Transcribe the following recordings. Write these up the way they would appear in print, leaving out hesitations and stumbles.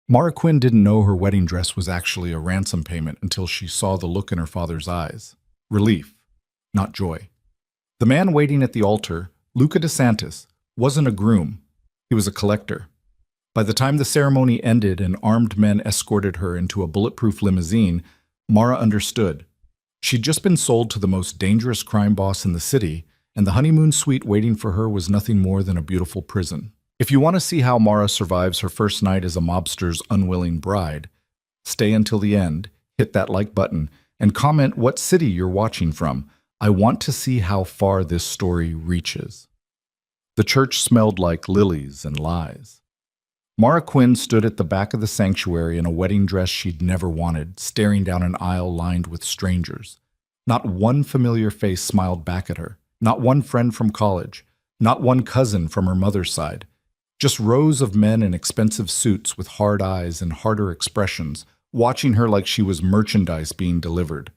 Mara Quinn didn't know her wedding dress was actually a ransom payment until she saw the look in her father's eyes. Relief, not joy. The man waiting at the altar, Luca DeSantis, wasn't a groom. He was a collector. By the time the ceremony ended and armed men escorted her into a bulletproof limousine, Mara understood. She'd just been sold to the most dangerous crime boss in the city, and the honeymoon suite waiting for her was nothing more than a beautiful prison. If you want to see how Mara survives her first night as a mobster's unwilling bride, stay until the end, hit that like button, and comment what city you're watching from. I want to see how far this story reaches. The church smelled like lilies and lies. Mara Quinn stood at the back of the sanctuary in a wedding dress she'd never wanted, staring down an aisle lined with strangers. Not one familiar face smiled back at her, not one friend from college, not one cousin from her mother's side. Just rows of men in expensive suits with hard eyes and harder expressions, watching her like she was merchandise being delivered.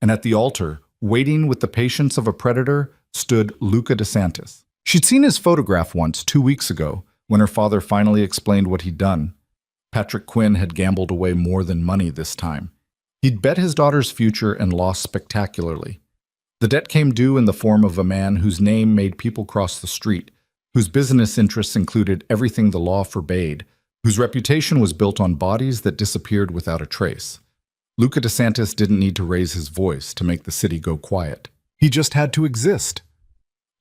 And at the altar, waiting with the patience of a predator, stood Luca DeSantis. She'd seen his photograph once, 2 weeks ago, when her father finally explained what he'd done. Patrick Quinn had gambled away more than money this time. He'd bet his daughter's future and lost spectacularly. The debt came due in the form of a man whose name made people cross the street, whose business interests included everything the law forbade, whose reputation was built on bodies that disappeared without a trace. Luca DeSantis didn't need to raise his voice to make the city go quiet. He just had to exist.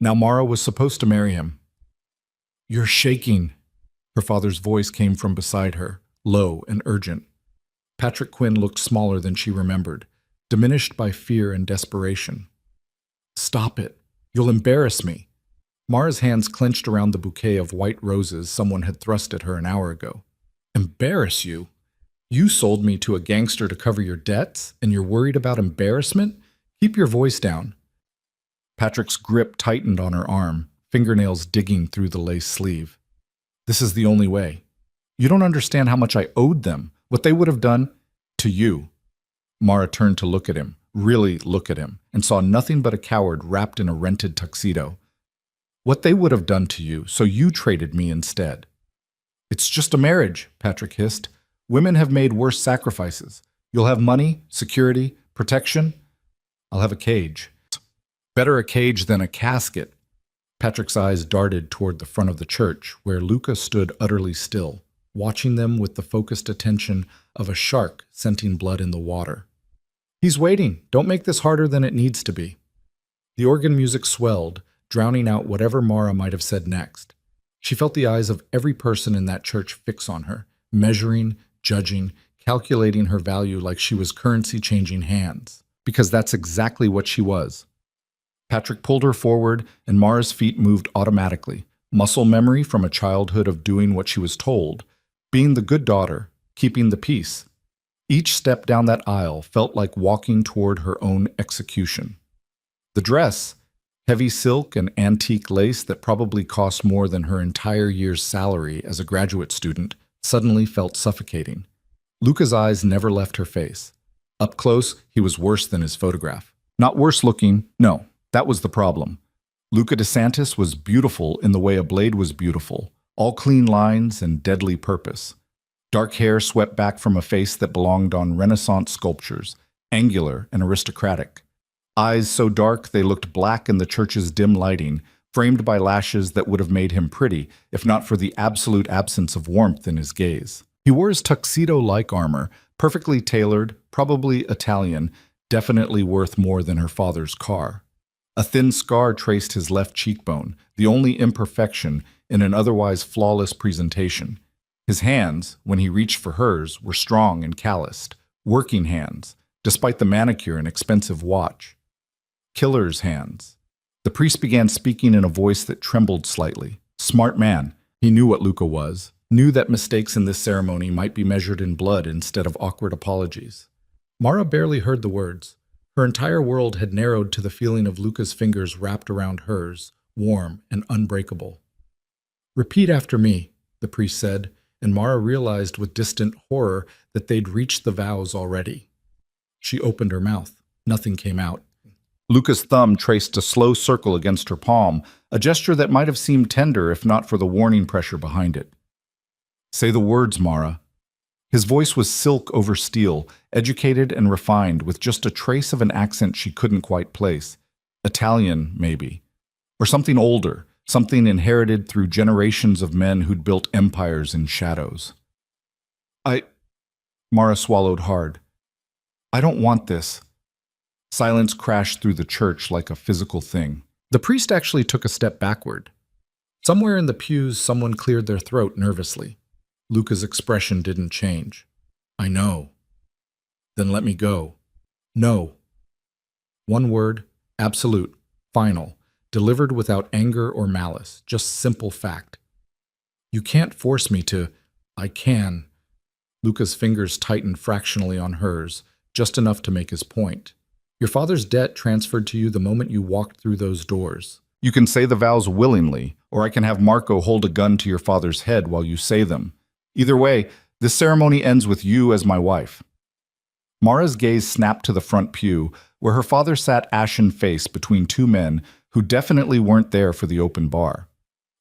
Now Mara was supposed to marry him. "You're shaking." Her father's voice came from beside her, low and urgent. Patrick Quinn looked smaller than she remembered, diminished by fear and desperation. "Stop it. You'll embarrass me." Mara's hands clenched around the bouquet of white roses someone had thrust at her an hour ago. "Embarrass you? You sold me to a gangster to cover your debts, and you're worried about embarrassment? Keep your voice down." Patrick's grip tightened on her arm, fingernails digging through the lace sleeve. "This is the only way. You don't understand how much I owed them, what they would have done to you." Mara turned to look at him, really look at him, and saw nothing but a coward wrapped in a rented tuxedo. "What they would have done to you, so you traded me instead." "It's just a marriage," Patrick hissed. "Women have made worse sacrifices. You'll have money, security, protection. I'll have a cage. Better a cage than a casket." Patrick's eyes darted toward the front of the church, where Luca stood utterly still, watching them with the focused attention of a shark scenting blood in the water. "He's waiting. Don't make this harder than it needs to be." The organ music swelled, drowning out whatever Mara might have said next. She felt the eyes of every person in that church fix on her, measuring, judging, calculating her value like she was currency changing hands. Because that's exactly what she was. Patrick pulled her forward, and Mara's feet moved automatically, muscle memory from a childhood of doing what she was told, being the good daughter, keeping the peace. Each step down that aisle felt like walking toward her own execution. The dress, heavy silk and antique lace that probably cost more than her entire year's salary as a graduate student, suddenly felt suffocating. Luca's eyes never left her face. Up close, he was worse than his photograph. Not worse looking, no, that was the problem. Luca DeSantis was beautiful in the way a blade was beautiful, all clean lines and deadly purpose. Dark hair swept back from a face that belonged on Renaissance sculptures, angular and aristocratic. Eyes so dark they looked black in the church's dim lighting, framed by lashes that would have made him pretty, if not for the absolute absence of warmth in his gaze. He wore his tuxedo-like armor, perfectly tailored, probably Italian, definitely worth more than her father's car. A thin scar traced his left cheekbone, the only imperfection in an otherwise flawless presentation. His hands, when he reached for hers, were strong and calloused, working hands, despite the manicure and expensive watch. Killer's hands. The priest began speaking in a voice that trembled slightly. Smart man. He knew what Luca was, knew that mistakes in this ceremony might be measured in blood instead of awkward apologies. Mara barely heard the words. Her entire world had narrowed to the feeling of Luca's fingers wrapped around hers, warm and unbreakable. "Repeat after me," the priest said, and Mara realized with distant horror that they'd reached the vows already. She opened her mouth. Nothing came out. Luca's thumb traced a slow circle against her palm, a gesture that might have seemed tender if not for the warning pressure behind it. "Say the words, Mara." His voice was silk over steel, educated and refined, with just a trace of an accent she couldn't quite place. Italian, maybe. Or something older, something inherited through generations of men who'd built empires in shadows. Mara swallowed hard. I don't want this. Silence crashed through the church like a physical thing. The priest actually took a step backward. Somewhere in the pews, someone cleared their throat nervously. Luca's expression didn't change. I know. Then let me go. No. One word, absolute, final, delivered without anger or malice, just simple fact. You can't force me to. I can. Luca's fingers tightened fractionally on hers, just enough to make his point. Your father's debt transferred to you the moment you walked through those doors. You can say the vows willingly, or I can have Marco hold a gun to your father's head while you say them. Either way, this ceremony ends with you as my wife. Mara's gaze snapped to the front pew, where her father sat ashen-faced between two men who definitely weren't there for the open bar.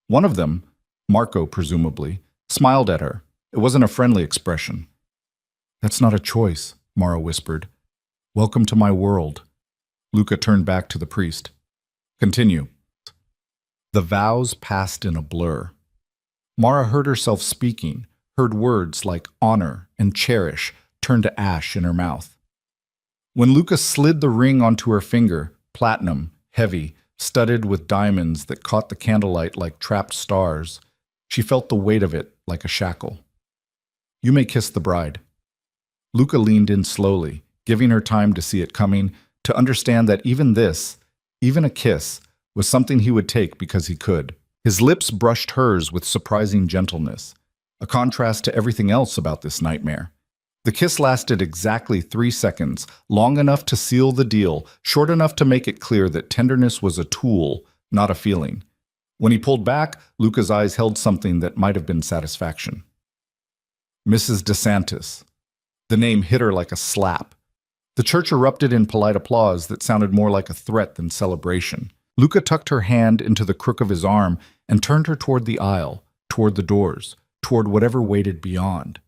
One of them, Marco presumably, smiled at her. It wasn't a friendly expression. That's not a choice, Mara whispered. Welcome to my world. Luca turned back to the priest. Continue. The vows passed in a blur. Mara heard herself speaking, heard words like honor and cherish turn to ash in her mouth. When Luca slid the ring onto her finger, platinum, heavy, studded with diamonds that caught the candlelight like trapped stars, she felt the weight of it like a shackle. You may kiss the bride. Luca leaned in slowly, giving her time to see it coming, to understand that even this, even a kiss, was something he would take because he could. His lips brushed hers with surprising gentleness, a contrast to everything else about this nightmare. The kiss lasted exactly 3 seconds, long enough to seal the deal, short enough to make it clear that tenderness was a tool, not a feeling. When he pulled back, Luca's eyes held something that might have been satisfaction. Mrs. DeSantis. The name hit her like a slap. The church erupted in polite applause that sounded more like a threat than celebration. Luca tucked her hand into the crook of his arm and turned her toward the aisle, toward the doors, toward whatever waited beyond.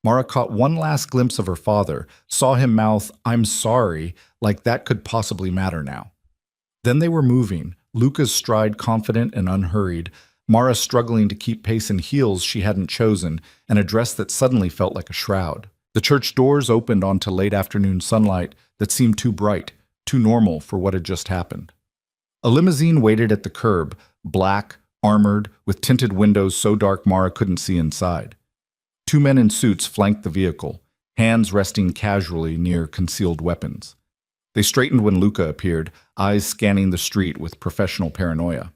Mara caught one last glimpse of her father, saw him mouth, "I'm sorry," like that could possibly matter now. Then they were moving, Luca's stride confident and unhurried, Mara struggling to keep pace in heels she hadn't chosen, and a dress that suddenly felt like a shroud. The church doors opened onto late afternoon sunlight that seemed too bright, too normal for what had just happened. A limousine waited at the curb, black, armored, with tinted windows so dark Mara couldn't see inside. 2 men in suits flanked the vehicle, hands resting casually near concealed weapons. They straightened when Luca appeared, eyes scanning the street with professional paranoia.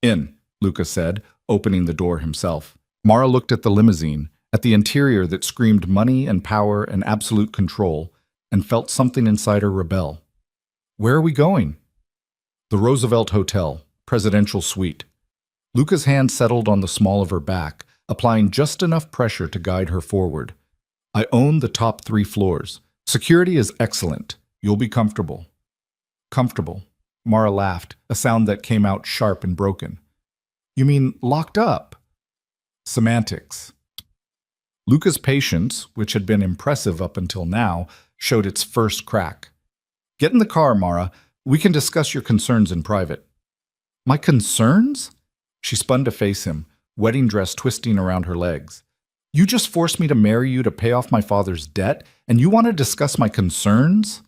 In, Luca said, opening the door himself. Mara looked at the limousine, at the interior that screamed money and power and absolute control, and felt something inside her rebel. Where are we going? The Roosevelt Hotel, presidential suite. Luca's hand settled on the small of her back, applying just enough pressure to guide her forward. I own the top 3 floors. Security is excellent. You'll be comfortable. Comfortable. Mara laughed, a sound that came out sharp and broken. You mean locked up? Semantics. Luca's patience, which had been impressive up until now, showed its first crack. Get in the car, Mara. We can discuss your concerns in private. My concerns? She spun to face him, wedding dress twisting around her legs. You just forced me to marry you to pay off my father's debt, and you want to discuss my concerns?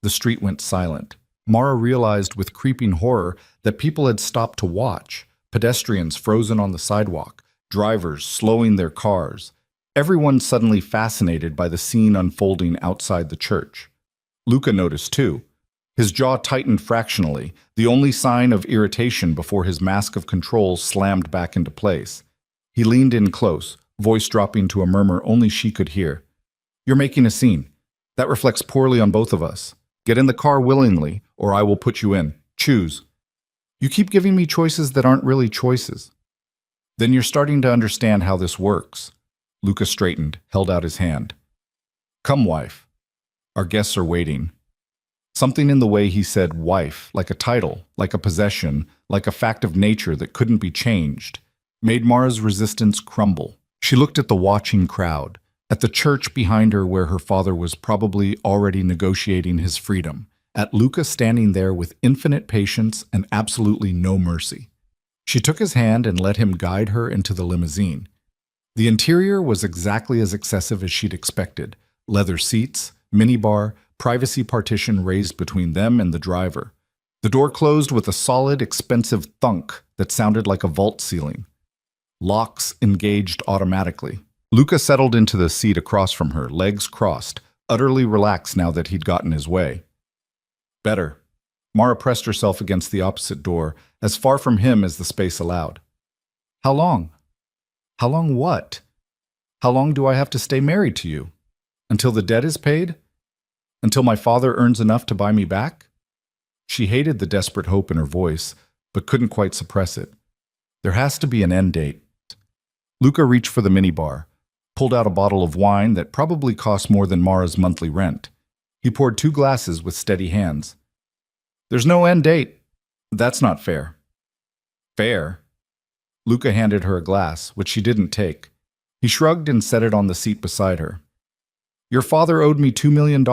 The street went silent. Mara realized with creeping horror that people had stopped to watch, pedestrians frozen on the sidewalk, drivers slowing their cars, everyone suddenly fascinated by the scene unfolding outside the church. Luca noticed too. His jaw tightened fractionally, the only sign of irritation before his mask of control slammed back into place. He leaned in close, voice dropping to a murmur only she could hear. You're making a scene. That reflects poorly on both of us. Get in the car willingly, or I will put you in. Choose. You keep giving me choices that aren't really choices. Then you're starting to understand how this works. Luca straightened, held out his hand. Come, wife. Our guests are waiting. Something in the way he said wife, like a title, like a possession, like a fact of nature that couldn't be changed, made Mara's resistance crumble. She looked at the watching crowd, At the church behind her where her father was probably already negotiating his freedom, at Luca standing there with infinite patience and absolutely no mercy. She took his hand and let him guide her into the limousine. The interior was exactly as excessive as she'd expected. Leather seats, minibar, privacy partition raised between them and the driver. The door closed with a solid, expensive thunk that sounded like a vault ceiling. Locks engaged automatically. Luca settled into the seat across from her, legs crossed, utterly relaxed now that he'd gotten his way. Better. Mara pressed herself against the opposite door, as far from him as the space allowed. How long? How long what? How long do I have to stay married to you? Until the debt is paid? Until my father earns enough to buy me back? She hated the desperate hope in her voice, but couldn't quite suppress it. There has to be an end date. Luca reached for the minibar, pulled out a bottle of wine that probably cost more than Mara's monthly rent. He poured 2 glasses with steady hands. There's no end date. That's not fair. Fair? Luca handed her a glass, which she didn't take. He shrugged and set it on the seat beside her. Your father owed me $2 million.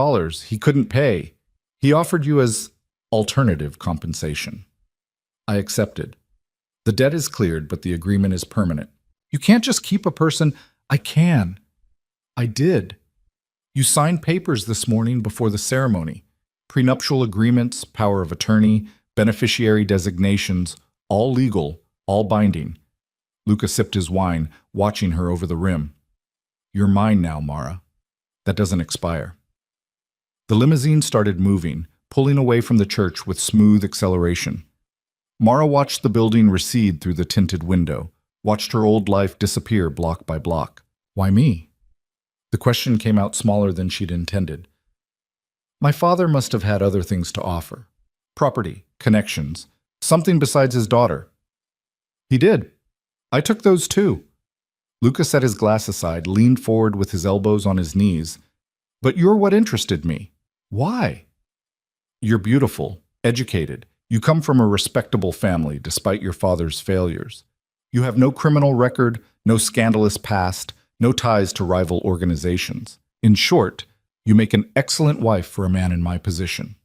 He couldn't pay. He offered you as alternative compensation. I accepted. The debt is cleared, but the agreement is permanent. You can't just keep a person. I can. I did. You signed papers this morning before the ceremony. Prenuptial agreements, power of attorney, beneficiary designations, all legal, all binding. Luca sipped his wine, watching her over the rim. You're mine now, Mara. That doesn't expire. The limousine started moving, pulling away from the church with smooth acceleration. Mara watched the building recede through the tinted window, watched her old life disappear block by block. Why me? The question came out smaller than she'd intended. My father must have had other things to offer. Property, connections, something besides his daughter. He did. I took those too. Luca set his glass aside, leaned forward with his elbows on his knees. But you're what interested me. Why? You're beautiful, educated. You come from a respectable family despite your father's failures. You have no criminal record, no scandalous past, no ties to rival organizations. In short, you make an excellent wife for a man in my position.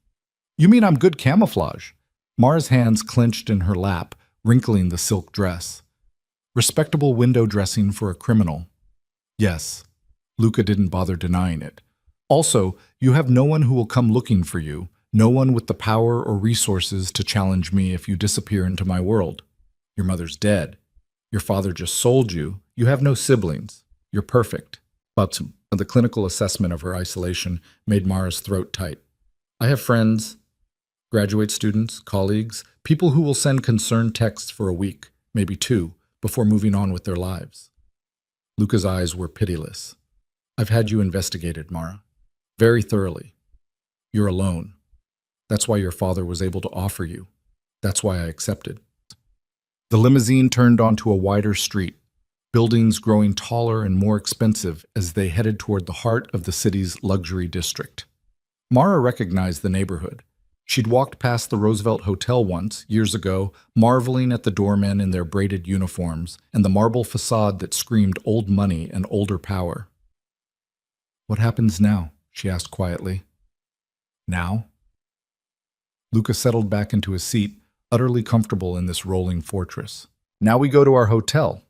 You mean I'm good camouflage? Mara's hands clenched in her lap, wrinkling the silk dress. Respectable window dressing for a criminal. Yes, Luca didn't bother denying it. Also, you have no one who will come looking for you, no one with the power or resources to challenge me if you disappear into my world. Your mother's dead. Your father just sold you. You have no siblings. You're perfect. But the clinical assessment of her isolation made Mara's throat tight. I have friends, graduate students, colleagues, people who will send concerned texts for a week, maybe 2, before moving on with their lives. Luca's eyes were pitiless. I've had you investigated, Mara. Very thoroughly. You're alone. That's why your father was able to offer you. That's why I accepted. The limousine turned onto a wider street, buildings growing taller and more expensive as they headed toward the heart of the city's luxury district. Mara recognized the neighborhood. She'd walked past the Roosevelt Hotel once, years ago, marveling at the doormen in their braided uniforms and the marble facade that screamed old money and older power. What happens now? She asked quietly. Now? Luca settled back into his seat, utterly comfortable in this rolling fortress. Now we go to our hotel.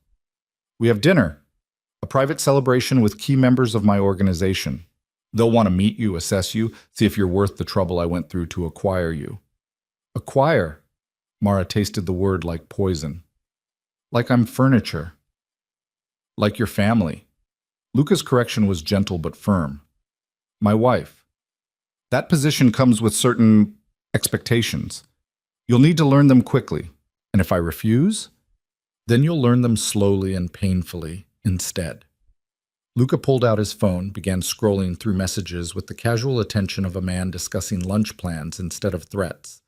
We have dinner, a private celebration with key members of my organization. They'll want to meet you, assess you, see if you're worth the trouble I went through to acquire you. Acquire? Mara tasted the word like poison. Like I'm furniture. Like your family. Luca's correction was gentle but firm. My wife. That position comes with certain expectations. You'll need to learn them quickly, and if I refuse, then you'll learn them slowly and painfully instead. Luca pulled out his phone, began scrolling through messages with the casual attention of a man discussing lunch plans instead of threats.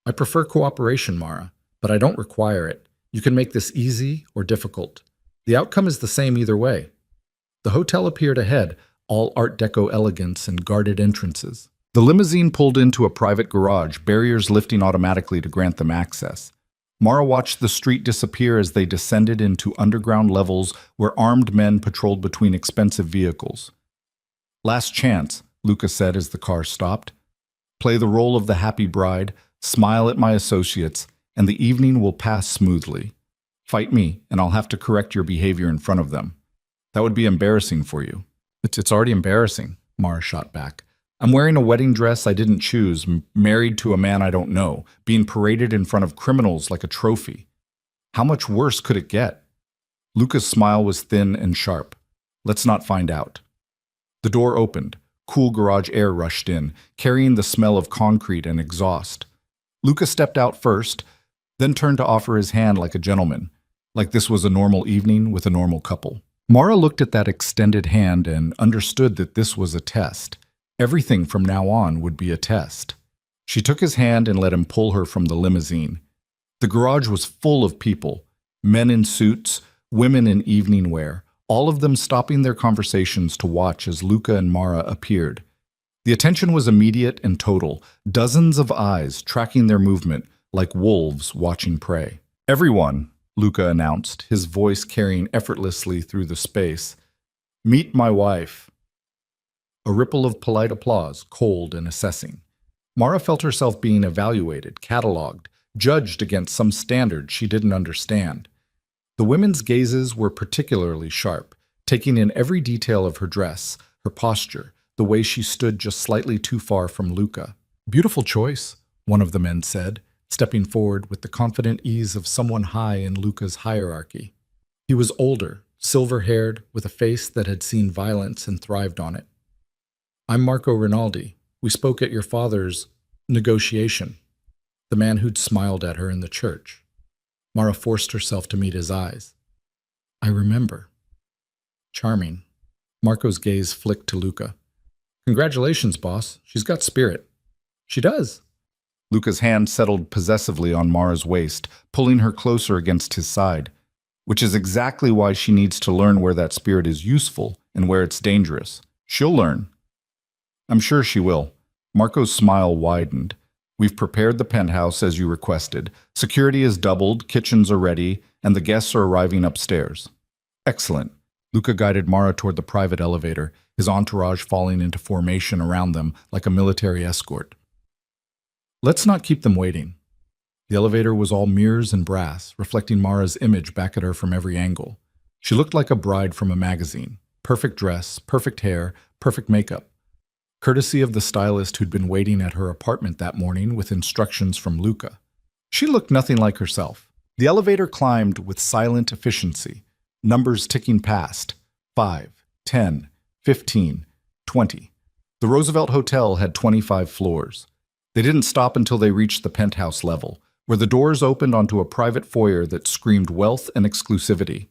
I prefer cooperation, Mara, but I don't require it. You can make this easy or difficult. The outcome is the same either way. The hotel appeared ahead, all Art Deco elegance and guarded entrances. The limousine pulled into a private garage, barriers lifting automatically to grant them access. Mara watched the street disappear as they descended into underground levels where armed men patrolled between expensive vehicles. Last chance, Luca said as the car stopped. Play the role of the happy bride, smile at my associates, and the evening will pass smoothly. Fight me, and I'll have to correct your behavior in front of them. That would be embarrassing for you. It's already embarrassing, Mara shot back. I'm wearing a wedding dress I didn't choose, married to a man I don't know, being paraded in front of criminals like a trophy. How much worse could it get? Luca's smile was thin and sharp. Let's not find out. The door opened. Cool garage air rushed in, carrying the smell of concrete and exhaust. Luca stepped out first, then turned to offer his hand like a gentleman, like this was a normal evening with a normal couple. Mara looked at that extended hand and understood that this was a test. Everything from now on would be a test. She took his hand and let him pull her from the limousine. The garage was full of people, men in suits, women in evening wear, all of them stopping their conversations to watch as Luca and Mara appeared. The attention was immediate and total, dozens of eyes tracking their movement like wolves watching prey. Everyone, Luca announced, his voice carrying effortlessly through the space. Meet my wife. A ripple of polite applause, cold and assessing. Mara felt herself being evaluated, catalogued, judged against some standard she didn't understand. The women's gazes were particularly sharp, taking in every detail of her dress, her posture, the way she stood just slightly too far from Luca. Beautiful choice, one of the men said, stepping forward with the confident ease of someone high in Luca's hierarchy. He was older, silver-haired, with a face that had seen violence and thrived on it. I'm Marco Rinaldi. We spoke at your father's negotiation. The man who'd smiled at her in the church. Mara forced herself to meet his eyes. I remember. Charming. Marco's gaze flicked to Luca. Congratulations, boss. She's got spirit. She does. Luca's hand settled possessively on Mara's waist, pulling her closer against his side, which is exactly why she needs to learn where that spirit is useful and where it's dangerous. She'll learn. I'm sure she will. Marco's smile widened. We've prepared the penthouse as you requested. Security is doubled, kitchens are ready, and the guests are arriving upstairs. Excellent. Luca guided Mara toward the private elevator, his entourage falling into formation around them like a military escort. Let's not keep them waiting. The elevator was all mirrors and brass, reflecting Mara's image back at her from every angle. She looked like a bride from a magazine. Perfect dress, perfect hair, perfect makeup. Courtesy of the stylist who'd been waiting at her apartment that morning with instructions from Luca. She looked nothing like herself. The elevator climbed with silent efficiency, numbers ticking past. 5, 10, 15, 20. The Roosevelt Hotel had 25 floors. They didn't stop until they reached the penthouse level, where the doors opened onto a private foyer that screamed wealth and exclusivity.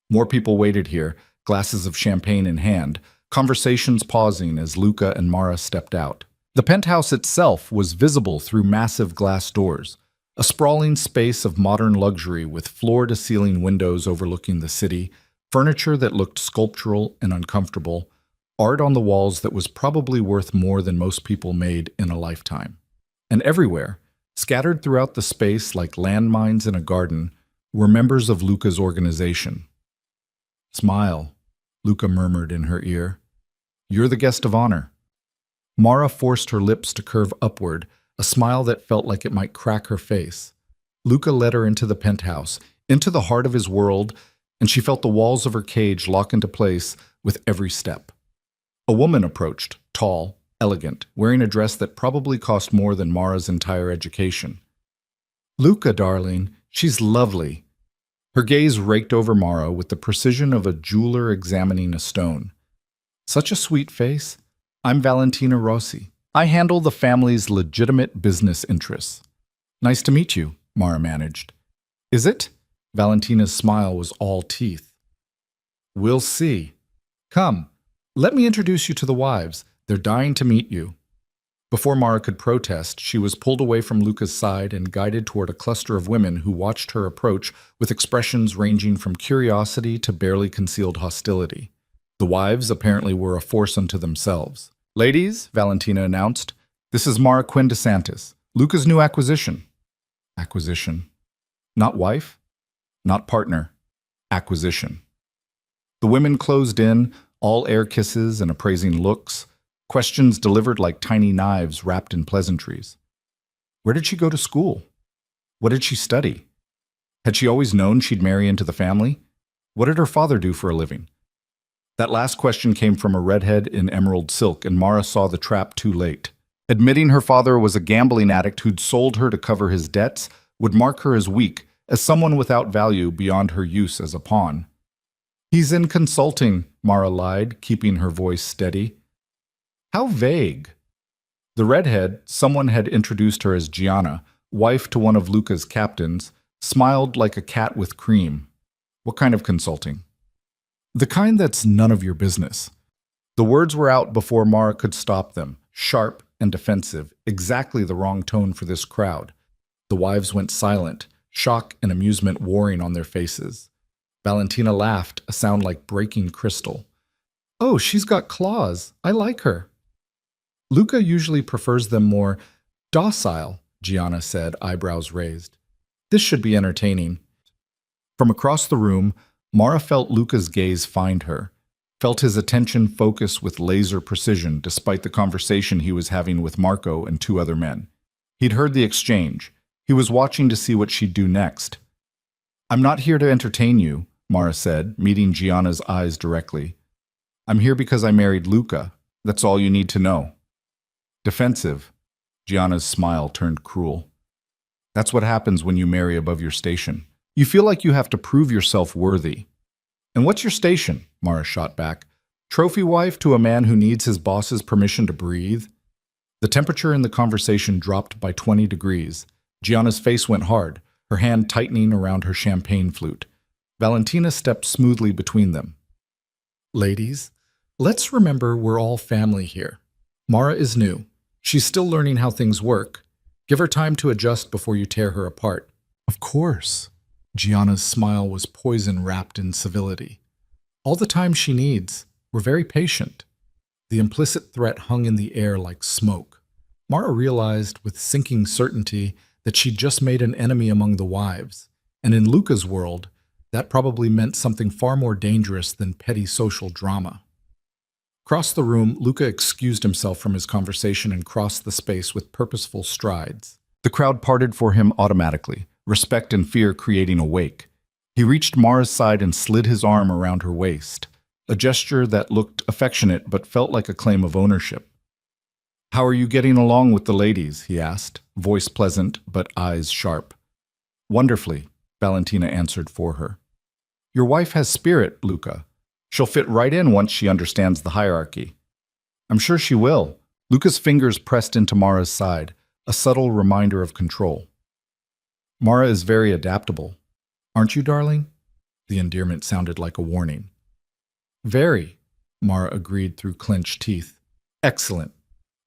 More people waited here, glasses of champagne in hand, conversations pausing as Luca and Mara stepped out. The penthouse itself was visible through massive glass doors, a sprawling space of modern luxury with floor-to-ceiling windows overlooking the city, furniture that looked sculptural and uncomfortable, art on the walls that was probably worth more than most people made in a lifetime. And everywhere, scattered throughout the space like landmines in a garden, were members of Luca's organization. Smile, Luca murmured in her ear. You're the guest of honor. Mara forced her lips to curve upward, a smile that felt like it might crack her face. Luca led her into the penthouse, into the heart of his world, and she felt the walls of her cage lock into place with every step. A woman approached, tall, elegant, wearing a dress that probably cost more than Mara's entire education. Luca, darling, she's lovely. Her gaze raked over Mara with the precision of a jeweler examining a stone. Such a sweet face. I'm Valentina Rossi. I handle the family's legitimate business interests. Nice to meet you, Mara managed. Is it? Valentina's smile was all teeth. We'll see. Come, let me introduce you to the wives. They're dying to meet you. Before Mara could protest, she was pulled away from Luca's side and guided toward a cluster of women who watched her approach with expressions ranging from curiosity to barely concealed hostility. The wives apparently were a force unto themselves. Ladies, Valentina announced, this is Mara Quinn DeSantis, Luca's new acquisition. Acquisition. Not wife, not partner, acquisition. The women closed in, all air kisses and appraising looks, questions delivered like tiny knives wrapped in pleasantries. Where did she go to school? What did she study? Had she always known she'd marry into the family? What did her father do for a living? That last question came from a redhead in emerald silk, and Mara saw the trap too late. Admitting her father was a gambling addict who'd sold her to cover his debts would mark her as weak, as someone without value beyond her use as a pawn. He's in consulting, Mara lied, keeping her voice steady. How vague. The redhead, someone had introduced her as Gianna, wife to one of Luca's captains, smiled like a cat with cream. What kind of consulting? The kind that's none of your business. The words were out before Mara could stop them, sharp and defensive, exactly the wrong tone for this crowd. The wives went silent, shock and amusement warring on their faces. Valentina laughed, a sound like breaking crystal. Oh, she's got claws. I like her. Luca usually prefers them more docile, Gianna said, eyebrows raised. This should be entertaining. From across the room, Mara felt Luca's gaze find her, felt his attention focus with laser precision despite the conversation he was having with Marco and two other men. He'd heard the exchange. He was watching to see what she'd do next. I'm not here to entertain you, Mara said, meeting Gianna's eyes directly. I'm here because I married Luca. That's all you need to know. Defensive. Gianna's smile turned cruel. That's what happens when you marry above your station. You feel like you have to prove yourself worthy. And what's your station? Mara shot back. Trophy wife to a man who needs his boss's permission to breathe? The temperature in the conversation dropped by 20 degrees. Gianna's face went hard, her hand tightening around her champagne flute. Valentina stepped smoothly between them. Ladies, let's remember we're all family here. Mara is new. She's still learning how things work. Give her time to adjust before you tear her apart. Of course. Gianna's smile was poison wrapped in civility. All the time she needs. We're very patient. The implicit threat hung in the air like smoke. Mara realized with sinking certainty that she'd just made an enemy among the wives, and in Luca's world, that probably meant something far more dangerous than petty social drama. Across the room, Luca excused himself from his conversation and crossed the space with purposeful strides. The crowd parted for him automatically, respect and fear creating a wake. He reached Mara's side and slid his arm around her waist, a gesture that looked affectionate but felt like a claim of ownership. How are you getting along with the ladies? He asked, voice pleasant but eyes sharp. Wonderfully, Valentina answered for her. Your wife has spirit, Luca. She'll fit right in once she understands the hierarchy. I'm sure she will. Luca's fingers pressed into Mara's side, a subtle reminder of control. Mara is very adaptable. Aren't you, darling? The endearment sounded like a warning. Very, Mara agreed through clenched teeth. Excellent.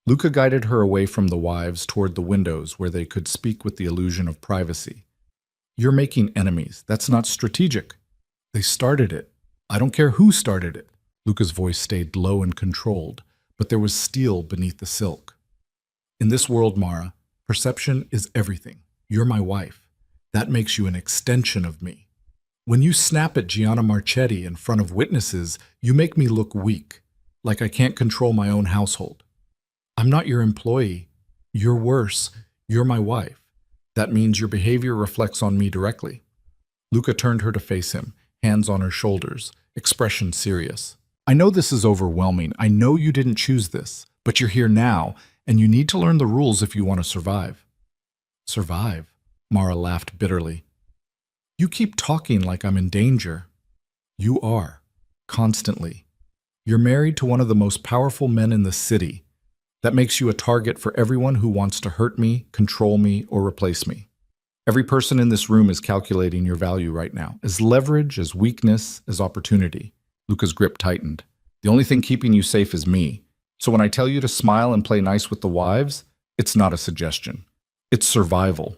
Luca guided her away from the wives toward the windows where they could speak with the illusion of privacy. You're making enemies. That's not strategic. They started it. I don't care who started it. Luca's voice stayed low and controlled, but there was steel beneath the silk. In this world, Mara, perception is everything. You're my wife. That makes you an extension of me. When you snap at Gianna Marchetti in front of witnesses, you make me look weak, like I can't control my own household. I'm not your employee. You're worse. You're my wife. That means your behavior reflects on me directly. Luca turned her to face him, hands on her shoulders, expression serious. I know this is overwhelming. I know you didn't choose this, but you're here now, and you need to learn the rules if you want to survive. Survive? Mara laughed bitterly. You keep talking like I'm in danger. You are. Constantly. You're married to one of the most powerful men in the city. That makes you a target for everyone who wants to hurt me, control me, or replace me. Every person in this room is calculating your value right now, as leverage, as weakness, as opportunity. Luca's grip tightened. The only thing keeping you safe is me. So when I tell you to smile and play nice with the wives, it's not a suggestion. It's survival.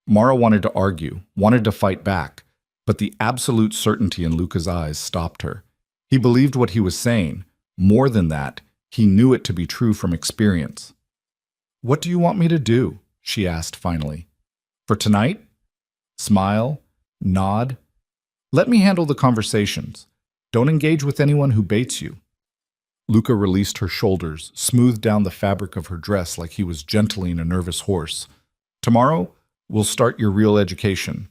Mara wanted to argue, wanted to fight back, but the absolute certainty in Luca's eyes stopped her. He believed what he was saying. More than that, he knew it to be true from experience. What do you want me to do? She asked finally. For tonight? Smile, nod. Let me handle the conversations. Don't engage with anyone who baits you. Luca released her shoulders, smoothed down the fabric of her dress like he was gentling a nervous horse. Tomorrow, we'll start your real education.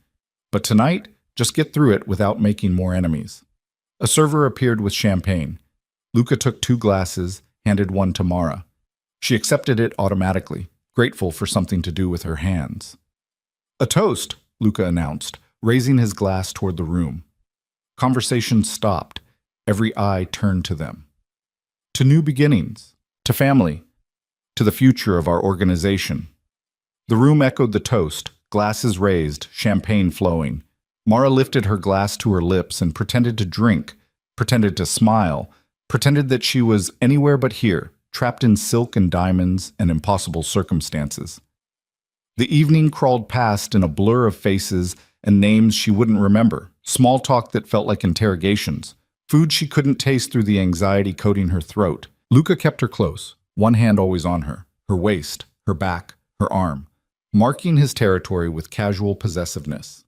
But tonight, just get through it without making more enemies. A server appeared with champagne. Luca took 2 glasses, handed one to Mara. She accepted it automatically, grateful for something to do with her hands. A toast, Luca announced, raising his glass toward the room. Conversation stopped. Every eye turned to them. To new beginnings, to family, to the future of our organization. The room echoed the toast, glasses raised, champagne flowing. Mara lifted her glass to her lips and pretended to drink, pretended to smile, pretended that she was anywhere but here, trapped in silk and diamonds and impossible circumstances. The evening crawled past in a blur of faces and names she wouldn't remember, small talk that felt like interrogations, food she couldn't taste through the anxiety coating her throat. Luca kept her close, one hand always on her waist, her back, her arm, marking his territory with casual possessiveness.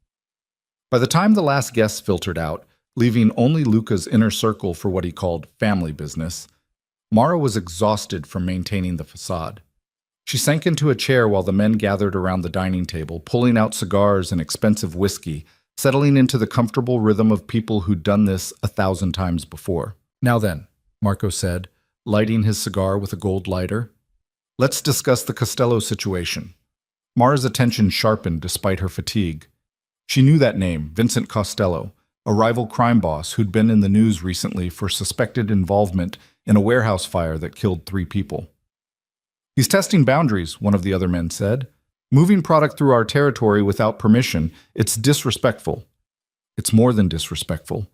By the time the last guests filtered out, leaving only Luca's inner circle for what he called family business, Mara was exhausted from maintaining the facade. She sank into a chair while the men gathered around the dining table, pulling out cigars and expensive whiskey, settling into the comfortable rhythm of people who'd done this 1,000 times before. Now then, Marco said, lighting his cigar with a gold lighter, let's discuss the Costello situation. Mara's attention sharpened despite her fatigue. She knew that name, Vincent Costello, a rival crime boss who'd been in the news recently for suspected involvement in a warehouse fire that killed 3 people. He's testing boundaries, one of the other men said. Moving product through our territory without permission, it's disrespectful. It's more than disrespectful.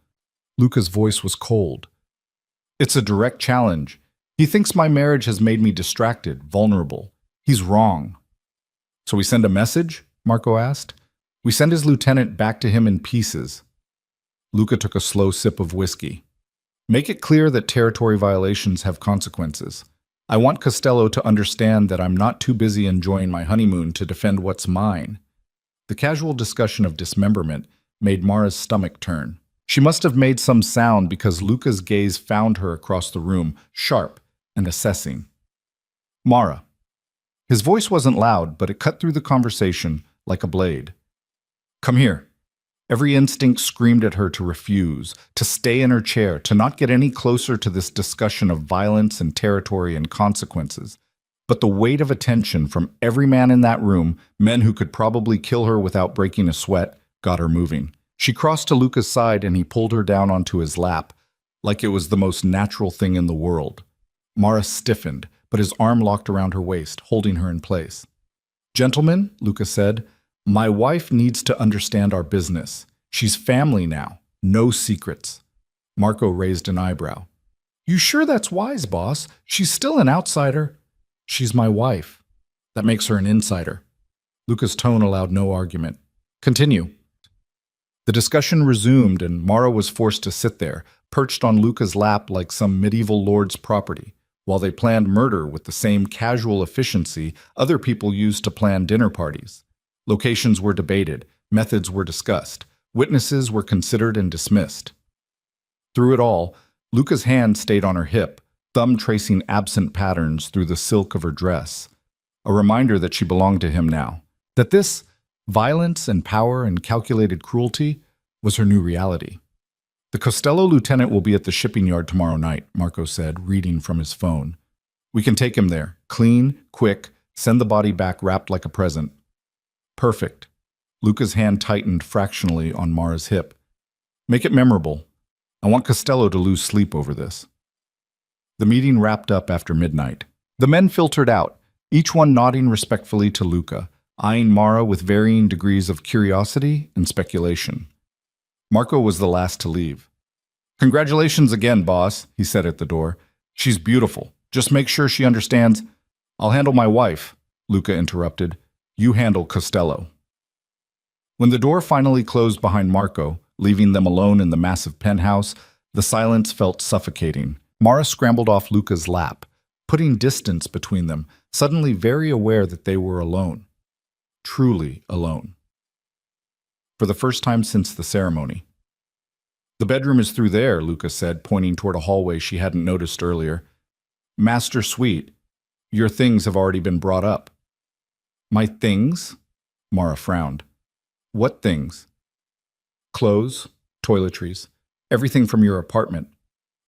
Luca's voice was cold. It's a direct challenge. He thinks my marriage has made me distracted, vulnerable. He's wrong. So we send a message? Marco asked. We send his lieutenant back to him in pieces. Luca took a slow sip of whiskey. Make it clear that territory violations have consequences. I want Costello to understand that I'm not too busy enjoying my honeymoon to defend what's mine. The casual discussion of dismemberment made Mara's stomach turn. She must have made some sound because Luca's gaze found her across the room, sharp and assessing. Mara. His voice wasn't loud, but it cut through the conversation like a blade. Come here. Every instinct screamed at her to refuse, to stay in her chair, to not get any closer to this discussion of violence and territory and consequences. But the weight of attention from every man in that room, men who could probably kill her without breaking a sweat, got her moving. She crossed to Luca's side and he pulled her down onto his lap, like it was the most natural thing in the world. Mara stiffened, but his arm locked around her waist, holding her in place. Gentlemen, Luca said, my wife needs to understand our business. She's family now. No secrets. Marco raised an eyebrow. You sure that's wise, boss? She's still an outsider. She's my wife. That makes her an insider. Luca's tone allowed no argument. Continue. The discussion resumed and Mara was forced to sit there, perched on Luca's lap like some medieval lord's property, while they planned murder with the same casual efficiency other people used to plan dinner parties. Locations were debated, methods were discussed, witnesses were considered and dismissed. Through it all, Luca's hand stayed on her hip, thumb tracing absent patterns through the silk of her dress, a reminder that she belonged to him now, that this violence and power and calculated cruelty was her new reality. The Costello lieutenant will be at the shipping yard tomorrow night, Marco said, reading from his phone. We can take him there, clean, quick, send the body back wrapped like a present. Perfect. Luca's hand tightened fractionally on Mara's hip. Make it memorable. I want Costello to lose sleep over this. The meeting wrapped up after midnight. The men filtered out, each one nodding respectfully to Luca, eyeing Mara with varying degrees of curiosity and speculation. Marco was the last to leave. Congratulations again, boss, he said at the door. She's beautiful. Just make sure she understands. I'll handle my wife, Luca interrupted. You handle Costello. When the door finally closed behind Marco, leaving them alone in the massive penthouse, the silence felt suffocating. Mara scrambled off Luca's lap, putting distance between them, suddenly very aware that they were alone. Truly alone. for the first time since the ceremony. The bedroom is through there, Luca said, pointing toward a hallway she hadn't noticed earlier. Master suite. Your things have already been brought up. My things? Mara frowned. What things? Clothes, toiletries, everything from your apartment.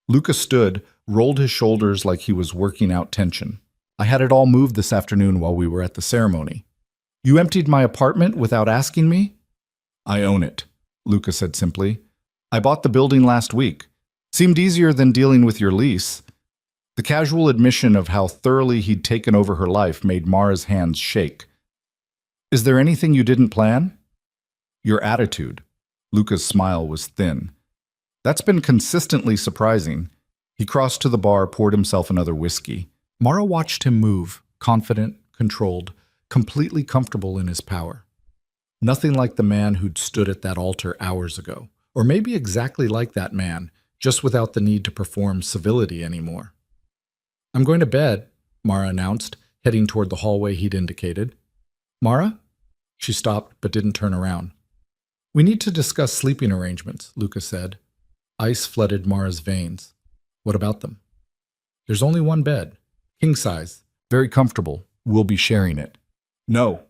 Luca stood, rolled his shoulders like he was working out tension. I had it all moved this afternoon while we were at the ceremony. You emptied my apartment without asking me? I own it, Luca said simply. I bought the building last week. Seemed easier than dealing with your lease. The casual admission of how thoroughly he'd taken over her life made Mara's hands shake. Is there anything you didn't plan? Your attitude. Luca's smile was thin. That's been consistently surprising. He crossed to the bar, poured himself another whiskey. Mara watched him move, confident, controlled, completely comfortable in his power. Nothing like the man who'd stood at that altar hours ago, or maybe exactly like that man, just without the need to perform civility anymore. I'm going to bed, Mara announced, heading toward the hallway he'd indicated. Mara? She stopped but didn't turn around. We need to discuss sleeping arrangements, Luca said. Ice flooded Mara's veins. What about them? There's only one bed. King size. Very comfortable. We'll be sharing it. No.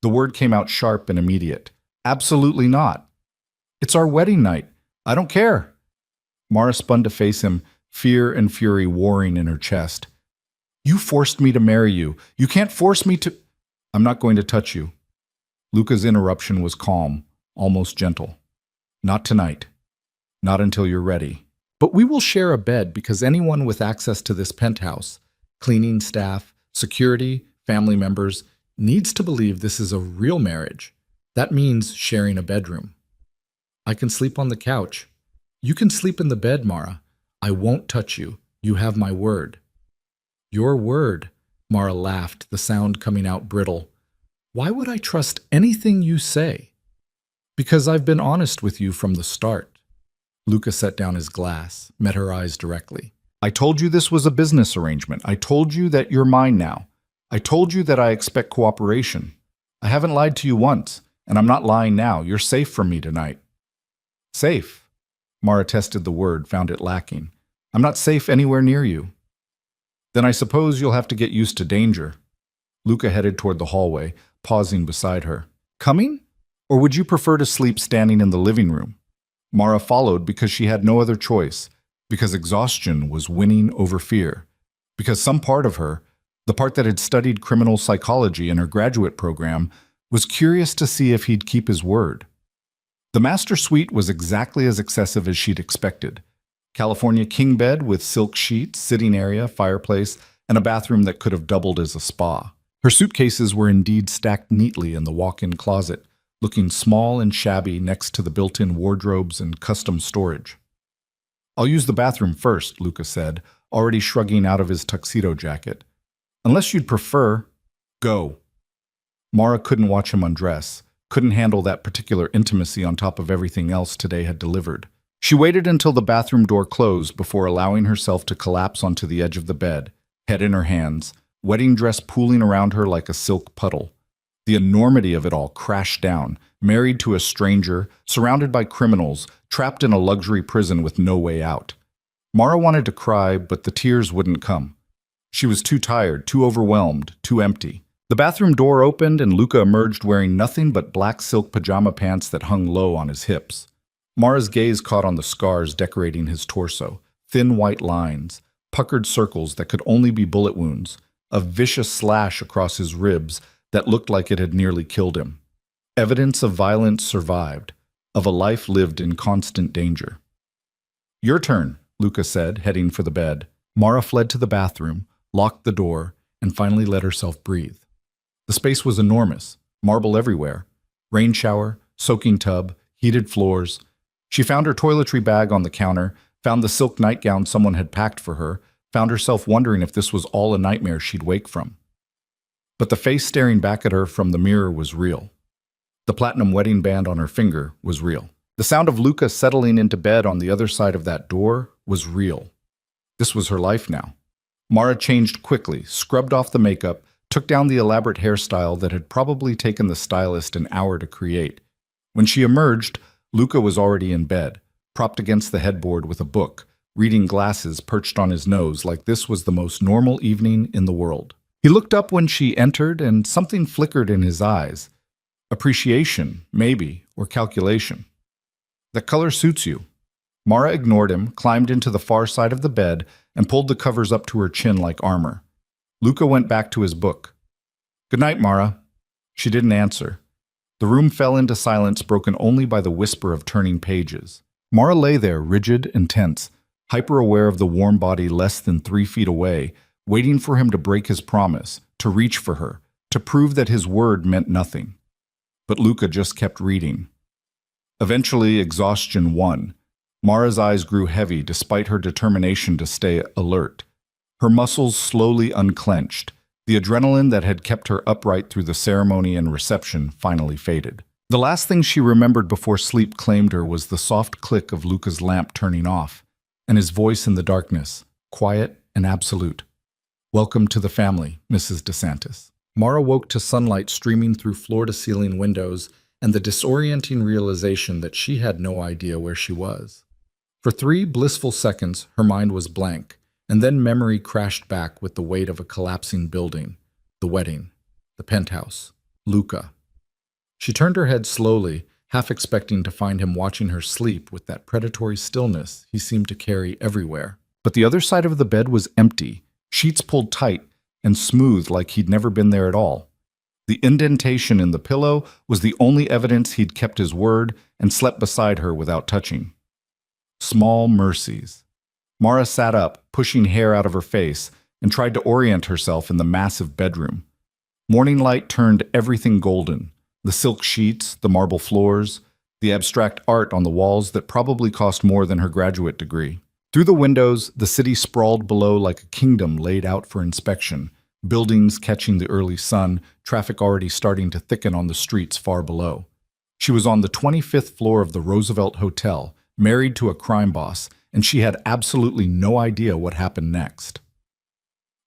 The word came out sharp and immediate. Absolutely not. It's our wedding night. I don't care. Mara spun to face him, fear and fury warring in her chest. You forced me to marry you. You can't force me to... I'm not going to touch you. Luca's interruption was calm, almost gentle. Not tonight. Not until you're ready. But we will share a bed because anyone with access to this penthouse, cleaning staff, security, family members, needs to believe this is a real marriage. That means sharing a bedroom. I can sleep on the couch. You can sleep in the bed, Mara. I won't touch you. You have my word. Your word, Mara laughed, the sound coming out brittle. Why would I trust anything you say? Because I've been honest with you from the start. Luca set down his glass, met her eyes directly. I told you this was a business arrangement. I told you that you're mine now. I told you that I expect cooperation. I haven't lied to you once, and I'm not lying now. You're safe from me tonight. Safe? Mara tested the word, found it lacking. I'm not safe anywhere near you. Then I suppose you'll have to get used to danger. Luca headed toward the hallway, pausing beside her. Coming? Or would you prefer to sleep standing in the living room? Mara followed because she had no other choice, because exhaustion was winning over fear, because some part of her, the part that had studied criminal psychology in her graduate program, was curious to see if he'd keep his word. The master suite was exactly as excessive as she'd expected. California king bed with silk sheets, sitting area, fireplace, and a bathroom that could have doubled as a spa. Her suitcases were indeed stacked neatly in the walk-in closet, looking small and shabby next to the built-in wardrobes and custom storage. I'll use the bathroom first, Luca said, already shrugging out of his tuxedo jacket. Unless you'd prefer, go. Mara couldn't watch him undress, couldn't handle that particular intimacy on top of everything else today had delivered. She waited until the bathroom door closed before allowing herself to collapse onto the edge of the bed, head in her hands, wedding dress pooling around her like a silk puddle. The enormity of it all crashed down, married to a stranger, surrounded by criminals, trapped in a luxury prison with no way out. Mara wanted to cry, but the tears wouldn't come. She was too tired, too overwhelmed, too empty. The bathroom door opened and Luca emerged wearing nothing but black silk pajama pants that hung low on his hips. Mara's gaze caught on the scars decorating his torso, thin white lines, puckered circles that could only be bullet wounds, a vicious slash across his ribs that looked like it had nearly killed him. Evidence of violence survived, of a life lived in constant danger. Your turn, Luca said, heading for the bed. Mara fled to the bathroom, locked the door, and finally let herself breathe. The space was enormous, marble everywhere, rain shower, soaking tub, heated floors. She found her toiletry bag on the counter, found the silk nightgown someone had packed for her, found herself wondering if this was all a nightmare she'd wake from. But the face staring back at her from the mirror was real. The platinum wedding band on her finger was real. The sound of Luca settling into bed on the other side of that door was real. This was her life now. Mara changed quickly, scrubbed off the makeup, took down the elaborate hairstyle that had probably taken the stylist an hour to create. When she emerged, Luca was already in bed, propped against the headboard with a book, reading glasses perched on his nose like this was the most normal evening in the world. He looked up when she entered and something flickered in his eyes. Appreciation, maybe, or calculation. "That color suits you." Mara ignored him, climbed into the far side of the bed, and pulled the covers up to her chin like armor. Luca went back to his book. "Good night, Mara." She didn't answer. The room fell into silence, broken only by the whisper of turning pages. Mara lay there, rigid and tense, hyper-aware of the warm body less than 3 feet away, waiting for him to break his promise, to reach for her, to prove that his word meant nothing. But Luca just kept reading. Eventually, exhaustion won. Mara's eyes grew heavy despite her determination to stay alert. Her muscles slowly unclenched. The adrenaline that had kept her upright through the ceremony and reception finally faded. The last thing she remembered before sleep claimed her was the soft click of Luca's lamp turning off, and his voice in the darkness, quiet and absolute. "Welcome to the family, Mrs. DeSantis." Mara woke to sunlight streaming through floor-to-ceiling windows and the disorienting realization that she had no idea where she was. For 3 blissful seconds, her mind was blank, and then memory crashed back with the weight of a collapsing building, the wedding, the penthouse, Luca. She turned her head slowly, half expecting to find him watching her sleep with that predatory stillness he seemed to carry everywhere. But the other side of the bed was empty, sheets pulled tight and smooth like he'd never been there at all. The indentation in the pillow was the only evidence he'd kept his word and slept beside her without touching. Small mercies. Mara sat up, pushing hair out of her face, and tried to orient herself in the massive bedroom. Morning light turned everything golden. The silk sheets, the marble floors, the abstract art on the walls that probably cost more than her graduate degree. Through the windows, the city sprawled below like a kingdom laid out for inspection, buildings catching the early sun, traffic already starting to thicken on the streets far below. She was on the 25th floor of the Roosevelt Hotel, married to a crime boss, and she had absolutely no idea what happened next.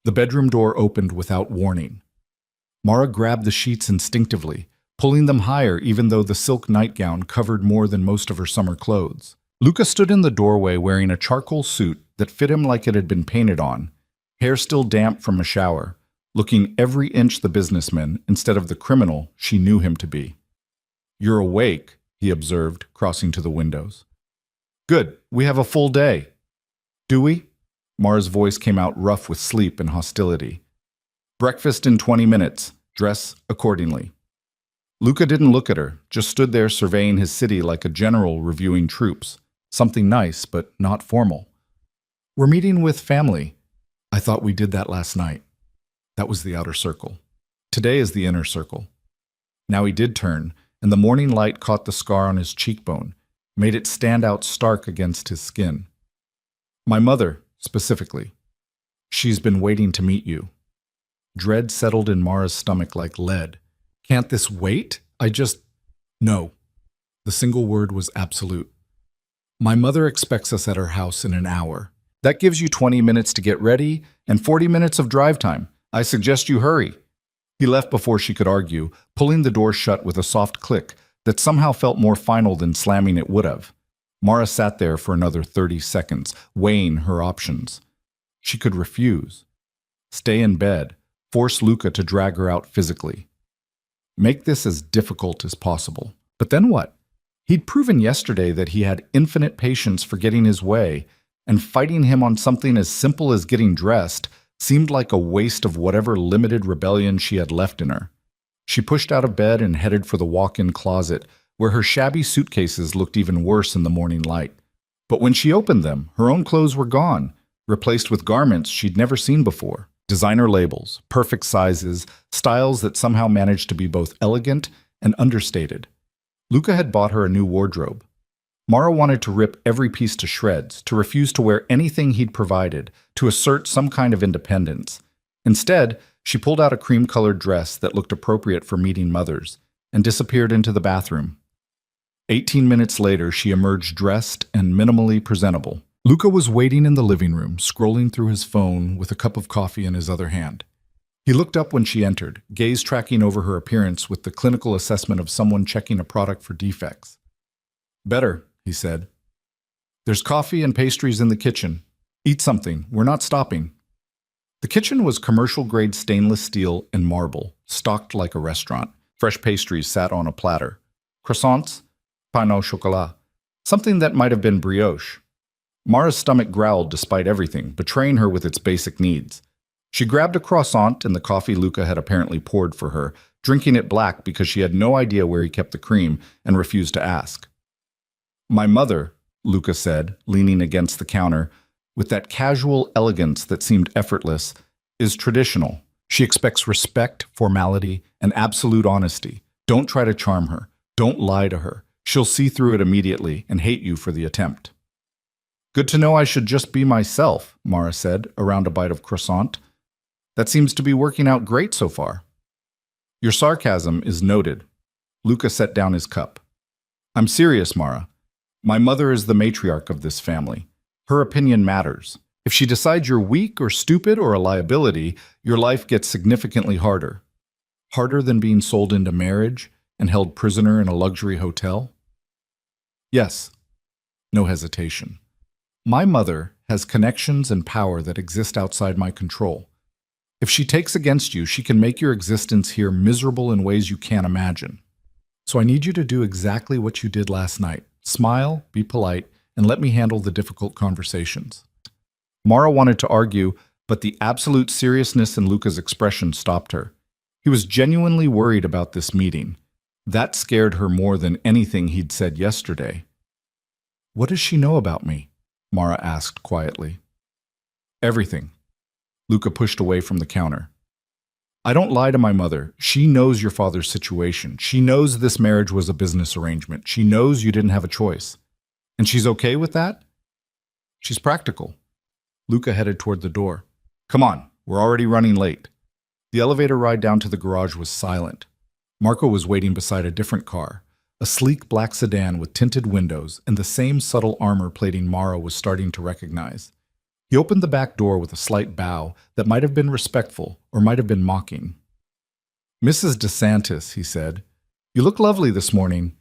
The bedroom door opened without warning. Mara grabbed the sheets instinctively, pulling them higher even though the silk nightgown covered more than most of her summer clothes. Luca stood in the doorway wearing a charcoal suit that fit him like it had been painted on, hair still damp from a shower, looking every inch the businessman instead of the criminal she knew him to be. "You're awake," he observed, crossing to the windows. "Good, we have a full day." "Do we?" Mara's voice came out rough with sleep and hostility. "Breakfast in 20 minutes. Dress accordingly." Luca didn't look at her, just stood there surveying his city like a general reviewing troops. Something nice, but not formal. "We're meeting with family." "I thought we did that last night." That was the outer circle. Today is the inner circle. Now he did turn, and the morning light caught the scar on his cheekbone, made it stand out stark against his skin. "My mother, specifically. She's been waiting to meet you." Dread settled in Mara's stomach like lead. "Can't this wait? No." The single word was absolute. "My mother expects us at her house in an hour. That gives you 20 minutes to get ready and 40 minutes of drive time. I suggest you hurry." He left before she could argue, pulling the door shut with a soft click that somehow felt more final than slamming it would have. Mara sat there for another 30 seconds, weighing her options. She could refuse. Stay in bed, force Luca to drag her out physically. Make this as difficult as possible. But then what? He'd proven yesterday that he had infinite patience for getting his way, and fighting him on something as simple as getting dressed seemed like a waste of whatever limited rebellion she had left in her. She pushed out of bed and headed for the walk-in closet, where her shabby suitcases looked even worse in the morning light. But when she opened them, her own clothes were gone, replaced with garments she'd never seen before. Designer labels, perfect sizes, styles that somehow managed to be both elegant and understated. Luca had bought her a new wardrobe. Mara wanted to rip every piece to shreds, to refuse to wear anything he'd provided, to assert some kind of independence. Instead, she pulled out a cream-colored dress that looked appropriate for meeting mothers, and disappeared into the bathroom. 18 minutes later, she emerged dressed and minimally presentable. Luca was waiting in the living room, scrolling through his phone with a cup of coffee in his other hand. He looked up when she entered, gaze tracking over her appearance with the clinical assessment of someone checking a product for defects. "Better," he said. "There's coffee and pastries in the kitchen. Eat something. We're not stopping." The kitchen was commercial-grade stainless steel and marble, stocked like a restaurant. Fresh pastries sat on a platter. Croissants, pain au chocolat, something that might have been brioche. Mara's stomach growled despite everything, betraying her with its basic needs. She grabbed a croissant and the coffee Luca had apparently poured for her, drinking it black because she had no idea where he kept the cream and refused to ask. "My mother," Luca said, leaning against the counter, with that casual elegance that seemed effortless, "is traditional. She expects respect, formality, and absolute honesty. Don't try to charm her. Don't lie to her. She'll see through it immediately and hate you for the attempt." "Good to know I should just be myself," Mara said, around a bite of croissant. "That seems to be working out great so far." "Your sarcasm is noted." Luca set down his cup. "I'm serious, Mara. My mother is the matriarch of this family. Her opinion matters. If she decides you're weak or stupid or a liability, your life gets significantly harder. Harder than being sold into marriage and held prisoner in a luxury hotel?" "Yes." No hesitation. "My mother has connections and power that exist outside my control. If she takes against you, she can make your existence here miserable in ways you can't imagine. So I need you to do exactly what you did last night. Smile, be polite, and let me handle the difficult conversations." Mara wanted to argue, but the absolute seriousness in Luca's expression stopped her. He was genuinely worried about this meeting. That scared her more than anything he'd said yesterday. "What does she know about me?" Mara asked quietly. "Everything." Luca pushed away from the counter. "I don't lie to my mother. She knows your father's situation. She knows this marriage was a business arrangement. She knows you didn't have a choice. And she's okay with that? She's practical." Luca headed toward the door. "Come on, we're already running late." The elevator ride down to the garage was silent. Marco was waiting beside a different car, a sleek black sedan with tinted windows and the same subtle armor plating Mara was starting to recognize. He opened the back door with a slight bow that might have been respectful or might have been mocking. "Mrs. DeSantis," he said, "you look lovely this morning."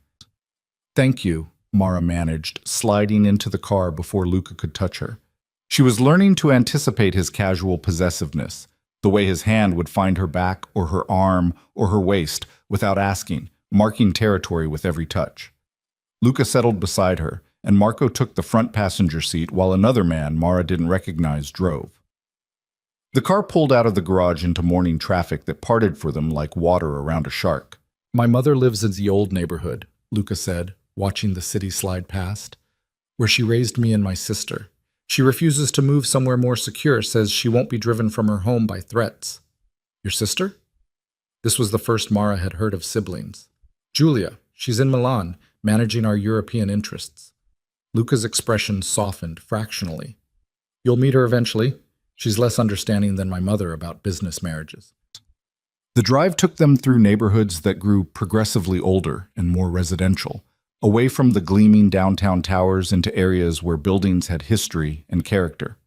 "Thank you," Mara managed, sliding into the car before Luca could touch her. She was learning to anticipate his casual possessiveness, the way his hand would find her back or her arm or her waist without asking, marking territory with every touch. Luca settled beside her, and Marco took the front passenger seat while another man Mara didn't recognize drove. The car pulled out of the garage into morning traffic that parted for them like water around a shark. "My mother lives in the old neighborhood," Luca said, watching the city slide past, "where she raised me and my sister. She refuses to move somewhere more secure, says she won't be driven from her home by threats." "Your sister?" This was the first Mara had heard of siblings. "Julia. She's in Milan, managing our European interests." Luca's expression softened fractionally. "You'll meet her eventually. She's less understanding than my mother about business marriages." The drive took them through neighborhoods that grew progressively older and more residential, away from the gleaming downtown towers into areas where buildings had history and character.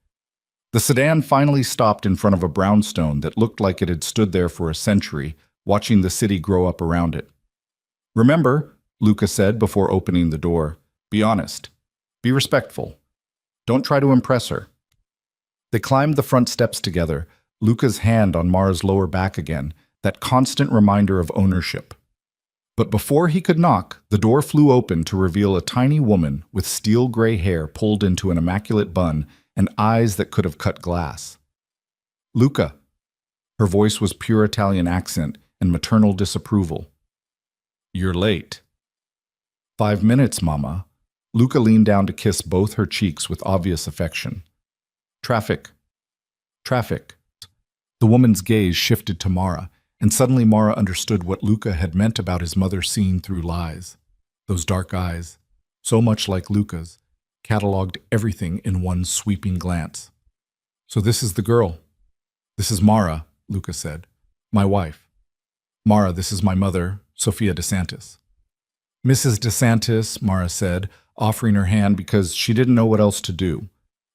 The sedan finally stopped in front of a brownstone that looked like it had stood there for a century, watching the city grow up around it. "Remember," Luca said before opening the door, "be honest. Be respectful. Don't try to impress her." They climbed the front steps together, Luca's hand on Mara's lower back again, that constant reminder of ownership. But before he could knock, the door flew open to reveal a tiny woman with steel gray hair pulled into an immaculate bun and eyes that could have cut glass. "Luca." Her voice was pure Italian accent and maternal disapproval. "You're late." "5 minutes, Mama." Luca leaned down to kiss both her cheeks with obvious affection. "Traffic. Traffic." The woman's gaze shifted to Mara, and suddenly Mara understood what Luca had meant about his mother seeing through lies. Those dark eyes, so much like Luca's, cataloged everything in one sweeping glance. "So this is the girl." "This is Mara," Luca said. "My wife." "Mara, this is my mother, Sophia DeSantis." "Mrs. DeSantis," Mara said, offering her hand because she didn't know what else to do.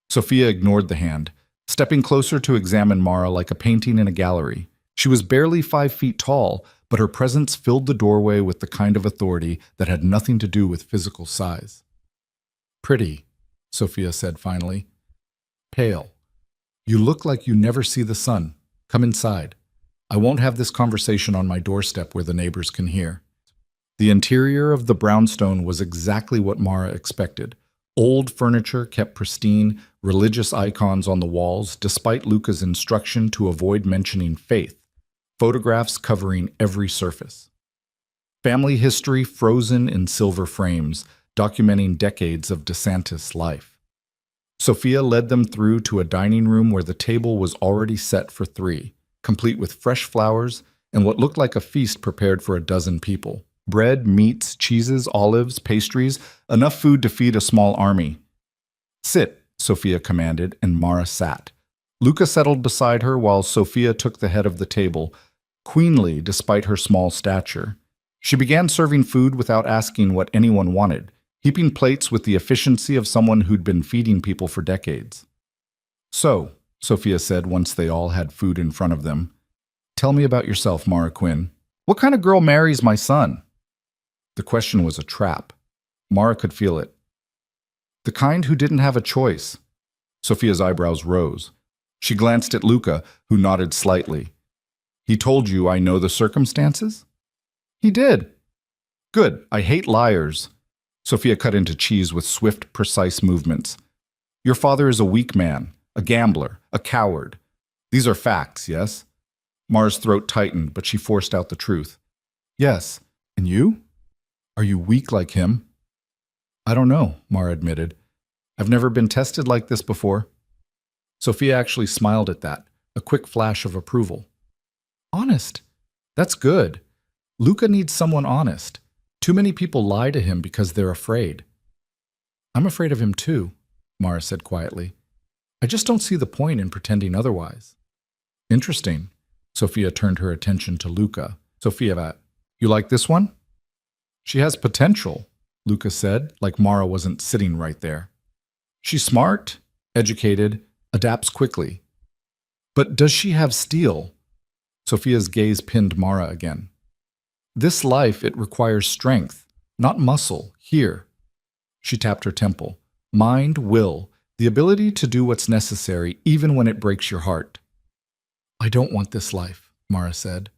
Sophia ignored the hand, stepping closer to examine Mara like a painting in a gallery. She was barely 5 feet tall, but her presence filled the doorway with the kind of authority that had nothing to do with physical size. Pretty, Sophia said finally. Pale. You look like you never see the sun. Come inside. I won't have this conversation on my doorstep where the neighbors can hear. The interior of the brownstone was exactly what Mara expected. Old furniture kept pristine, religious icons on the walls, despite Luca's instruction to avoid mentioning faith, photographs covering every surface. Family history frozen in silver frames, documenting decades of DeSantis life. Sophia led them through to a dining room where the table was already set for 3, complete with fresh flowers and what looked like a feast prepared for a dozen people. Bread, meats, cheeses, olives, pastries, enough food to feed a small army. Sit, Sophia commanded, and Mara sat. Luca settled beside her while Sophia took the head of the table, queenly despite her small stature. She began serving food without asking what anyone wanted, heaping plates with the efficiency of someone who'd been feeding people for decades. So, Sophia said once they all had food in front of them, tell me about yourself, Mara Quinn. What kind of girl marries my son? The question was a trap. Mara could feel it. The kind who didn't have a choice. Sophia's eyebrows rose. She glanced at Luca, who nodded slightly. He told you I know the circumstances? He did. Good. I hate liars. Sophia cut into cheese with swift, precise movements. Your father is a weak man, a gambler, a coward. These are facts, yes? Mara's throat tightened, but she forced out the truth. Yes. And you? Are you weak like him? I don't know, Mara admitted. I've never been tested like this before. Sophia actually smiled at that, a quick flash of approval. Honest. That's good. Luca needs someone honest. Too many people lie to him because they're afraid. I'm afraid of him too, Mara said quietly. I just don't see the point in pretending otherwise. Interesting. Sophia turned her attention to Luca. Sophia, you like this one? She has potential, Luca said, like Mara wasn't sitting right there. She's smart, educated, adapts quickly. But does she have steel? Sophia's gaze pinned Mara again. This life, it requires strength, not muscle, here. She tapped her temple. Mind, will, the ability to do what's necessary even when it breaks your heart. I don't want this life, Mara said.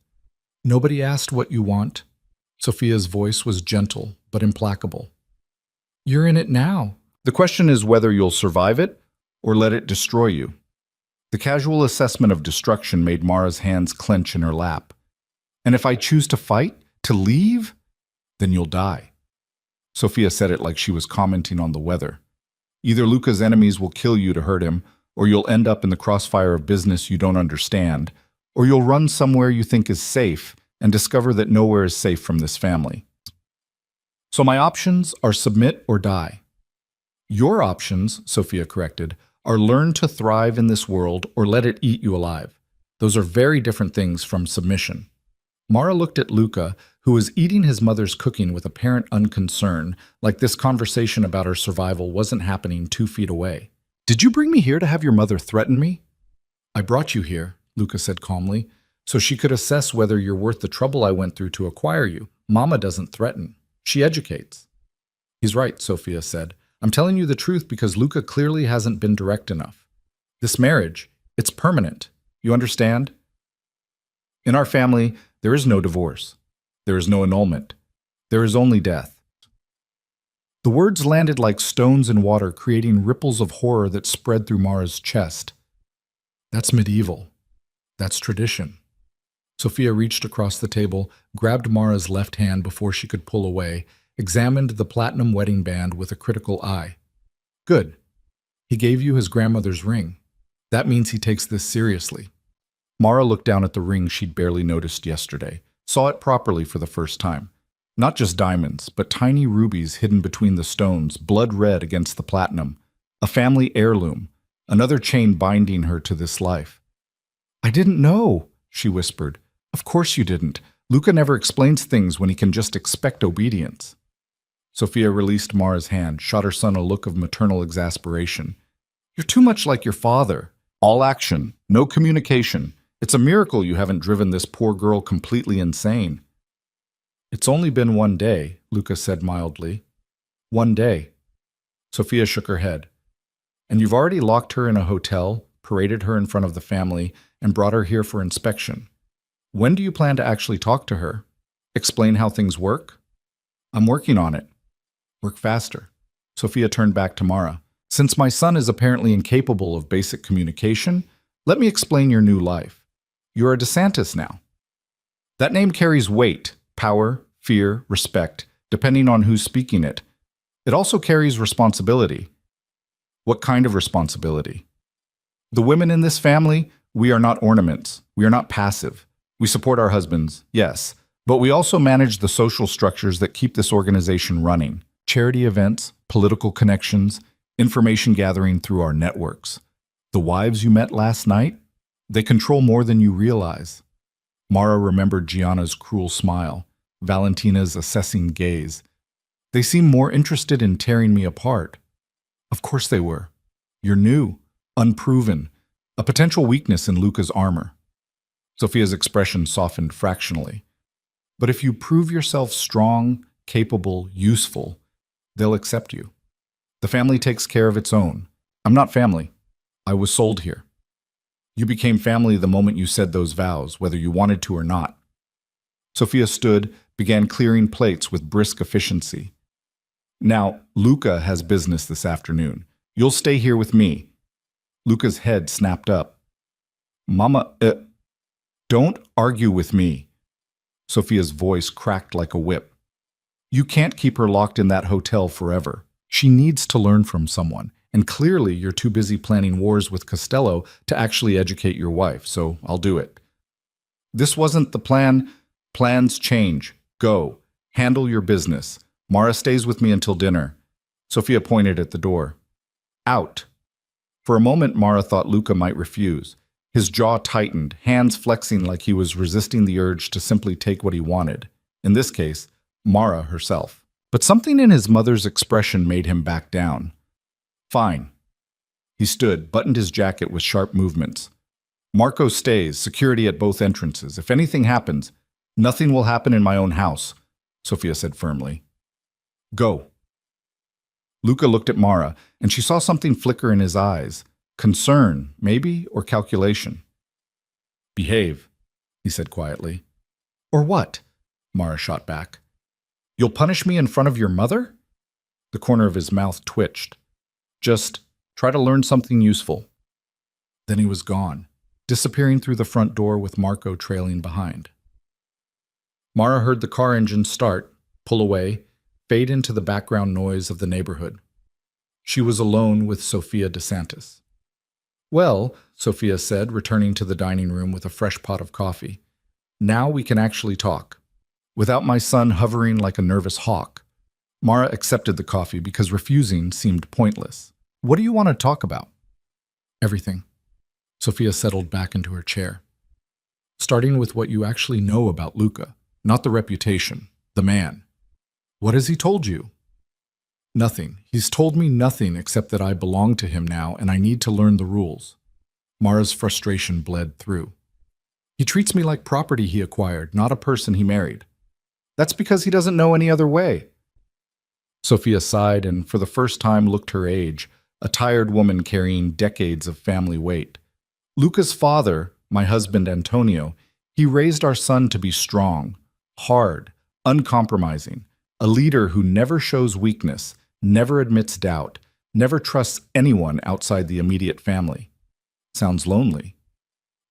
Nobody asked what you want. Sophia's voice was gentle but implacable. You're in it now. The question is whether you'll survive it or let it destroy you. The casual assessment of destruction made Mara's hands clench in her lap. And if I choose to fight, to leave, then you'll die. Sophia said it like she was commenting on the weather. Either Luca's enemies will kill you to hurt him, or you'll end up in the crossfire of business you don't understand, or you'll run somewhere you think is safe and discover that nowhere is safe from this family. So my options are submit or die. Your options, Sophia corrected, are learn to thrive in this world or let it eat you alive. Those are very different things from submission. Mara looked at Luca, who was eating his mother's cooking with apparent unconcern, like this conversation about her survival wasn't happening 2 feet away. Did you bring me here to have your mother threaten me? I brought you here, Luca said calmly, so she could assess whether you're worth the trouble I went through to acquire you. Mama doesn't threaten. She educates. He's right, Sophia said. I'm telling you the truth because Luca clearly hasn't been direct enough. This marriage, it's permanent. You understand? In our family, there is no divorce. There is no annulment. There is only death. The words landed like stones in water, creating ripples of horror that spread through Mara's chest. That's medieval. That's tradition. Sophia reached across the table, grabbed Mara's left hand before she could pull away, examined the platinum wedding band with a critical eye. Good. He gave you his grandmother's ring. That means he takes this seriously. Mara looked down at the ring she'd barely noticed yesterday, saw it properly for the first time. Not just diamonds, but tiny rubies hidden between the stones, blood red against the platinum. A family heirloom, another chain binding her to this life. I didn't know, she whispered. Of course you didn't. Luca never explains things when he can just expect obedience. Sophia released Mara's hand, shot her son a look of maternal exasperation. You're too much like your father. All action, no communication. It's a miracle you haven't driven this poor girl completely insane. It's only been 1 day, Luca said mildly. 1 day. Sophia shook her head. And you've already locked her in a hotel, paraded her in front of the family, and brought her here for inspection. When do you plan to actually talk to her? Explain how things work? I'm working on it. Work faster. Sophia turned back to Mara. Since my son is apparently incapable of basic communication, let me explain your new life. You're a DeSantis now. That name carries weight, power, fear, respect, depending on who's speaking it. It also carries responsibility. What kind of responsibility? The women in this family, we are not ornaments. We are not passive. We support our husbands, yes, but we also manage the social structures that keep this organization running. Charity events, political connections, information gathering through our networks. The wives you met last night, they control more than you realize. Mara remembered Gianna's cruel smile, Valentina's assessing gaze. They seemed more interested in tearing me apart. Of course they were. You're new, unproven, a potential weakness in Luca's armor. Sophia's expression softened fractionally. But if you prove yourself strong, capable, useful, they'll accept you. The family takes care of its own. I'm not family. I was sold here. You became family the moment you said those vows, whether you wanted to or not. Sophia stood, began clearing plates with brisk efficiency. Now, Luca has business this afternoon. You'll stay here with me. Luca's head snapped up. Mama, don't argue with me. Sophia's voice cracked like a whip. You can't keep her locked in that hotel forever. She needs to learn from someone. And clearly you're too busy planning wars with Costello to actually educate your wife, so I'll do it. This wasn't the plan. Plans change. Go. Handle your business. Mara stays with me until dinner. Sophia pointed at the door. Out. For a moment, Mara thought Luca might refuse. His jaw tightened, hands flexing like he was resisting the urge to simply take what he wanted. In this case, Mara herself. But something in his mother's expression made him back down. Fine. He stood, buttoned his jacket with sharp movements. Marco stays, security at both entrances. If anything happens, nothing will happen in my own house, Sophia said firmly. Go. Luca looked at Mara, and she saw something flicker in his eyes. Concern, maybe, or calculation. Behave, he said quietly. Or what? Mara shot back. You'll punish me in front of your mother? The corner of his mouth twitched. Just try to learn something useful. Then he was gone, disappearing through the front door with Marco trailing behind. Mara heard the car engine start, pull away, fade into the background noise of the neighborhood. She was alone with Sophia DeSantis. Well, Sophia said, returning to the dining room with a fresh pot of coffee. Now we can actually talk. Without my son hovering like a nervous hawk. Mara accepted the coffee because refusing seemed pointless. What do you want to talk about? Everything. Sophia settled back into her chair. Starting with what you actually know about Luca, not the reputation, the man. What has he told you? Nothing. He's told me nothing except that I belong to him now and I need to learn the rules. Mara's frustration bled through. He treats me like property he acquired, not a person he married. That's because he doesn't know any other way. Sophia sighed and for the first time looked her age, a tired woman carrying decades of family weight. Luca's father, my husband Antonio, he raised our son to be strong, hard, uncompromising, a leader who never shows weakness, never admits doubt, never trusts anyone outside the immediate family. Sounds lonely.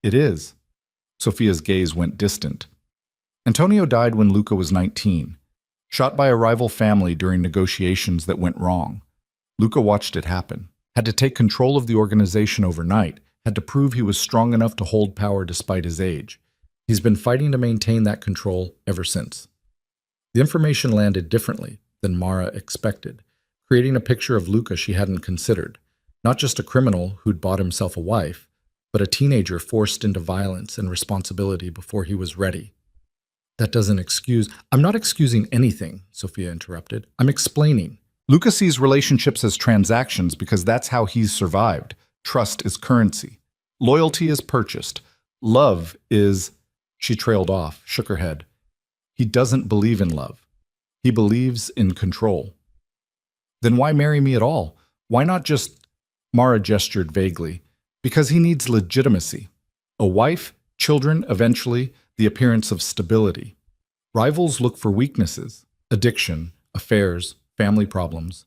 It is. Sophia's gaze went distant. Antonio died when Luca was 19, shot by a rival family during negotiations that went wrong. Luca watched it happen, had to take control of the organization overnight, had to prove he was strong enough to hold power despite his age. He's been fighting to maintain that control ever since. The information landed differently than Mara expected, creating a picture of Luca she hadn't considered. Not just a criminal who'd bought himself a wife, but a teenager forced into violence and responsibility before he was ready. That doesn't excuse— I'm not excusing anything, Sophia interrupted. I'm explaining. Luca sees relationships as transactions because that's how he's survived. Trust is currency. Loyalty is purchased. Love is, she trailed off, shook her head. He doesn't believe in love. He believes in control. Then why marry me at all? Why not just, Mara gestured vaguely, because he needs legitimacy. A wife, children, eventually, the appearance of stability. Rivals look for weaknesses, addiction, affairs, family problems.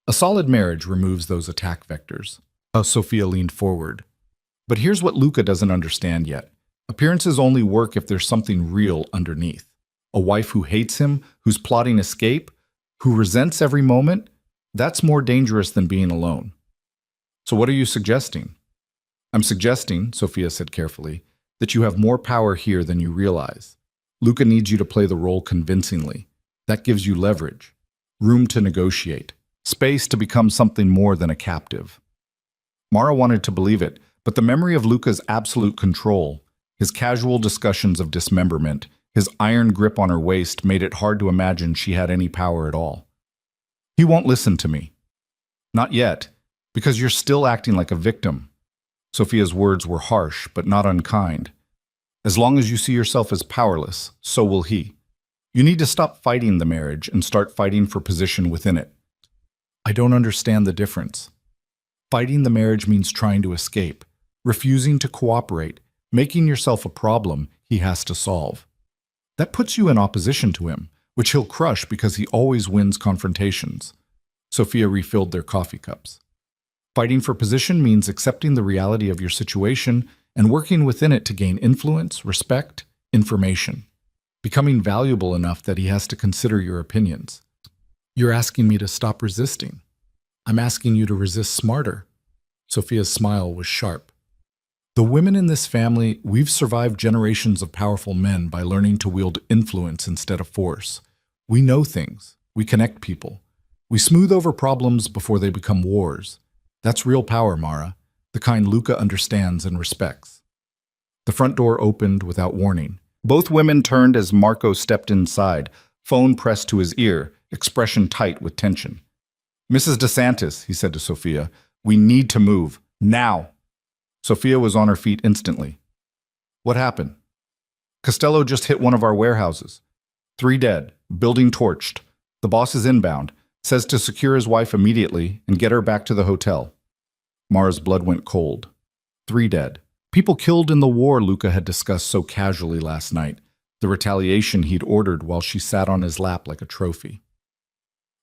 A solid marriage removes those attack vectors. Sophia leaned forward. But here's what Luca doesn't understand yet. Appearances only work if there's something real underneath. A wife who hates him, who's plotting escape, who resents every moment, that's more dangerous than being alone. So what are you suggesting? I'm suggesting, Sophia said carefully, that you have more power here than you realize. Luca needs you to play the role convincingly. That gives you leverage, room to negotiate, space to become something more than a captive. Mara wanted to believe it, but the memory of Luca's absolute control, his casual discussions of dismemberment, his iron grip on her waist made it hard to imagine she had any power at all. He won't listen to me. Not yet, because you're still acting like a victim. Sophia's words were harsh, but not unkind. As long as you see yourself as powerless, so will he. You need to stop fighting the marriage and start fighting for position within it. I don't understand the difference. Fighting the marriage means trying to escape, refusing to cooperate, making yourself a problem he has to solve. That puts you in opposition to him, which he'll crush because he always wins confrontations. Sophia refilled their coffee cups. Fighting for position means accepting the reality of your situation and working within it to gain influence, respect, information. Becoming valuable enough that he has to consider your opinions. You're asking me to stop resisting. I'm asking you to resist smarter. Sophia's smile was sharp. The women in this family, we've survived generations of powerful men by learning to wield influence instead of force. We know things. We connect people. We smooth over problems before they become wars. That's real power, Mara, the kind Luca understands and respects. The front door opened without warning. Both women turned as Marco stepped inside, phone pressed to his ear, expression tight with tension. Mrs. DeSantis, he said to Sophia, we need to move. Now. Sophia was on her feet instantly. What happened? Costello just hit one of our warehouses. 3 dead, building torched. The boss is inbound, says to secure his wife immediately and get her back to the hotel. Mara's blood went cold. 3 dead. People killed in the war Luca had discussed so casually last night, the retaliation he'd ordered while she sat on his lap like a trophy.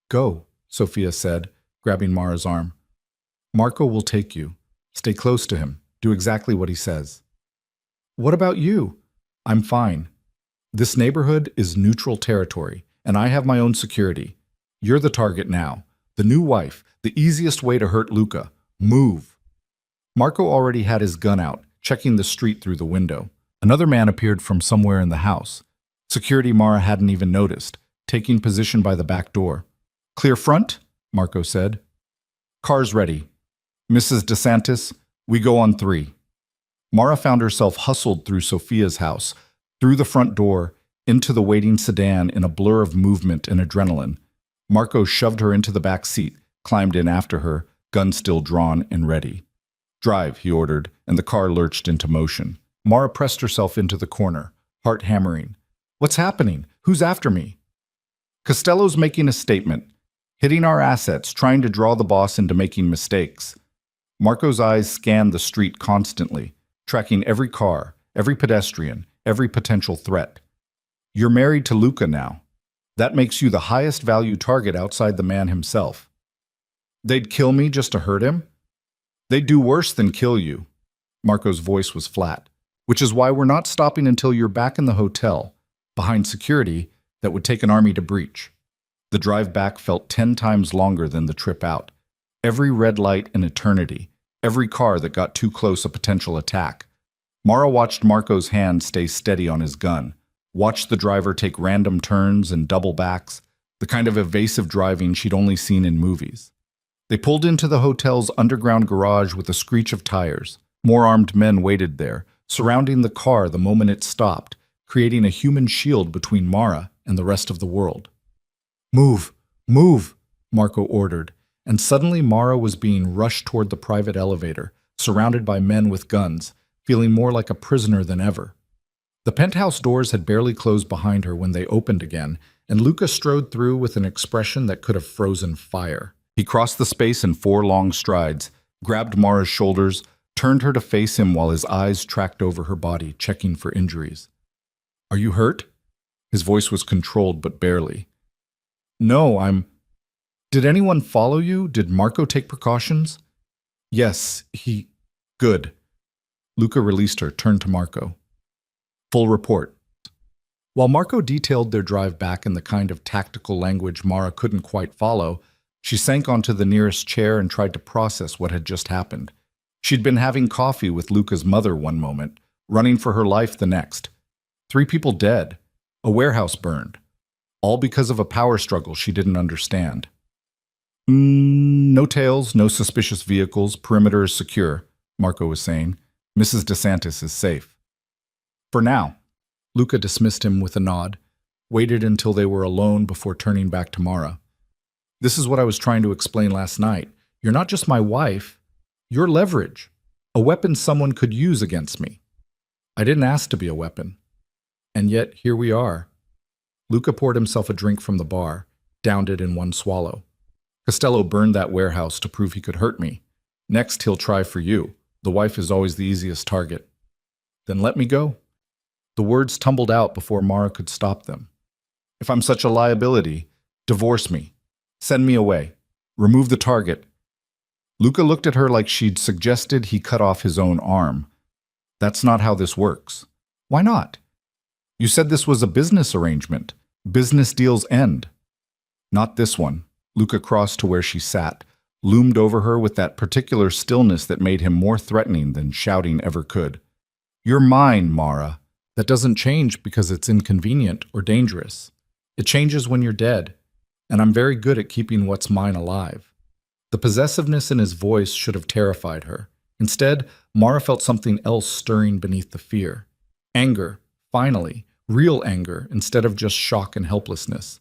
Go, Sophia said, grabbing Mara's arm. Marco will take you. Stay close to him. Do exactly what he says. What about you? I'm fine. This neighborhood is neutral territory, and I have my own security. You're the target now. The new wife, the easiest way to hurt Luca. Move. Marco already had his gun out, checking the street through the window. Another man appeared from somewhere in the house. Security Mara hadn't even noticed, taking position by the back door. Clear front? Marco said. Car's ready. Mrs. DeSantis, we go on 3. Mara found herself hustled through Sophia's house, through the front door, into the waiting sedan in a blur of movement and adrenaline. Marco shoved her into the back seat, climbed in after her, gun still drawn and ready. Drive, he ordered, and the car lurched into motion. Mara pressed herself into the corner, heart hammering. What's happening? Who's after me? Costello's making a statement, hitting our assets, trying to draw the boss into making mistakes. Marco's eyes scanned the street constantly, tracking every car, every pedestrian, every potential threat. You're married to Luca now. That makes you the highest value target outside the man himself. They'd kill me just to hurt him? They'd do worse than kill you. Marco's voice was flat, which is why we're not stopping until you're back in the hotel, behind security that would take an army to breach. The drive back felt 10 times longer than the trip out. Every red light an eternity, every car that got too close a potential attack. Mara watched Marco's hand stay steady on his gun, watched the driver take random turns and double backs, the kind of evasive driving she'd only seen in movies. They pulled into the hotel's underground garage with a screech of tires. More armed men waited there, surrounding the car the moment it stopped, creating a human shield between Mara and the rest of the world. Move! Move! Marco ordered, and suddenly Mara was being rushed toward the private elevator, surrounded by men with guns, feeling more like a prisoner than ever. The penthouse doors had barely closed behind her when they opened again, and Luca strode through with an expression that could have frozen fire. He crossed the space in 4 long strides, grabbed Mara's shoulders, turned her to face him while his eyes tracked over her body, checking for injuries. "Are you hurt?" His voice was controlled, but barely. "No, I'm—" "Did anyone follow you? Did Marco take precautions?" "Yes, he—" "Good." Luca released her, turned to Marco. "Full report." While Marco detailed their drive back in the kind of tactical language Mara couldn't quite follow, she sank onto the nearest chair and tried to process what had just happened. She'd been having coffee with Luca's mother one moment, running for her life the next. 3 people dead, a warehouse burned, all because of a power struggle she didn't understand. No tails, no suspicious vehicles, perimeter is secure," Marco was saying. "Mrs. DeSantis is safe." "For now." Luca dismissed him with a nod, waited until they were alone before turning back to Mara. "This is what I was trying to explain last night. You're not just my wife. You're leverage, a weapon someone could use against me. I didn't ask to be a weapon. And yet, here we are." Luca poured himself a drink from the bar, downed it in one swallow. "Costello burned that warehouse to prove he could hurt me. Next, he'll try for you. The wife is always the easiest target." "Then let me go." The words tumbled out before Mara could stop them. "If I'm such a liability, divorce me. Send me away. Remove the target." Luca looked at her like she'd suggested he cut off his own arm. "That's not how this works." "Why not?" "You said this was a business arrangement. Business deals end." "Not this one." Luca crossed to where she sat, loomed over her with that particular stillness that made him more threatening than shouting ever could. "You're mine, Mara. That doesn't change because it's inconvenient or dangerous. It changes when you're dead, and I'm very good at keeping what's mine alive." The possessiveness in his voice should have terrified her. Instead, Mara felt something else stirring beneath the fear. Anger, finally, real anger, instead of just shock and helplessness.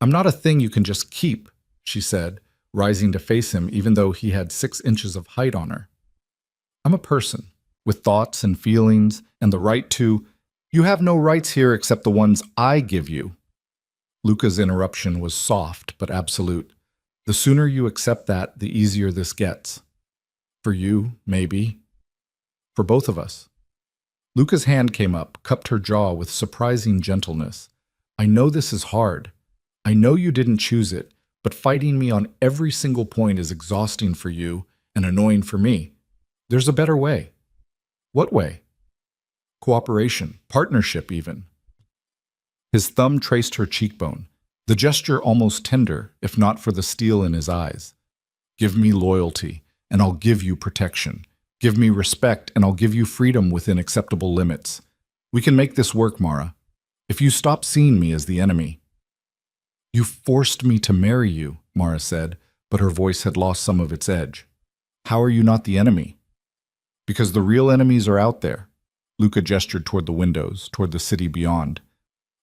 "I'm not a thing you can just keep," she said, rising to face him even though he had 6 inches of height on her. "I'm a person, with thoughts and feelings, and the right to—" "You have no rights here except the ones I give you." Luca's interruption was soft but absolute. "The sooner you accept that, the easier this gets. For you, maybe. For both of us." Luca's hand came up, cupped her jaw with surprising gentleness. "I know this is hard. I know you didn't choose it, but fighting me on every single point is exhausting for you and annoying for me. There's a better way." "What way?" "Cooperation, partnership even." His thumb traced her cheekbone, the gesture almost tender, if not for the steel in his eyes. "Give me loyalty, and I'll give you protection. Give me respect, and I'll give you freedom within acceptable limits. We can make this work, Mara. If you stop seeing me as the enemy." "You forced me to marry you," Mara said, but her voice had lost some of its edge. "How are you not the enemy?" "Because the real enemies are out there." Luca gestured toward the windows, toward the city beyond.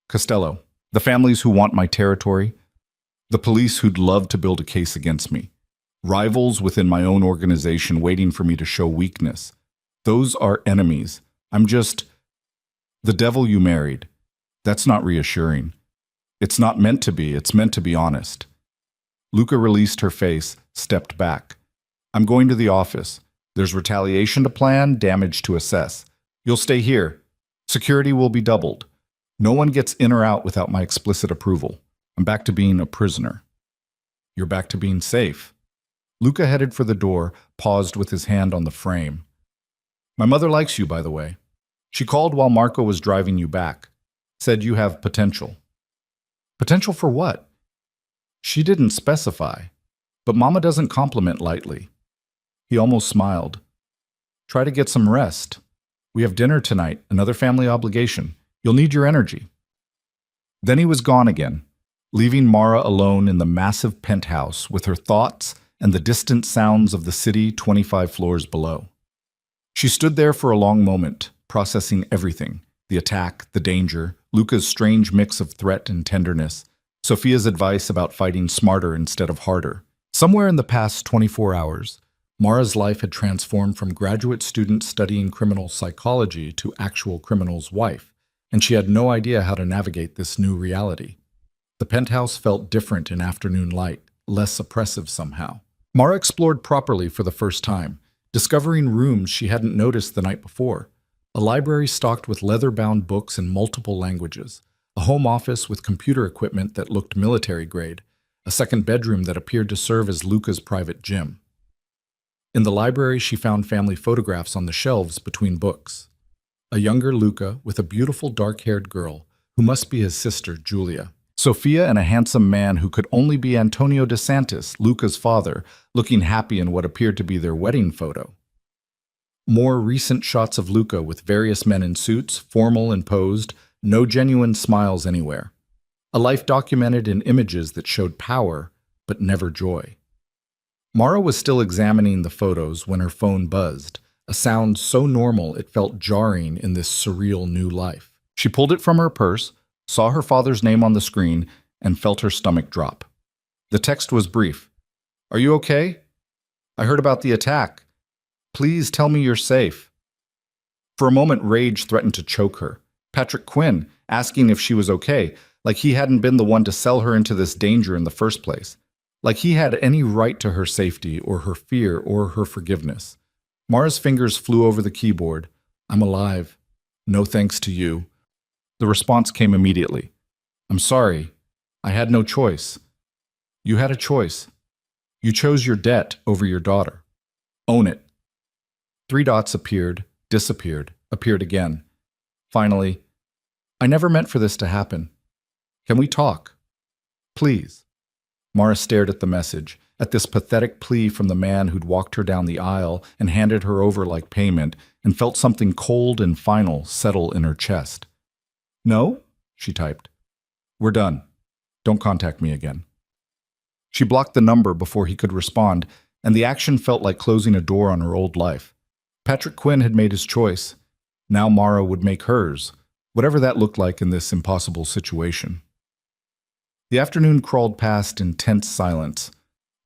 "Costello, the families who want my territory, the police who'd love to build a case against me, rivals within my own organization waiting for me to show weakness. Those are enemies. I'm just the devil you married. That's not reassuring. It's not meant to be. It's meant to be honest." Luca released her face, stepped back. "I'm going to the office. There's retaliation to plan, damage to assess. You'll stay here. Security will be doubled. No one gets in or out without my explicit approval. I'm back to being a prisoner." "You're back to being safe." Luca headed for the door, paused with his hand on the frame. "My mother likes you, by the way. She called while Marco was driving you back. Said you have potential." "Potential for what?" "She didn't specify, but Mama doesn't compliment lightly." He almost smiled. "Try to get some rest. We have dinner tonight, another family obligation. You'll need your energy." Then he was gone again, leaving Mara alone in the massive penthouse with her thoughts and the distant sounds of the city 25 floors below. She stood there for a long moment, processing everything: the attack, the danger, Luca's strange mix of threat and tenderness, Sophia's advice about fighting smarter instead of harder. Somewhere in the past 24 hours, Mara's life had transformed from graduate student studying criminal psychology to actual criminal's wife, and she had no idea how to navigate this new reality. The penthouse felt different in afternoon light, less oppressive somehow. Mara explored properly for the first time, discovering rooms she hadn't noticed the night before. A library stocked with leather-bound books in multiple languages, a home office with computer equipment that looked military grade, a second bedroom that appeared to serve as Luca's private gym. In the library, she found family photographs on the shelves between books. A younger Luca with a beautiful dark-haired girl, who must be his sister, Julia. Sophia and a handsome man who could only be Antonio DeSantis, Luca's father, looking happy in what appeared to be their wedding photo. More recent shots of Luca with various men in suits, formal and posed, no genuine smiles anywhere. A life documented in images that showed power, but never joy. Mara was still examining the photos when her phone buzzed, a sound so normal it felt jarring in this surreal new life. She pulled it from her purse, saw her father's name on the screen, and felt her stomach drop. The text was brief. "Are you okay? I heard about the attack. Please tell me you're safe." For a moment, rage threatened to choke her. Patrick Quinn, asking if she was okay, like he hadn't been the one to sell her into this danger in the first place. Like he had any right to her safety or her fear or her forgiveness. Mara's fingers flew over the keyboard. "I'm alive. No thanks to you." The response came immediately. "I'm sorry. I had no choice." "You had a choice. You chose your debt over your daughter. Own it." Three dots appeared, disappeared, appeared again. Finally, "I never meant for this to happen. Can we talk? Please." Mara stared at the message, at this pathetic plea from the man who'd walked her down the aisle and handed her over like payment, and felt something cold and final settle in her chest. "No?" she typed. "We're done. Don't contact me again." She blocked the number before he could respond, and the action felt like closing a door on her old life. Patrick Quinn had made his choice. Now Mara would make hers, whatever that looked like in this impossible situation. The afternoon crawled past in tense silence,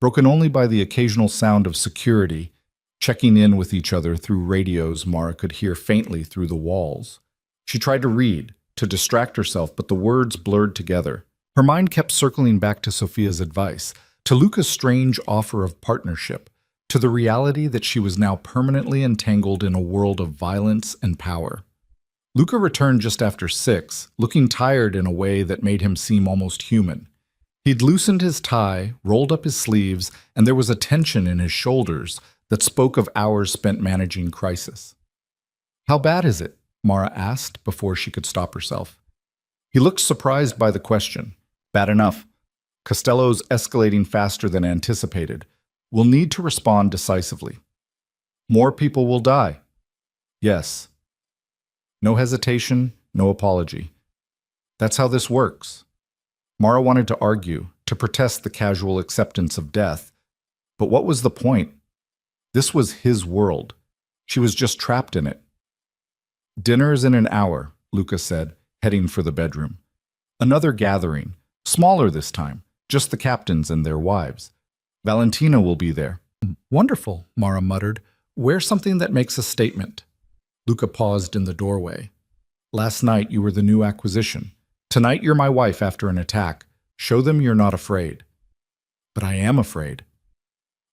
broken only by the occasional sound of security, checking in with each other through radios Mara could hear faintly through the walls. She tried to read, to distract herself, but the words blurred together. Her mind kept circling back to Sophia's advice, to Luca's strange offer of partnership, to the reality that she was now permanently entangled in a world of violence and power. Luca returned just after 6, looking tired in a way that made him seem almost human. He'd loosened his tie, rolled up his sleeves, and there was a tension in his shoulders that spoke of hours spent managing crisis. "How bad is it?" Mara asked before she could stop herself. He looked surprised by the question. "Bad enough. Costello's escalating faster than anticipated. We'll need to respond decisively. More people will die." "Yes." No hesitation, no apology. "That's how this works." Mara wanted to argue, to protest the casual acceptance of death. But what was the point? This was his world. She was just trapped in it. "Dinner's in an hour," Luca said, heading for the bedroom. Another gathering, smaller this time, just the captains and their wives. "Valentina will be there." "Wonderful," Mara muttered. "Wear something that makes a statement." Luca paused in the doorway. "Last night you were the new acquisition. Tonight you're my wife after an attack. Show them you're not afraid." "But I am afraid."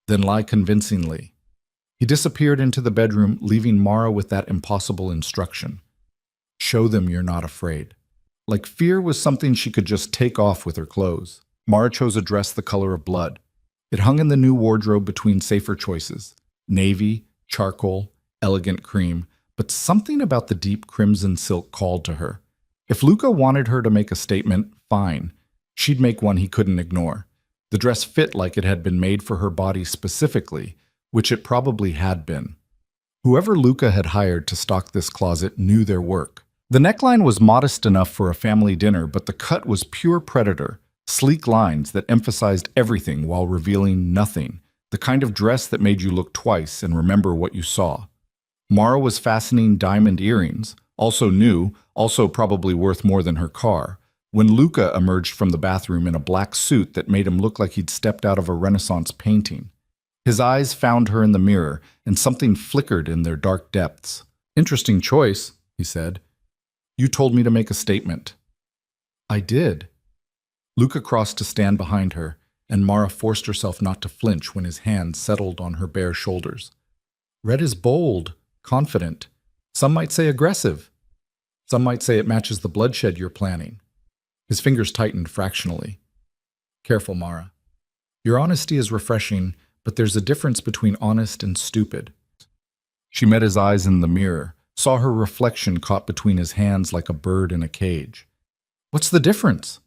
"Then lie convincingly." He disappeared into the bedroom, leaving Mara with that impossible instruction. Show them you're not afraid. Like fear was something she could just take off with her clothes. Mara chose a dress the color of blood. It hung in the new wardrobe between safer choices: navy, charcoal, elegant cream. But something about the deep crimson silk called to her. If Luca wanted her to make a statement, fine. She'd make one he couldn't ignore. The dress fit like it had been made for her body specifically, which it probably had been. Whoever Luca had hired to stock this closet knew their work. The neckline was modest enough for a family dinner, but the cut was pure predator, sleek lines that emphasized everything while revealing nothing, the kind of dress that made you look twice and remember what you saw. Mara was fastening diamond earrings, also new, also probably worth more than her car, when Luca emerged from the bathroom in a black suit that made him look like he'd stepped out of a Renaissance painting. His eyes found her in the mirror, and something flickered in their dark depths. "Interesting choice," he said. "You told me to make a statement." "I did." Luca crossed to stand behind her, and Mara forced herself not to flinch when his hand settled on her bare shoulders. "Red is bold, confident. Some might say aggressive. Some might say it matches the bloodshed you're planning." His fingers tightened fractionally. "Careful, Mara. Your honesty is refreshing, but there's a difference between honest and stupid." She met his eyes in the mirror, saw her reflection caught between his hands like a bird in a cage. "What's the difference?"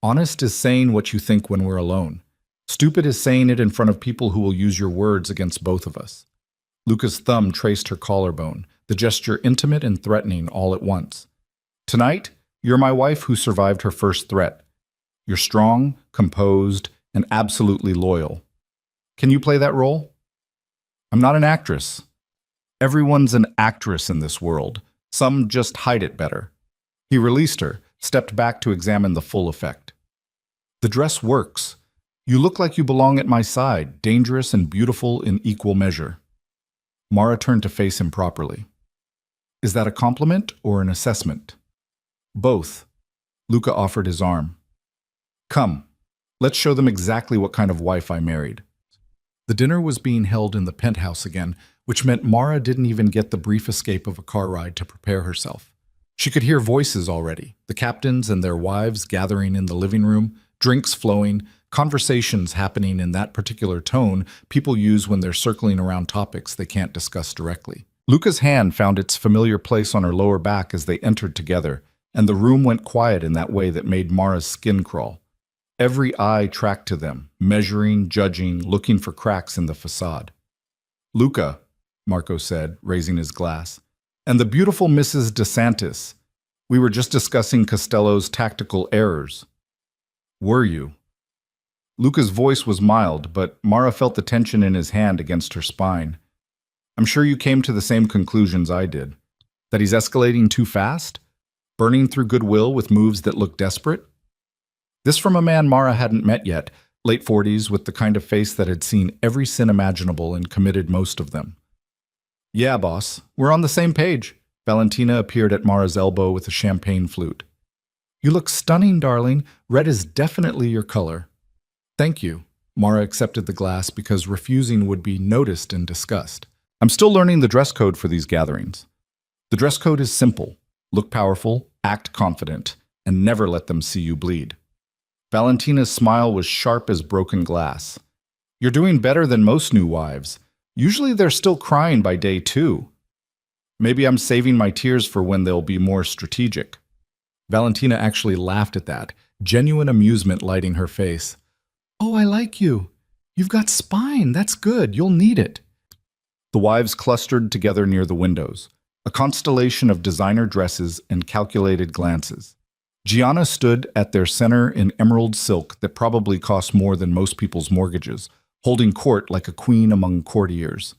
"Honest is saying what you think when we're alone. Stupid is saying it in front of people who will use your words against both of us." Luca's thumb traced her collarbone, the gesture intimate and threatening all at once. "Tonight, you're my wife who survived her first threat. You're strong, composed, and absolutely loyal. Can you play that role?" "I'm not an actress." "Everyone's an actress in this world. Some just hide it better." He released her, stepped back to examine the full effect. "The dress works. You look like you belong at my side, dangerous and beautiful in equal measure." Mara turned to face him properly. "Is that a compliment or an assessment?" "Both." Luca offered his arm. "Come, let's show them exactly what kind of wife I married." The dinner was being held in the penthouse again, which meant Mara didn't even get the brief escape of a car ride to prepare herself. She could hear voices already, the captains and their wives gathering in the living room, drinks flowing, conversations happening in that particular tone people use when they're circling around topics they can't discuss directly. Luca's hand found its familiar place on her lower back as they entered together, and the room went quiet in that way that made Mara's skin crawl. Every eye tracked to them, measuring, judging, looking for cracks in the facade. "Luca," Marco said, raising his glass, "and the beautiful Mrs. DeSantis. We were just discussing Costello's tactical errors." "Were you?" Luca's voice was mild, but Mara felt the tension in his hand against her spine. "I'm sure you came to the same conclusions I did. That he's escalating too fast? Burning through goodwill with moves that look desperate?" This from a man Mara hadn't met yet, late 40s, with the kind of face that had seen every sin imaginable and committed most of them. "Yeah, boss, we're on the same page." Valentina appeared at Mara's elbow with a champagne flute. "You look stunning, darling. Red is definitely your color." "Thank you." Mara accepted the glass because refusing would be noticed and discussed. "I'm still learning the dress code for these gatherings." "The dress code is simple. Look powerful, act confident, and never let them see you bleed." Valentina's smile was sharp as broken glass. "You're doing better than most new wives. Usually they're still crying by day 2. Maybe I'm saving my tears for when they'll be more strategic." Valentina actually laughed at that, genuine amusement lighting her face. "Oh, I like you. You've got spine. That's good. You'll need it." The wives clustered together near the windows, a constellation of designer dresses and calculated glances. Gianna stood at their center in emerald silk that probably cost more than most people's mortgages, holding court like a queen among courtiers.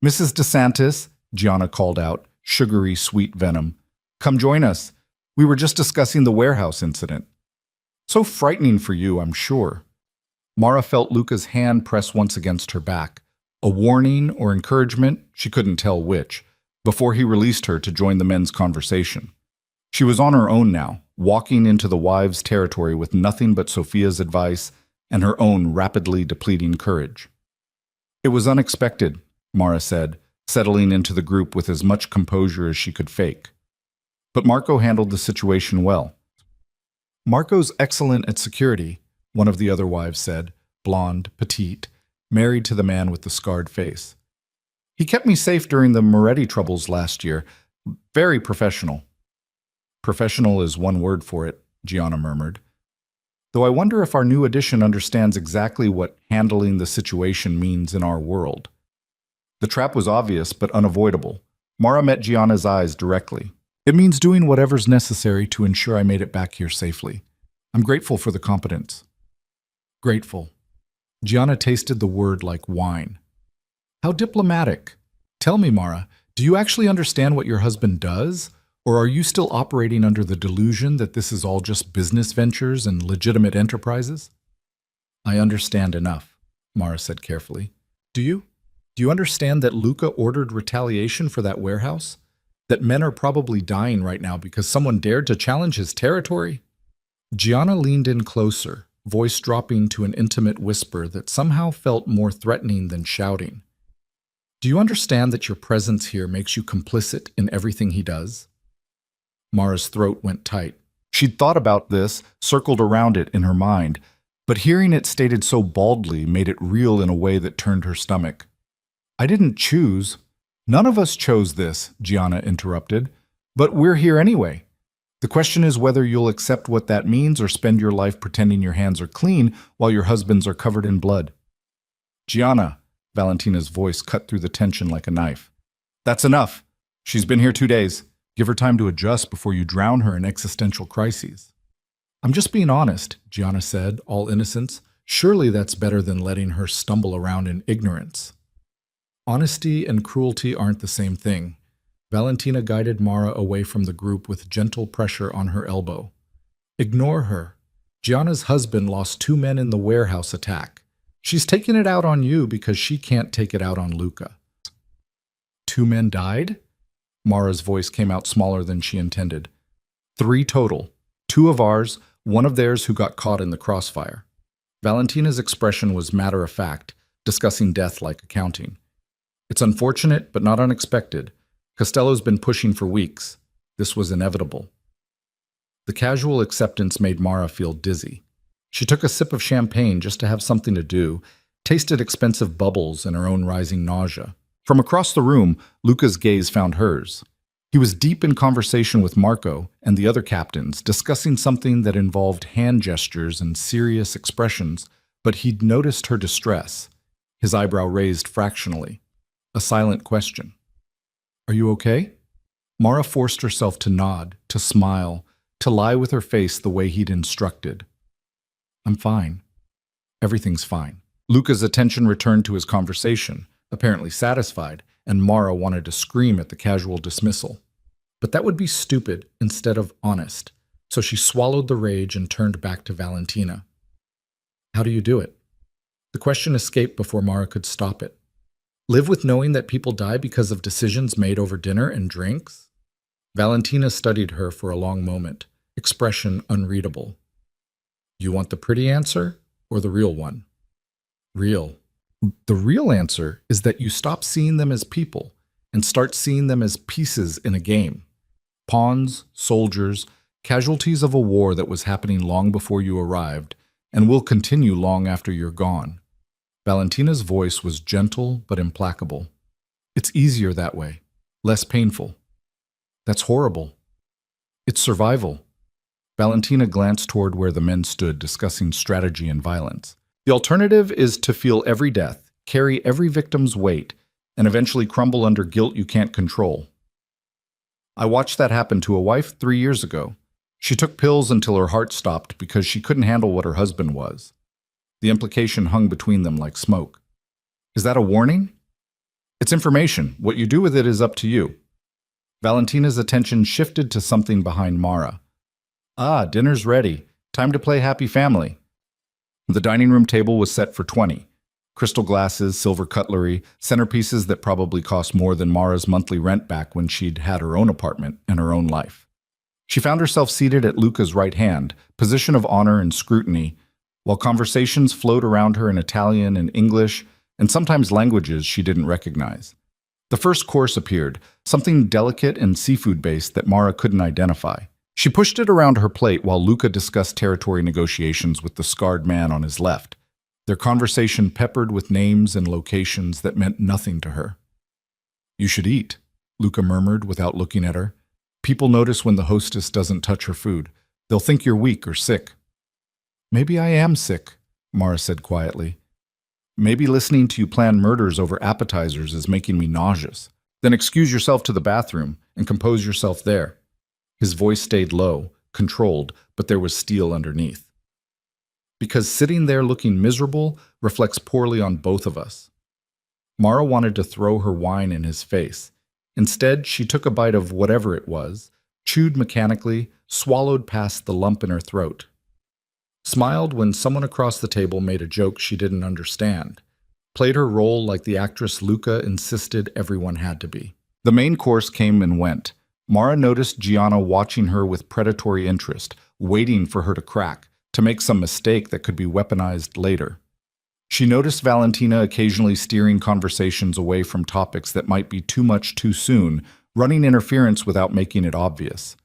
"Mrs. DeSantis," Gianna called out, sugary sweet venom, "come join us. We were just discussing the warehouse incident." "So frightening for you, I'm sure." Mara felt Luca's hand press once against her back, a warning or encouragement, she couldn't tell which, before he released her to join the men's conversation. She was on her own now, walking into the wives' territory with nothing but Sophia's advice and her own rapidly depleting courage. "It was unexpected," Mara said, settling into the group with as much composure as she could fake. "But Marco handled the situation well." "Marco's excellent at security," one of the other wives said, blonde, petite, married to the man with the scarred face. "He kept me safe during the Moretti troubles last year. Very professional." "Professional is one word for it," Gianna murmured. "Though I wonder if our new addition understands exactly what handling the situation means in our world." The trap was obvious but unavoidable. Mara met Gianna's eyes directly. "It means doing whatever's necessary to ensure I made it back here safely. I'm grateful for the competence." "Grateful." Gianna tasted the word like wine. "How diplomatic. Tell me, Mara, do you actually understand what your husband does? Or are you still operating under the delusion that this is all just business ventures and legitimate enterprises?" "I understand enough," Mara said carefully. Do you? Do you understand that Luca ordered retaliation for that warehouse? That men are probably dying right now because someone dared to challenge his territory? Gianna leaned in closer, voice dropping to an intimate whisper that somehow felt more threatening than shouting. Do you understand that your presence here makes you complicit in everything he does? Mara's throat went tight. She'd thought about this, circled around it in her mind, but hearing it stated so baldly made it real in a way that turned her stomach. I didn't choose. None of us chose this, Gianna interrupted, but we're here anyway. The question is whether you'll accept what that means or spend your life pretending your hands are clean while your husbands are covered in blood. Gianna, Valentina's voice cut through the tension like a knife. That's enough. She's been here 2 days. Give her time to adjust before you drown her in existential crises. I'm just being honest, Gianna said, all innocence. Surely that's better than letting her stumble around in ignorance. Honesty and cruelty aren't the same thing. Valentina guided Mara away from the group with gentle pressure on her elbow. Ignore her. Gianna's husband lost 2 men in the warehouse attack. She's taking it out on you because she can't take it out on Luca. 2 men died? Mara's voice came out smaller than she intended. 3 total. 2 of ours, 1 of theirs who got caught in the crossfire. Valentina's expression was matter-of-fact, discussing death like accounting. It's unfortunate, but not unexpected. Costello's been pushing for weeks. This was inevitable. The casual acceptance made Mara feel dizzy. She took a sip of champagne just to have something to do, tasted expensive bubbles and her own rising nausea. From across the room, Luca's gaze found hers. He was deep in conversation with Marco and the other captains, discussing something that involved hand gestures and serious expressions, but he'd noticed her distress, his eyebrow raised fractionally. A silent question. Are you okay? Mara forced herself to nod, to smile, to lie with her face the way he'd instructed. I'm fine. Everything's fine. Luca's attention returned to his conversation, apparently satisfied, and Mara wanted to scream at the casual dismissal. But that would be stupid instead of honest, so she swallowed the rage and turned back to Valentina. How do you do it? The question escaped before Mara could stop it. Live with knowing that people die because of decisions made over dinner and drinks? Valentina studied her for a long moment, expression unreadable. You want the pretty answer or the real one? Real. The real answer is that you stop seeing them as people and start seeing them as pieces in a game. Pawns, soldiers, casualties of a war that was happening long before you arrived and will continue long after you're gone. Valentina's voice was gentle but implacable. It's easier that way, less painful. That's horrible. It's survival. Valentina glanced toward where the men stood discussing strategy and violence. The alternative is to feel every death, carry every victim's weight, and eventually crumble under guilt you can't control. I watched that happen to a wife 3 years ago. She took pills until her heart stopped because she couldn't handle what her husband was. The implication hung between them like smoke. Is that a warning? It's information. What you do with it is up to you. Valentina's attention shifted to something behind Mara. Ah, dinner's ready. Time to play happy family. The dining room table was set for 20. Crystal glasses, silver cutlery, centerpieces that probably cost more than Mara's monthly rent back when she'd had her own apartment and her own life. She found herself seated at Luca's right hand, position of honor and scrutiny, while conversations flowed around her in Italian and English, and sometimes languages she didn't recognize. The first course appeared, something delicate and seafood-based that Mara couldn't identify. She pushed it around her plate while Luca discussed territory negotiations with the scarred man on his left, their conversation peppered with names and locations that meant nothing to her. You should eat, Luca murmured without looking at her. People notice when the hostess doesn't touch her food. They'll think you're weak or sick. Maybe I am sick, Mara said quietly. Maybe listening to you plan murders over appetizers is making me nauseous. Then excuse yourself to the bathroom and compose yourself there. His voice stayed low, controlled, but there was steel underneath. Because sitting there looking miserable reflects poorly on both of us. Mara wanted to throw her wine in his face. Instead, she took a bite of whatever it was, chewed mechanically, swallowed past the lump in her throat. Smiled when someone across the table made a joke she didn't understand. played her role like the actress Luca insisted everyone had to be. The main course came and went. Mara noticed Gianna watching her with predatory interest, waiting for her to crack, to make some mistake that could be weaponized later. She noticed Valentina occasionally steering conversations away from topics that might be too much too soon, running interference without making it obvious.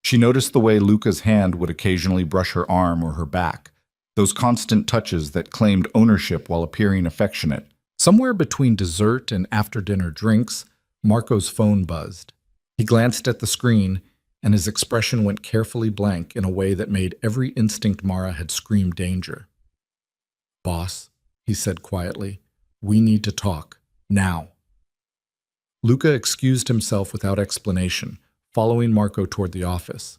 She noticed the way Luca's hand would occasionally brush her arm or her back, those constant touches that claimed ownership while appearing affectionate. Somewhere between dessert and after-dinner drinks, Marco's phone buzzed. He glanced at the screen, and his expression went carefully blank in a way that made every instinct Mara had screamed danger. "Boss," he said quietly, "we need to talk. Now." Luca excused himself without explanation, following Marco toward the office.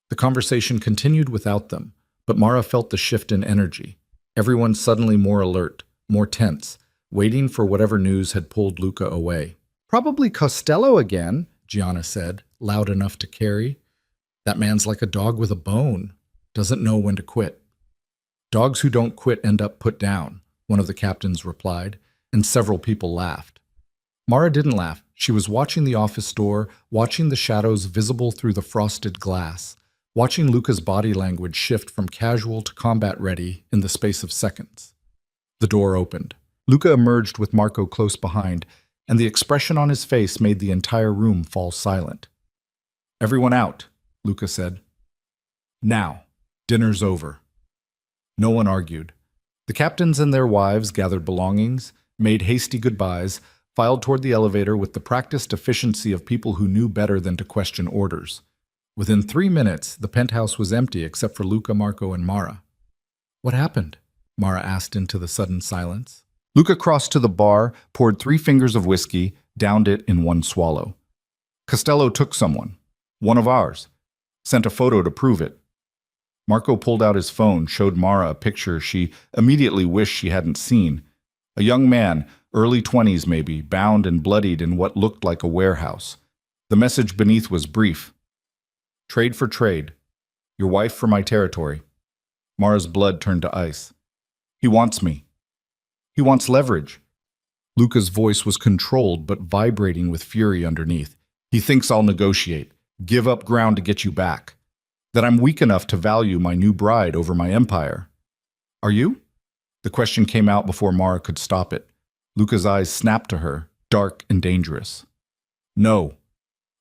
The conversation continued without them, but Mara felt the shift in energy. Everyone suddenly more alert, more tense, waiting for whatever news had pulled Luca away. "Probably Costello again," Gianna said, loud enough to carry. "That man's like a dog with a bone, doesn't know when to quit." "Dogs who don't quit end up put down," one of the captains replied, and several people laughed. Mara didn't laugh. She was watching the office door, watching the shadows visible through the frosted glass, watching Luca's body language shift from casual to combat-ready in the space of seconds. The door opened. Luca emerged with Marco close behind, and the expression on his face made the entire room fall silent. "Everyone out," Luca said. "Now. Dinner's over." No one argued. The captains and their wives gathered belongings, made hasty goodbyes, filed toward the elevator with the practiced efficiency of people who knew better than to question orders. Within 3 minutes, the penthouse was empty except for Luca, Marco, and Mara. "What happened?" Mara asked into the sudden silence. Luca crossed to the bar, poured 3 fingers of whiskey, downed it in one swallow. "Costello took someone. One of ours. Sent a photo to prove it." Marco pulled out his phone, showed Mara a picture she immediately wished she hadn't seen. A young man, early 20s maybe, bound and bloodied in what looked like a warehouse. The message beneath was brief. "Trade for trade. Your wife for my territory." Mara's blood turned to ice. "He wants me. He wants leverage." Luca's voice was controlled but vibrating with fury underneath. "He thinks I'll negotiate, give up ground to get you back. That I'm weak enough to value my new bride over my empire." "Are you?" The question came out before Mara could stop it. Luca's eyes snapped to her, dark and dangerous. "No."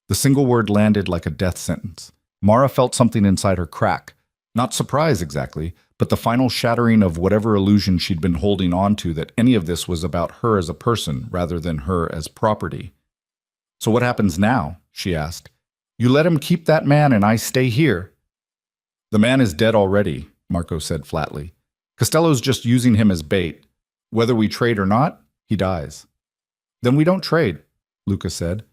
The single word landed like a death sentence. Mara felt something inside her crack. Not surprise exactly, but the final shattering of whatever illusion she'd been holding on to that any of this was about her as a person rather than her as property. "So what happens now?" she asked. "You let him keep that man and I stay here." "The man is dead already," Marco said flatly. "Costello's just using him as bait. Whether we trade or not, he dies." "Then we don't trade," Luca said.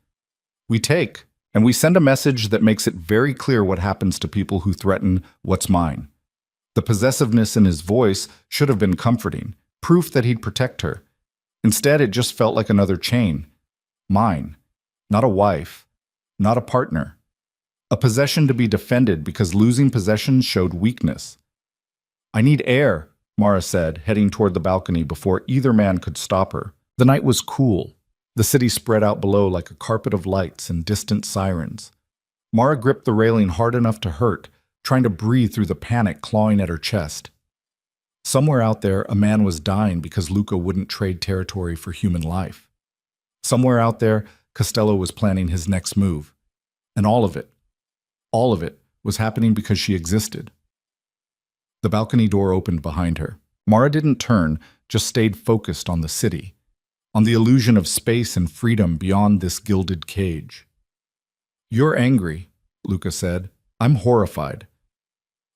"We take, and we send a message that makes it very clear what happens to people who threaten what's mine." The possessiveness in his voice should have been comforting, proof that he'd protect her. Instead, it just felt like another chain. Mine. Not a wife. Not a partner. A possession to be defended because losing possessions showed weakness. "I need air," Mara said, heading toward the balcony before either man could stop her. The night was cool. The city spread out below like a carpet of lights and distant sirens. Mara gripped the railing hard enough to hurt, trying to breathe through the panic clawing at her chest. Somewhere out there, a man was dying because Luca wouldn't trade territory for human life. Somewhere out there, Costello was planning his next move. And all of it, was happening because she existed. The balcony door opened behind her. Mara didn't turn, just stayed focused on the city, on the illusion of space and freedom beyond this gilded cage. "You're angry," Luca said. "I'm horrified.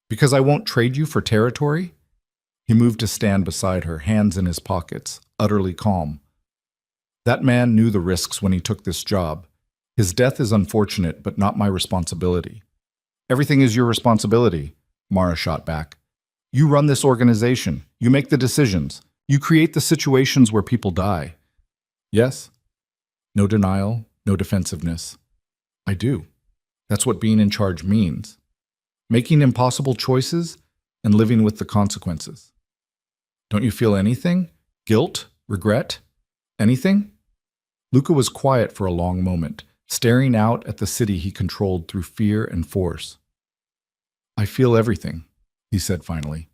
Because I won't trade you for territory?" He moved to stand beside her, hands in his pockets, utterly calm. "That man knew the risks when he took this job. His death is unfortunate, but not my responsibility." "Everything is your responsibility," Mara shot back. "You run this organization. You make the decisions. You create the situations where people die." "Yes." No denial, no defensiveness. "I do. That's what being in charge means. Making impossible choices and living with the consequences." "Don't you feel anything? Guilt? Regret? Anything? Luca was quiet for a long moment, staring out at the city he controlled through fear and force. I feel everything, he said finally.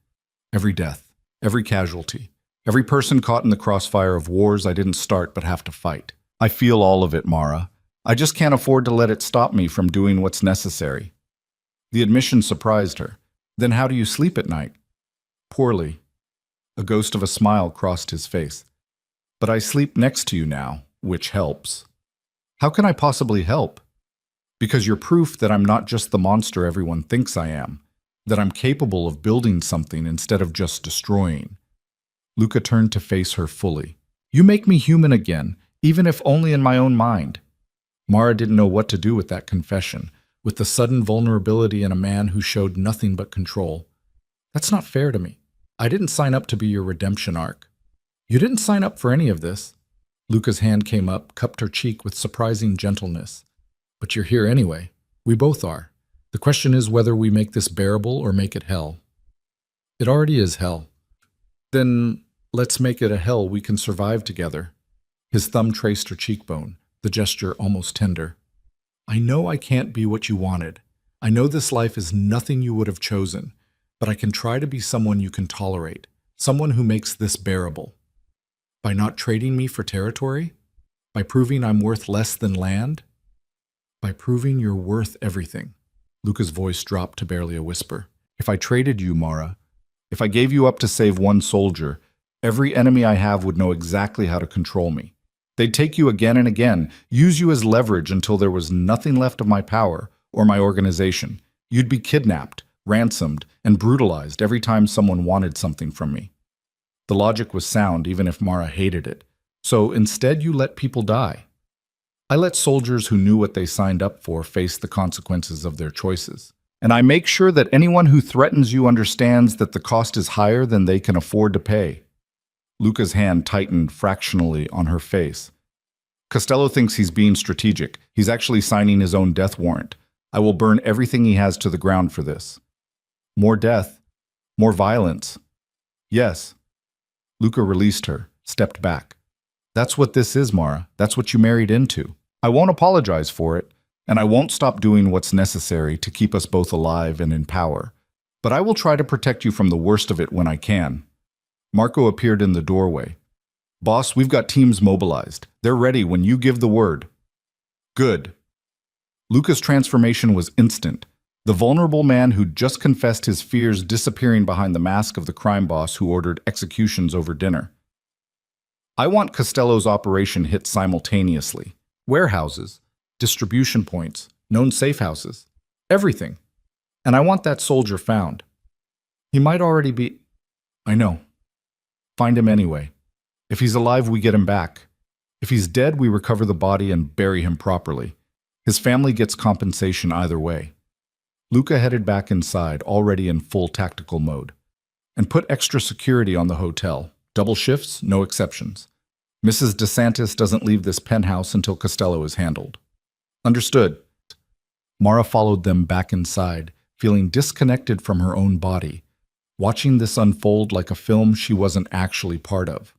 Every death, every casualty, every person caught in the crossfire of wars I didn't start but have to fight. I feel all of it, Mara. I just can't afford to let it stop me from doing what's necessary. The admission surprised her. Then how do you sleep at night? Poorly. A ghost of a smile crossed his face. But I sleep next to you now, which helps. How can I possibly help? Because you're proof that I'm not just the monster everyone thinks I am, that I'm capable of building something instead of just destroying. Luca turned to face her fully. You make me human again, even if only in my own mind. Mara didn't know what to do with that confession, with the sudden vulnerability in a man who showed nothing but control. That's not fair to me. I didn't sign up to be your redemption arc. You didn't sign up for any of this. Luca's hand came up, cupped her cheek with surprising gentleness. But you're here anyway. We both are. The question is whether we make this bearable or make it hell. It already is hell. Then let's make it a hell we can survive together. His thumb traced her cheekbone, the gesture almost tender. I know I can't be what you wanted. I know this life is nothing you would have chosen, but I can try to be someone you can tolerate, someone who makes this bearable. By not trading me for territory? By proving I'm worth less than land? By proving you're worth everything. Luca's voice dropped to barely a whisper. If I traded you, Mara, if I gave you up to save one soldier, every enemy I have would know exactly how to control me. They'd take you again and again, use you as leverage until there was nothing left of my power or my organization. You'd be kidnapped, ransomed, and brutalized every time someone wanted something from me. The logic was sound even if Mara hated it. So instead you let people die. I let soldiers who knew what they signed up for face the consequences of their choices. And I make sure that anyone who threatens you understands that the cost is higher than they can afford to pay. Luca's hand tightened fractionally on her face. Costello thinks he's being strategic. He's actually signing his own death warrant. I will burn everything he has to the ground for this. More death. More violence. Yes. Luca released her, stepped back. That's what this is, Mara. That's what you married into. I won't apologize for it, and I won't stop doing what's necessary to keep us both alive and in power. But I will try to protect you from the worst of it when I can. Marco appeared in the doorway. Boss, we've got teams mobilized. They're ready when you give the word. Good. Luca's transformation was instant. The vulnerable man who'd just confessed his fears disappearing behind the mask of the crime boss who ordered executions over dinner. I want Costello's operation hit simultaneously. Warehouses, distribution points, known safe houses, everything. And I want that soldier found. He might already be... I know. Find him anyway. If he's alive, we get him back. If he's dead, we recover the body and bury him properly. His family gets compensation either way. Luca headed back inside, already in full tactical mode, and put extra security on the hotel. Double shifts, no exceptions. Mrs. DeSantis doesn't leave this penthouse until Costello is handled. Understood. Mara followed them back inside, feeling disconnected from her own body, watching this unfold like a film she wasn't actually part of.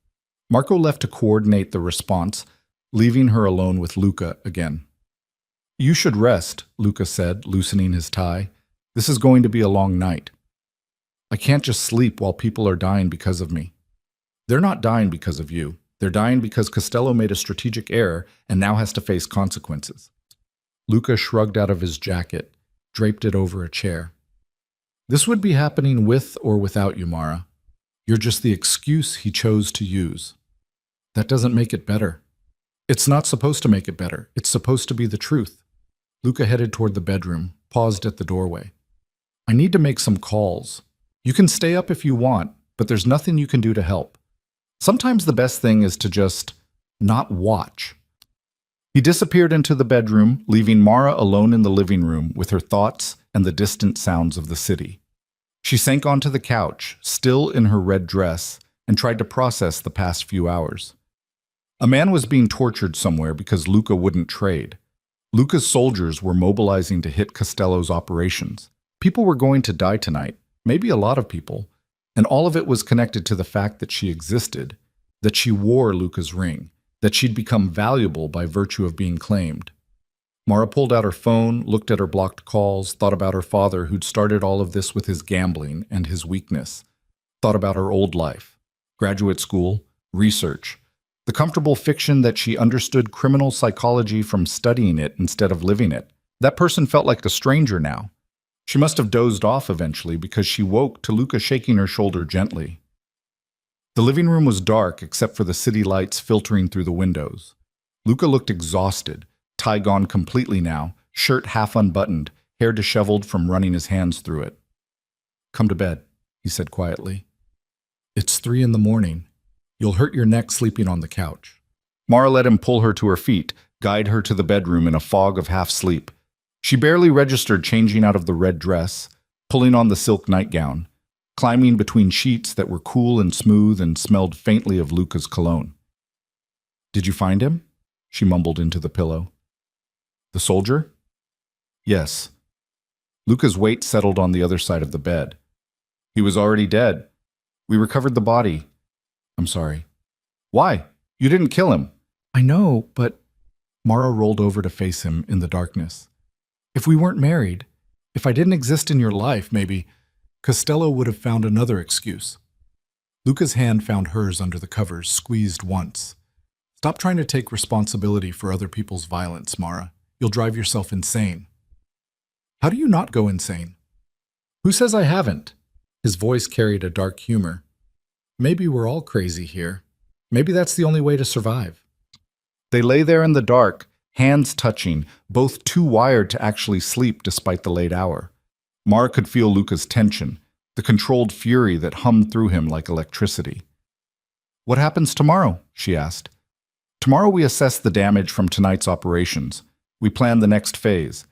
Marco left to coordinate the response, leaving her alone with Luca again. You should rest, Luca said, loosening his tie. This is going to be a long night. I can't just sleep while people are dying because of me. They're not dying because of you. They're dying because Costello made a strategic error and now has to face consequences. Luca shrugged out of his jacket, draped it over a chair. This would be happening with or without you, Mara. You're just the excuse he chose to use. That doesn't make it better. It's not supposed to make it better. It's supposed to be the truth. Luca headed toward the bedroom, paused at the doorway. I need to make some calls. You can stay up if you want, but there's nothing you can do to help. Sometimes the best thing is to just not watch. He disappeared into the bedroom, leaving Mara alone in the living room with her thoughts and the distant sounds of the city. She sank onto the couch, still in her red dress, and tried to process the past few hours. A man was being tortured somewhere because Luca wouldn't trade. Luca's soldiers were mobilizing to hit Costello's operations. People were going to die tonight, maybe a lot of people, and all of it was connected to the fact that she existed. that she wore Luca's ring, that she'd become valuable by virtue of being claimed. Mara pulled out her phone, looked at her blocked calls, thought about her father who'd started all of this with his gambling and his weakness, thought about her old life, graduate school, research, the comfortable fiction that she understood criminal psychology from studying it instead of living it. That person felt like a stranger now. She must have dozed off eventually because she woke to Luca shaking her shoulder gently. The living room was dark except for the city lights filtering through the windows. Luca looked exhausted, tie gone completely now, shirt half unbuttoned, hair disheveled from running his hands through it. "Come to bed," he said quietly. "It's 3 a.m. You'll hurt your neck sleeping on the couch." Mara let him pull her to her feet, guide her to the bedroom in a fog of half sleep. She barely registered changing out of the red dress, pulling on the silk nightgown, climbing between sheets that were cool and smooth and smelled faintly of Luca's cologne. "Did you find him?" she mumbled into the pillow. "The soldier?" "Yes." Luca's weight settled on the other side of the bed. "He was already dead. We recovered the body." "I'm sorry." "Why? You didn't kill him." "I know, but—" Mara rolled over to face him in the darkness. "If we weren't married, if I didn't exist in your life, maybe Costello would have found another excuse." Luca's hand found hers under the covers, squeezed once. "Stop trying to take responsibility for other people's violence, Mara. You'll drive yourself insane." "How do you not go insane?" "Who says I haven't?" His voice carried a dark humor. "Maybe we're all crazy here. Maybe that's the only way to survive." They lay there in the dark, hands touching, both too wired to actually sleep despite the late hour. Mara could feel Luca's tension, the controlled fury that hummed through him like electricity. "What happens tomorrow?" she asked. "Tomorrow we assess the damage from tonight's operations. We plan the next phase.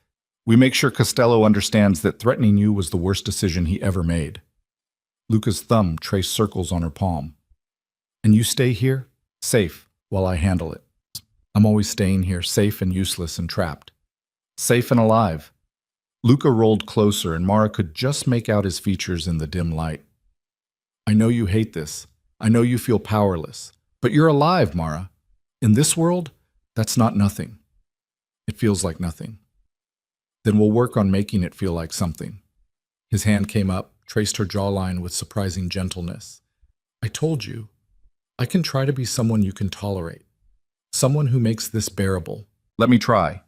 We make sure Costello understands that threatening you was the worst decision he ever made." Luca's thumb traced circles on her palm. "And you stay here, safe, while I handle it." "I'm always staying here, safe and useless and trapped." "Safe and alive." Luca rolled closer and Mara could just make out his features in the dim light. "I know you hate this. I know you feel powerless. But you're alive, Mara. In this world, that's not nothing. It feels like nothing. Then we'll work on making it feel like something." His hand came up, traced her jawline with surprising gentleness. "I told you, I can try to be someone you can tolerate. Someone who makes this bearable." "Let me try."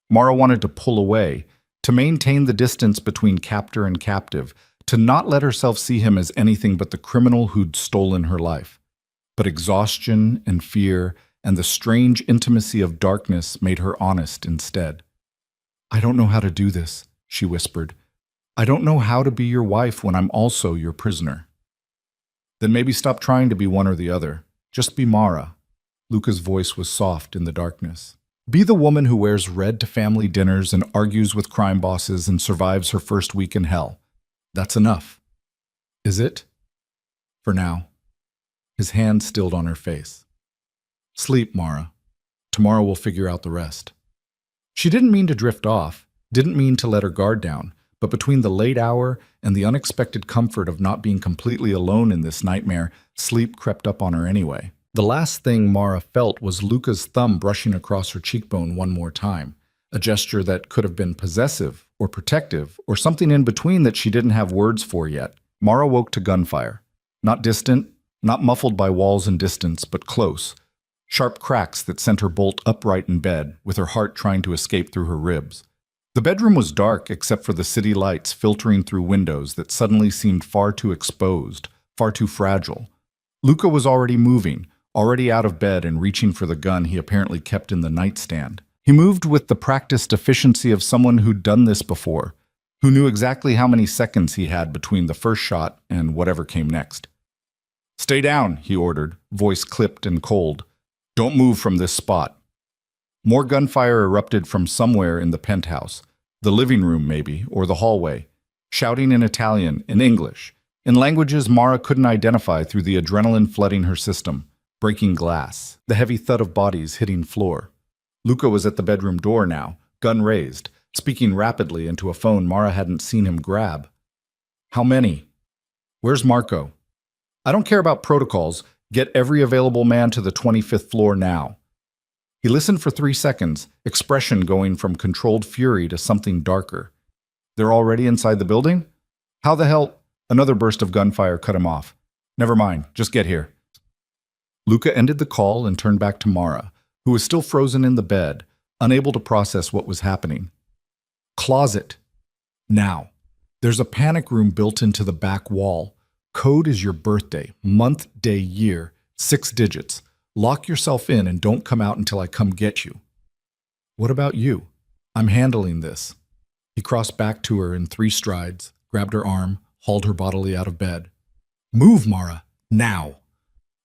Mara wanted to pull away, to maintain the distance between captor and captive, to not let herself see him as anything but the criminal who'd stolen her life. But exhaustion and fear and the strange intimacy of darkness made her honest instead. "I don't know how to do this," she whispered. "I don't know how to be your wife when I'm also your prisoner." "Then maybe stop trying to be one or the other. Just be Mara." Luca's voice was soft in the darkness. "Be the woman who wears red to family dinners and argues with crime bosses and survives her first week in hell. That's enough." "Is it?" "For now." His hand stilled on her face. "Sleep, Mara. Tomorrow we'll figure out the rest." She didn't mean to drift off, didn't mean to let her guard down, but between the late hour and the unexpected comfort of not being completely alone in this nightmare, sleep crept up on her anyway. The last thing Mara felt was Luca's thumb brushing across her cheekbone one more time, a gesture that could have been possessive or protective or something in between that she didn't have words for yet. Mara woke to gunfire. Not distant, not muffled by walls and distance, but close. Sharp cracks that sent her bolt upright in bed, with her heart trying to escape through her ribs. The bedroom was dark except for the city lights filtering through windows that suddenly seemed far too exposed, far too fragile. Luca was already moving, already out of bed and reaching for the gun he apparently kept in the nightstand. He moved with the practiced efficiency of someone who'd done this before, who knew exactly how many seconds he had between the first shot and whatever came next. "Stay down," he ordered, voice clipped and cold. "Don't move from this spot." More gunfire erupted from somewhere in the penthouse, the living room maybe, or the hallway, shouting in Italian, in English, in languages Mara couldn't identify through the adrenaline flooding her system, breaking glass, the heavy thud of bodies hitting floor. Luca was at the bedroom door now, gun raised, speaking rapidly into a phone Mara hadn't seen him grab. "How many?" "Where's Marco?" "I don't care about protocols. Get every available man to the 25th floor now. He listened for 3 seconds, expression going from controlled fury to something darker. They're already inside the building? How the hell? Another burst of gunfire cut him off. Never mind, just get here. Luca ended the call and turned back to Mara, who was still frozen in the bed, unable to process what was happening. Closet. Now. There's a panic room built into the back wall. Code is your birthday, month, day, year, 6 digits. Lock yourself in and don't come out until I come get you. What about you? I'm handling this. He crossed back to her in 3 strides, grabbed her arm, hauled her bodily out of bed. Move, Mara, now.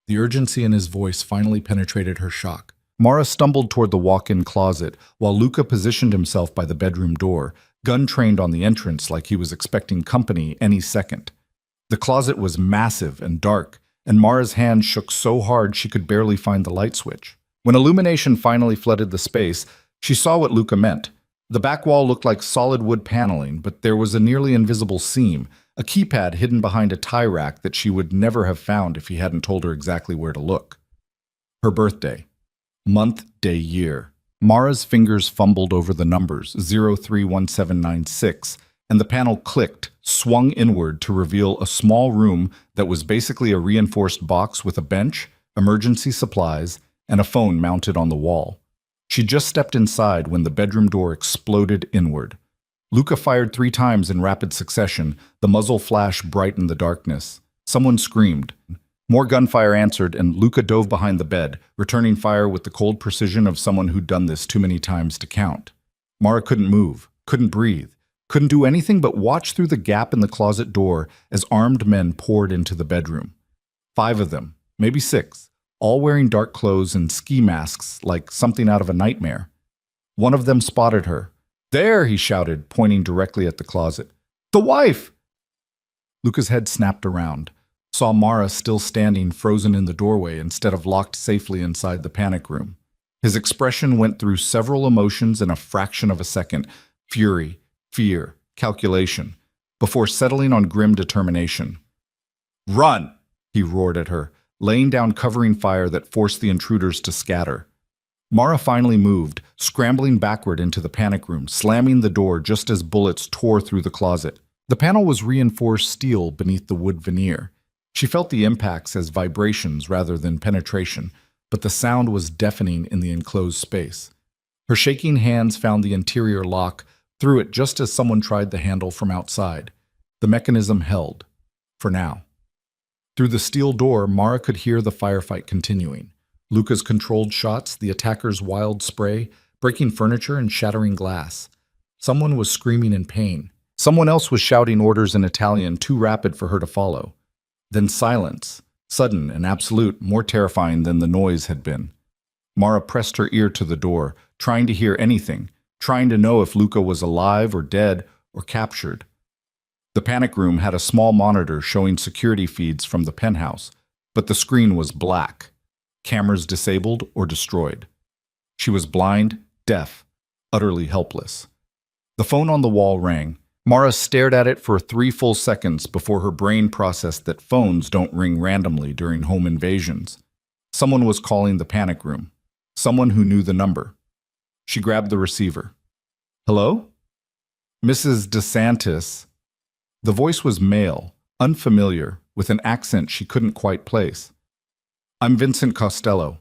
The urgency in his voice finally penetrated her shock. Mara stumbled toward the walk-in closet while Luca positioned himself by the bedroom door, gun trained on the entrance like he was expecting company any second. The closet was massive and dark, and Mara's hand shook so hard she could barely find the light switch. When illumination finally flooded the space, she saw what Luca meant. The back wall looked like solid wood paneling, but there was a nearly invisible seam, a keypad hidden behind a tie rack that she would never have found if he hadn't told her exactly where to look. Her birthday. Month, day, year. Mara's fingers fumbled over the numbers, 031796, and the panel clicked, swung inward to reveal a small room that was basically a reinforced box with a bench, emergency supplies, and a phone mounted on the wall. She just stepped inside when the bedroom door exploded inward. Luca fired 3 times in rapid succession. The muzzle flash brightened the darkness. Someone screamed. More gunfire answered, and Luca dove behind the bed, returning fire with the cold precision of someone who'd done this too many times to count. Mara couldn't move, couldn't breathe, couldn't do anything but watch through the gap in the closet door as armed men poured into the bedroom. 5 of them, maybe 6, all wearing dark clothes and ski masks like something out of a nightmare. One of them spotted her. "There!" he shouted, pointing directly at the closet. "The wife!" Luca's head snapped around, saw Mara still standing frozen in the doorway instead of locked safely inside the panic room. His expression went through several emotions in a fraction of a second: fury, fear, calculation, before settling on grim determination. "Run!" he roared at her, laying down covering fire that forced the intruders to scatter. Mara finally moved, scrambling backward into the panic room, slamming the door just as bullets tore through the closet. The panel was reinforced steel beneath the wood veneer. She felt the impacts as vibrations rather than penetration, but the sound was deafening in the enclosed space. Her shaking hands found the interior lock, threw it just as someone tried the handle from outside. The mechanism held. For now. Through the steel door, Mara could hear the firefight continuing. Luca's controlled shots, the attacker's wild spray, breaking furniture and shattering glass. Someone was screaming in pain. Someone else was shouting orders in Italian, too rapid for her to follow. Then silence, sudden and absolute, more terrifying than the noise had been. Mara pressed her ear to the door, trying to hear anything, trying to know if Luca was alive or dead or captured. The panic room had a small monitor showing security feeds from the penthouse, but the screen was black. Cameras disabled or destroyed. She was blind, deaf, utterly helpless. The phone on the wall rang. Mara stared at it for 3 full seconds before her brain processed that phones don't ring randomly during home invasions. Someone was calling the panic room. Someone who knew the number. She grabbed the receiver. "Hello? Mrs. DeSantis." The voice was male, unfamiliar, with an accent she couldn't quite place. "I'm Vincent Costello.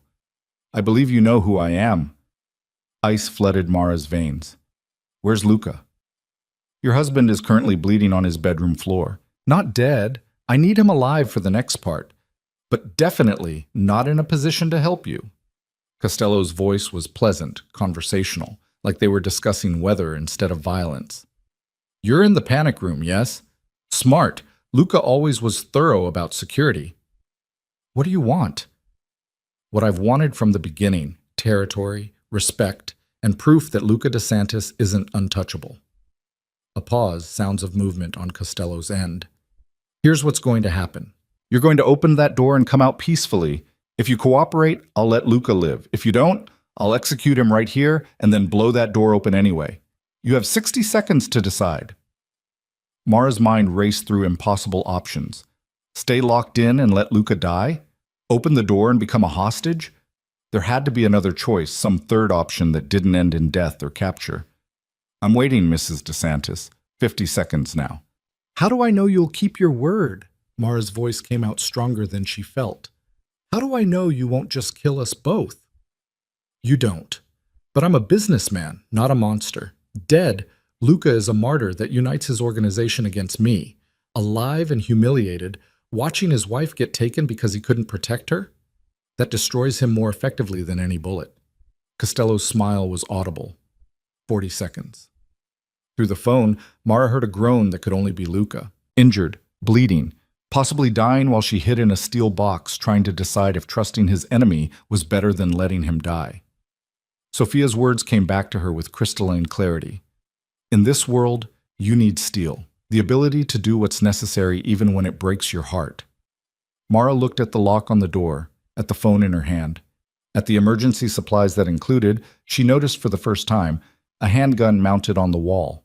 I believe you know who I am." Ice flooded Mara's veins. "Where's Luca?" "Your husband is currently bleeding on his bedroom floor. Not dead. I need him alive for the next part. But definitely not in a position to help you." Costello's voice was pleasant, conversational, like they were discussing weather instead of violence. "You're in the panic room, yes? Smart. Luca always was thorough about security. What do you want?" "What I've wanted from the beginning: territory, respect, and proof that Luca DeSantis isn't untouchable." A pause, sounds of movement on Costello's end. "Here's what's going to happen. You're going to open that door and come out peacefully. If you cooperate, I'll let Luca live. If you don't, I'll execute him right here and then blow that door open anyway. You have 60 seconds to decide." Mara's mind raced through impossible options. Stay locked in and let Luca die? Open the door and become a hostage? There had to be another choice, some third option that didn't end in death or capture. I'm waiting, Mrs. DeSantis. 50 seconds now. How do I know you'll keep your word? Mara's voice came out stronger than she felt. How do I know you won't just kill us both? You don't. But I'm a businessman, not a monster. Dead, Luca is a martyr that unites his organization against me. Alive and humiliated, watching his wife get taken because he couldn't protect her? That destroys him more effectively than any bullet. Costello's smile was audible. 40 seconds. Through the phone, Mara heard a groan that could only be Luca. Injured, bleeding, possibly dying while she hid in a steel box trying to decide if trusting his enemy was better than letting him die. Sophia's words came back to her with crystalline clarity. In this world, you need steel, the ability to do what's necessary even when it breaks your heart. Mara looked at the lock on the door, at the phone in her hand. At the emergency supplies that included, she noticed for the first time, a handgun mounted on the wall.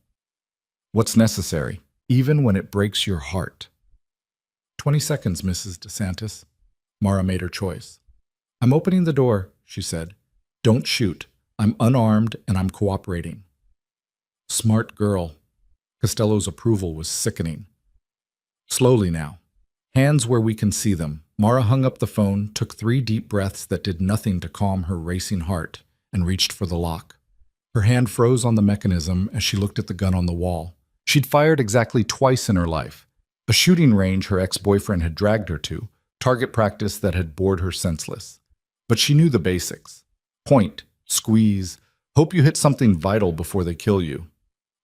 What's necessary, even when it breaks your heart? 20 seconds, Mrs. DeSantis. Mara made her choice. I'm opening the door, she said. Don't shoot. I'm unarmed and I'm cooperating. Smart girl. Costello's approval was sickening. Slowly now. Hands where we can see them. Mara hung up the phone, took 3 deep breaths that did nothing to calm her racing heart, and reached for the lock. Her hand froze on the mechanism as she looked at the gun on the wall. She'd fired exactly twice in her life. A shooting range her ex-boyfriend had dragged her to, target practice that had bored her senseless. But she knew the basics. Point, squeeze, hope you hit something vital before they kill you.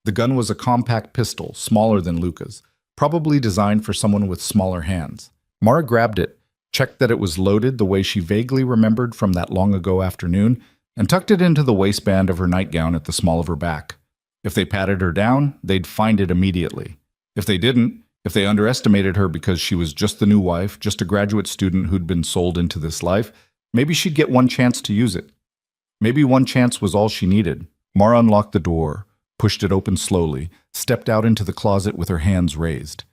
The gun was a compact pistol, smaller than Luca's, probably designed for someone with smaller hands. Mara grabbed it, checked that it was loaded the way she vaguely remembered from that long-ago afternoon, and tucked it into the waistband of her nightgown at the small of her back. If they patted her down, they'd find it immediately. If they didn't, if they underestimated her because she was just the new wife, just a graduate student who'd been sold into this life, maybe she'd get one chance to use it. Maybe one chance was all she needed. Mara unlocked the door, pushed it open slowly, stepped out into the closet with her hands raised.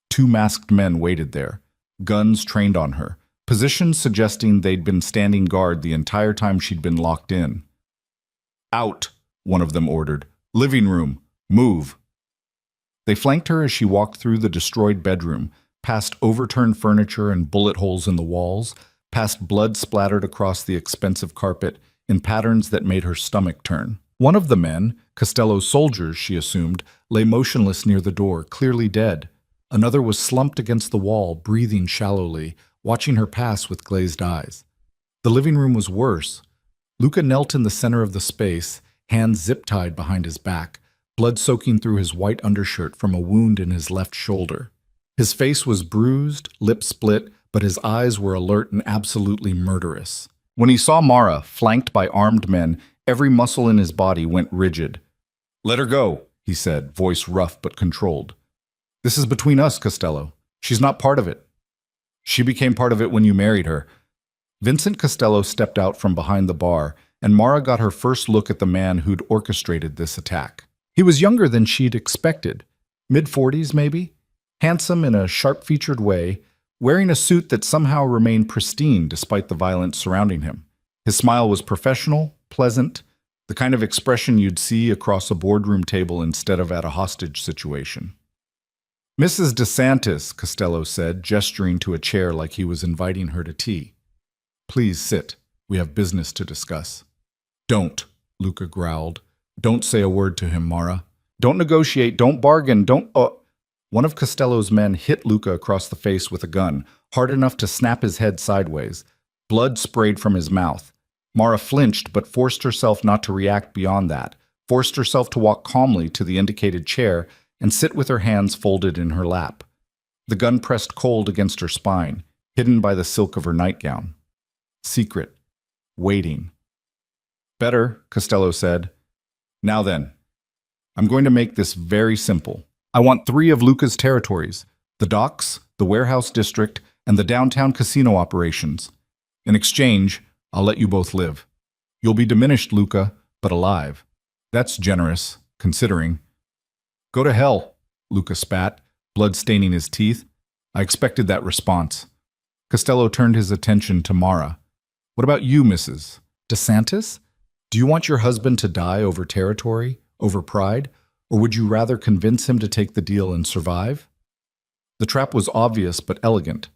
2 masked men waited there, guns trained on her, positions suggesting they'd been standing guard the entire time she'd been locked in. Out, one of them ordered. Living room, move. They flanked her as she walked through the destroyed bedroom, past overturned furniture and bullet holes in the walls, past blood splattered across the expensive carpet in patterns that made her stomach turn. One of the men, Costello's soldiers, she assumed, lay motionless near the door, clearly dead. Another was slumped against the wall, breathing shallowly, watching her pass with glazed eyes. The living room was worse. Luca knelt in the center of the space, hands zip-tied behind his back, blood soaking through his white undershirt from a wound in his left shoulder. His face was bruised, lips split, but his eyes were alert and absolutely murderous. When he saw Mara, flanked by armed men, every muscle in his body went rigid. Let her go, he said, voice rough but controlled. This is between us, Costello. She's not part of it. She became part of it when you married her. Vincent Costello stepped out from behind the bar, and Mara got her first look at the man who'd orchestrated this attack. He was younger than she'd expected, mid-40s maybe, handsome in a sharp-featured way, wearing a suit that somehow remained pristine despite the violence surrounding him. His smile was professional, pleasant, the kind of expression you'd see across a boardroom table instead of at a hostage situation. Mrs. DeSantis, Costello said, gesturing to a chair like he was inviting her to tea. Please sit. We have business to discuss. Don't, Luca growled. Don't say a word to him, Mara. Don't negotiate, don't bargain, don't... One of Costello's men hit Luca across the face with a gun, hard enough to snap his head sideways. Blood sprayed from his mouth. Mara flinched but forced herself not to react beyond that, forced herself to walk calmly to the indicated chair and sit with her hands folded in her lap. The gun pressed cold against her spine, hidden by the silk of her nightgown. Secret. Waiting. Better, Costello said. Now then, I'm going to make this very simple. I want 3 of Luca's territories, the docks, the warehouse district, and the downtown casino operations. In exchange, I'll let you both live. You'll be diminished, Luca, but alive. That's generous, considering. Go to hell, Luca spat, blood staining his teeth. I expected that response. Costello turned his attention to Mara. What about you, Mrs. DeSantis? Do you want your husband to die over territory, over pride, or would you rather convince him to take the deal and survive? The trap was obvious but elegant.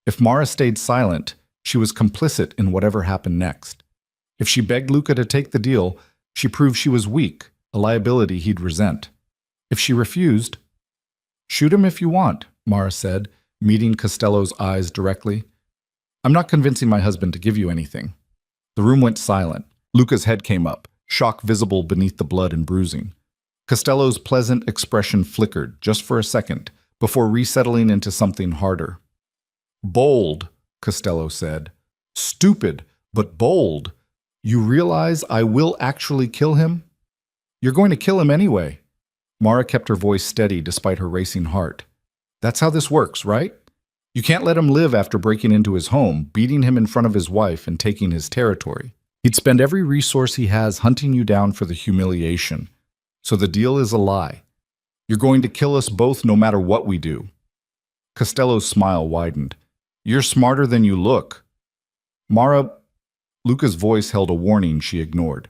If Mara stayed silent, she was complicit in whatever happened next. If she begged Luca to take the deal, she proved she was weak, a liability he'd resent. If she refused, shoot him if you want, Mara said, meeting Costello's eyes directly. I'm not convincing my husband to give you anything. The room went silent. Luca's head came up, shock visible beneath the blood and bruising. Costello's pleasant expression flickered, just for a second, before resettling into something harder. Bold, Costello said. Stupid, but bold. You realize I will actually kill him? You're going to kill him anyway. Mara kept her voice steady despite her racing heart. That's how this works, right? You can't let him live after breaking into his home, beating him in front of his wife, and taking his territory. He'd spend every resource he has hunting you down for the humiliation. So the deal is a lie. You're going to kill us both no matter what we do. Costello's smile widened. You're smarter than you look. Mara, Luca's voice held a warning she ignored.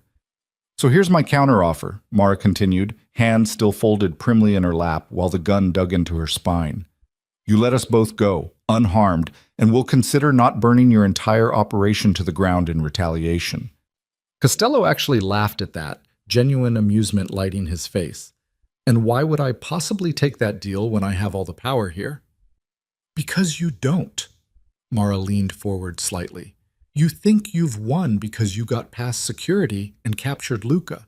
So here's my counteroffer, Mara continued, hands still folded primly in her lap while the gun dug into her spine. You let us both go, unharmed, and we'll consider not burning your entire operation to the ground in retaliation. Costello actually laughed at that, genuine amusement lighting his face. And why would I possibly take that deal when I have all the power here? Because you don't. Mara leaned forward slightly. You think you've won because you got past security and captured Luca.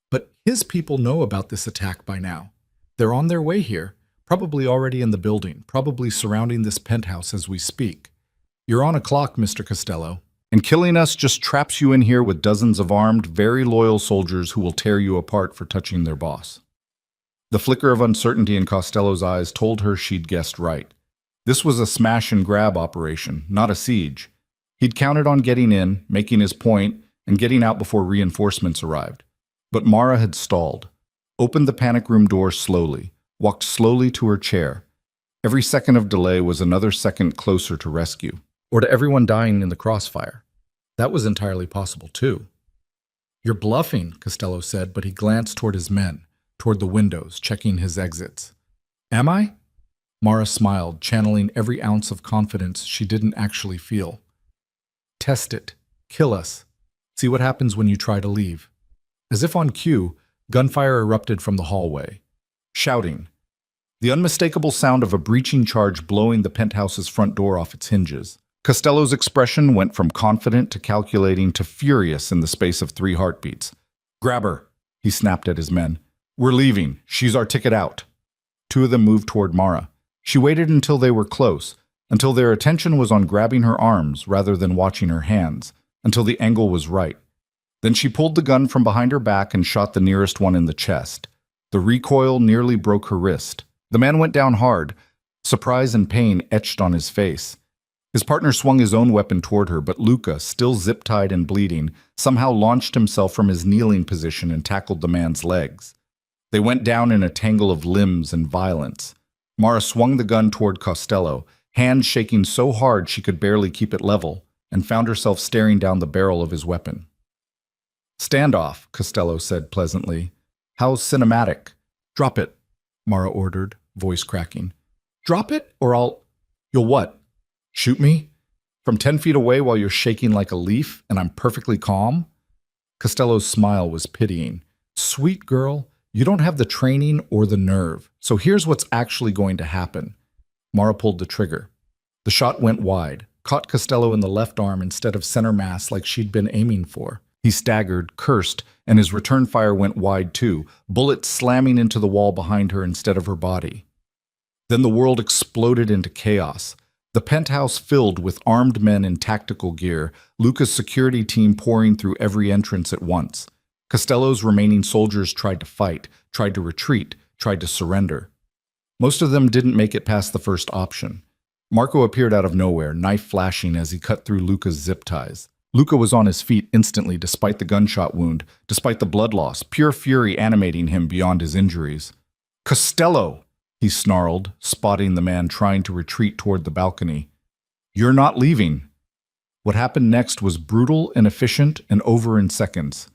But his people know about this attack by now. They're on their way here, probably already in the building, probably surrounding this penthouse as we speak. You're on a clock, Mr. Costello, and killing us just traps you in here with dozens of armed, very loyal soldiers who will tear you apart for touching their boss. The flicker of uncertainty in Costello's eyes told her she'd guessed right. This was a smash-and-grab operation, not a siege. He'd counted on getting in, making his point, and getting out before reinforcements arrived. But Mara had stalled, opened the panic room door slowly, walked slowly to her chair. Every second of delay was another second closer to rescue, or to everyone dying in the crossfire. That was entirely possible, too. You're bluffing, Costello said, but he glanced toward his men, toward the windows, checking his exits. Am I? Mara smiled, channeling every ounce of confidence she didn't actually feel. Test it. Kill us. See what happens when you try to leave. As if on cue, gunfire erupted from the hallway. Shouting. The unmistakable sound of a breaching charge blowing the penthouse's front door off its hinges. Costello's expression went from confident to calculating to furious in the space of 3 heartbeats. Grab her, he snapped at his men. We're leaving. She's our ticket out. 2 of them moved toward Mara. She waited until they were close, until their attention was on grabbing her arms rather than watching her hands, until the angle was right. Then she pulled the gun from behind her back and shot the nearest one in the chest. The recoil nearly broke her wrist. The man went down hard, surprise and pain etched on his face. His partner swung his own weapon toward her, but Luca, still zip-tied and bleeding, somehow launched himself from his kneeling position and tackled the man's legs. They went down in a tangle of limbs and violence. Mara swung the gun toward Costello, hands shaking so hard she could barely keep it level, and found herself staring down the barrel of his weapon. Stand off, Costello said pleasantly. How cinematic. Drop it, Mara ordered, voice cracking. Drop it, or You'll what? Shoot me? From 10 feet away while you're shaking like a leaf and I'm perfectly calm? Costello's smile was pitying. Sweet girl, you don't have the training or the nerve, so here's what's actually going to happen. Mara pulled the trigger. The shot went wide, caught Costello in the left arm instead of center mass like she'd been aiming for. He staggered, cursed, and his return fire went wide too, bullets slamming into the wall behind her instead of her body. Then the world exploded into chaos. The penthouse filled with armed men in tactical gear, Luca's security team pouring through every entrance at once. Costello's remaining soldiers tried to fight, tried to retreat, tried to surrender. Most of them didn't make it past the first option. Marco appeared out of nowhere, knife flashing as he cut through Luca's zip ties. Luca was on his feet instantly despite the gunshot wound, despite the blood loss, pure fury animating him beyond his injuries. Costello! He snarled, spotting the man trying to retreat toward the balcony. You're not leaving. What happened next was brutal and efficient and over in seconds.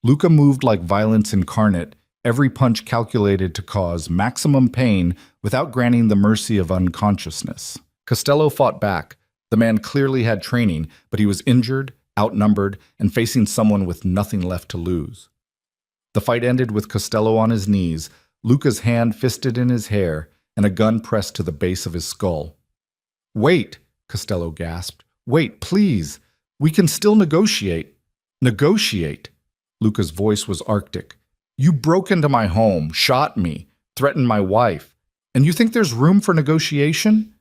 Luca moved like violence incarnate, every punch calculated to cause maximum pain without granting the mercy of unconsciousness. Costello fought back. The man clearly had training, but he was injured, outnumbered, and facing someone with nothing left to lose. The fight ended with Costello on his knees, Luca's hand fisted in his hair, and a gun pressed to the base of his skull. "Wait," Costello gasped. "Wait, please. We can still negotiate." "Negotiate?" Luca's voice was arctic. "You broke into my home, shot me, threatened my wife, and you think there's room for negotiation?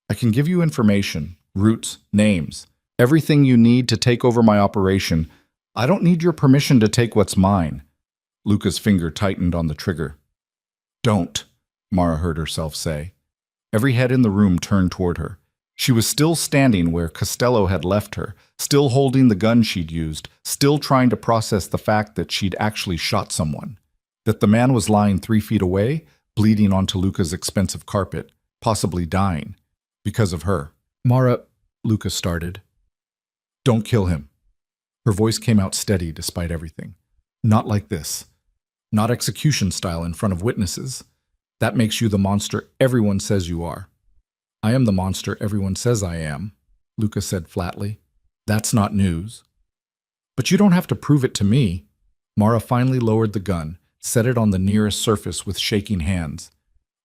I can give you information, routes, names, everything you need to take over my operation. I don't need your permission to take what's mine." Luca's finger tightened on the trigger. "Don't," Mara heard herself say. Every head in the room turned toward her. She was still standing where Costello had left her, still holding the gun she'd used, still trying to process the fact that she'd actually shot someone, that the man was lying 3 feet away, bleeding onto Luca's expensive carpet, possibly dying, because of her. "Mara," Luca started. "Don't kill him." Her voice came out steady despite everything. "Not like this. Not execution style in front of witnesses. That makes you the monster everyone says you are." "I am the monster everyone says I am," Luca said flatly. "That's not news." "But you don't have to prove it to me." Mara finally lowered the gun, set it on the nearest surface with shaking hands.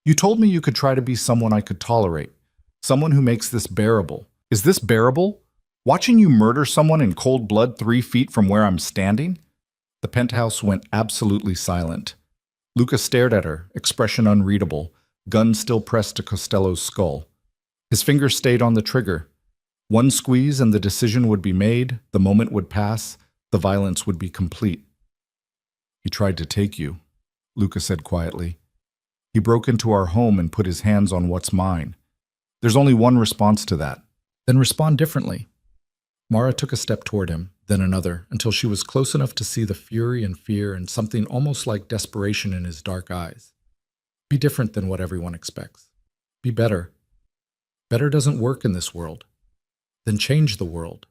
"You told me you could try to be someone I could tolerate, someone who makes this bearable. Is this bearable? Watching you murder someone in cold blood 3 feet from where I'm standing?" The penthouse went absolutely silent. Luca stared at her, expression unreadable, gun still pressed to Costello's skull. His finger stayed on the trigger. One squeeze and the decision would be made, the moment would pass, the violence would be complete. "He tried to take you," Luca said quietly. "He broke into our home and put his hands on what's mine. There's only one response to that." "Then respond differently." Mara took a step toward him, then another, until she was close enough to see the fury and fear and something almost like desperation in his dark eyes. "Be different than what everyone expects. Be better. Better doesn't work in this world. Then change the world."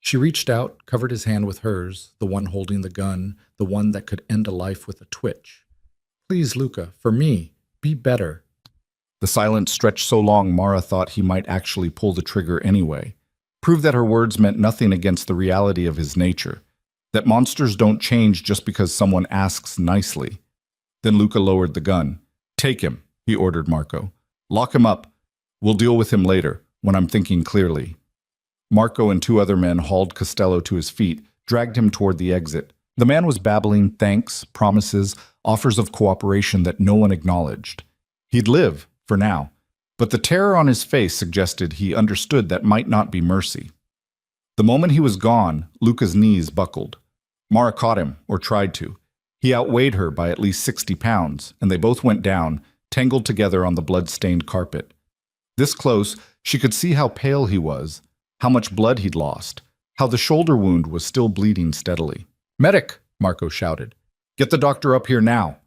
She reached out, covered his hand with hers, the one holding the gun, the one that could end a life with a twitch. "Please, Luca, for me, be better." The silence stretched so long Mara thought he might actually pull the trigger anyway. Prove that her words meant nothing against the reality of his nature, that monsters don't change just because someone asks nicely. Then Luca lowered the gun. "Take him," he ordered Marco. "Lock him up. We'll deal with him later, when I'm thinking clearly." Marco and 2 other men hauled Costello to his feet, dragged him toward the exit. The man was babbling thanks, promises, offers of cooperation that no one acknowledged. He'd live, for now. But the terror on his face suggested he understood that might not be mercy. The moment he was gone, Luca's knees buckled. Mara caught him, or tried to. He outweighed her by at least 60 pounds, and they both went down, tangled together on the blood-stained carpet. This close, she could see how pale he was, how much blood he'd lost, how the shoulder wound was still bleeding steadily. "Medic!" Marco shouted. "Get the doctor up here now!"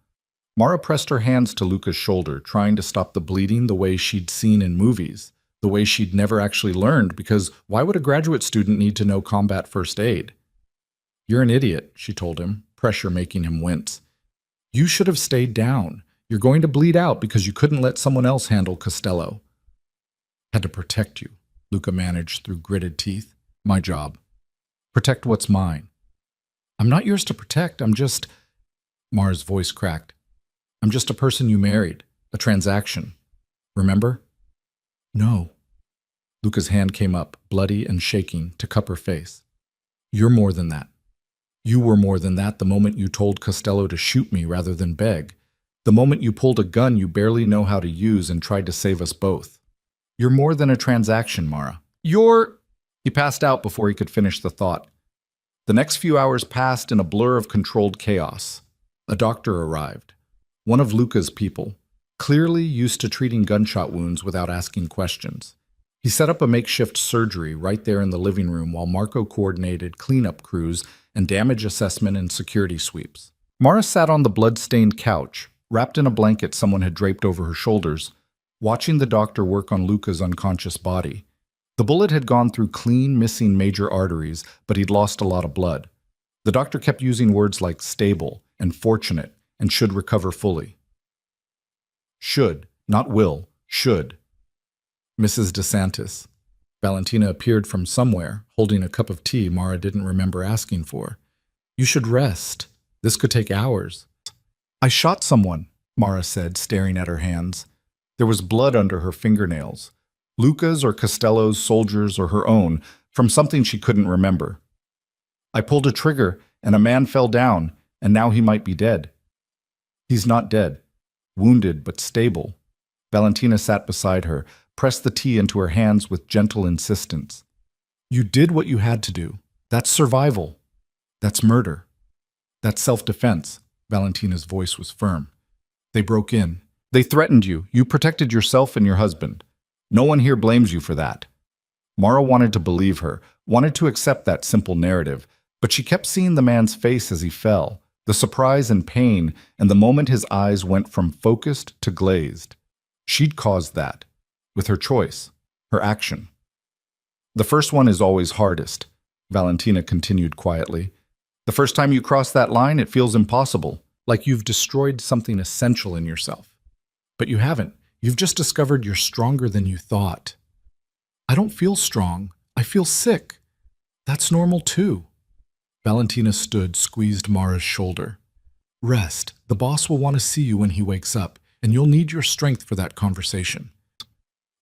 Mara pressed her hands to Luca's shoulder, trying to stop the bleeding the way she'd seen in movies, the way she'd never actually learned, because why would a graduate student need to know combat first aid? "You're an idiot," she told him, pressure making him wince. "You should have stayed down. You're going to bleed out because you couldn't let someone else handle Costello." "Had to protect you," Luca managed through gritted teeth. "My job. Protect what's mine." "I'm not yours to protect, I'm just—" Mara's voice cracked. "I'm just a person you married, a transaction. Remember?" "No." Luca's hand came up, bloody and shaking, to cup her face. "You're more than that. You were more than that the moment you told Costello to shoot me rather than beg. The moment you pulled a gun you barely know how to use and tried to save us both. You're more than a transaction, Mara. You're—" He passed out before he could finish the thought. The next few hours passed in a blur of controlled chaos. A doctor arrived. One of Luca's people, clearly used to treating gunshot wounds without asking questions. He set up a makeshift surgery right there in the living room while Marco coordinated cleanup crews and damage assessment and security sweeps. Mara sat on the blood-stained couch, wrapped in a blanket someone had draped over her shoulders, watching the doctor work on Luca's unconscious body. The bullet had gone through clean, missing major arteries, but he'd lost a lot of blood. The doctor kept using words like stable and fortunate and should recover fully. Should, not will, should. Mrs. DeSantis. Valentina appeared from somewhere, holding a cup of tea Mara didn't remember asking for. You should rest. This could take hours. I shot someone, Mara said, staring at her hands. There was blood under her fingernails. Luca's or Costello's, soldiers, or her own, from something she couldn't remember. I pulled a trigger, and a man fell down, and now he might be dead. He's not dead. Wounded, but stable. Valentina sat beside her, pressed the tea into her hands with gentle insistence. You did what you had to do. That's survival. That's murder. That's self-defense. Valentina's voice was firm. They broke in. They threatened you. You protected yourself and your husband. No one here blames you for that. Mara wanted to believe her, wanted to accept that simple narrative, but she kept seeing the man's face as he fell, the surprise and pain, and the moment his eyes went from focused to glazed. She'd caused that, with her choice, her action. The first one is always hardest, Valentina continued quietly. The first time you cross that line, it feels impossible, like you've destroyed something essential in yourself. But you haven't. You've just discovered you're stronger than you thought. I don't feel strong. I feel sick. That's normal too. Valentina stood, squeezed Mara's shoulder. Rest. The boss will want to see you when he wakes up, and you'll need your strength for that conversation.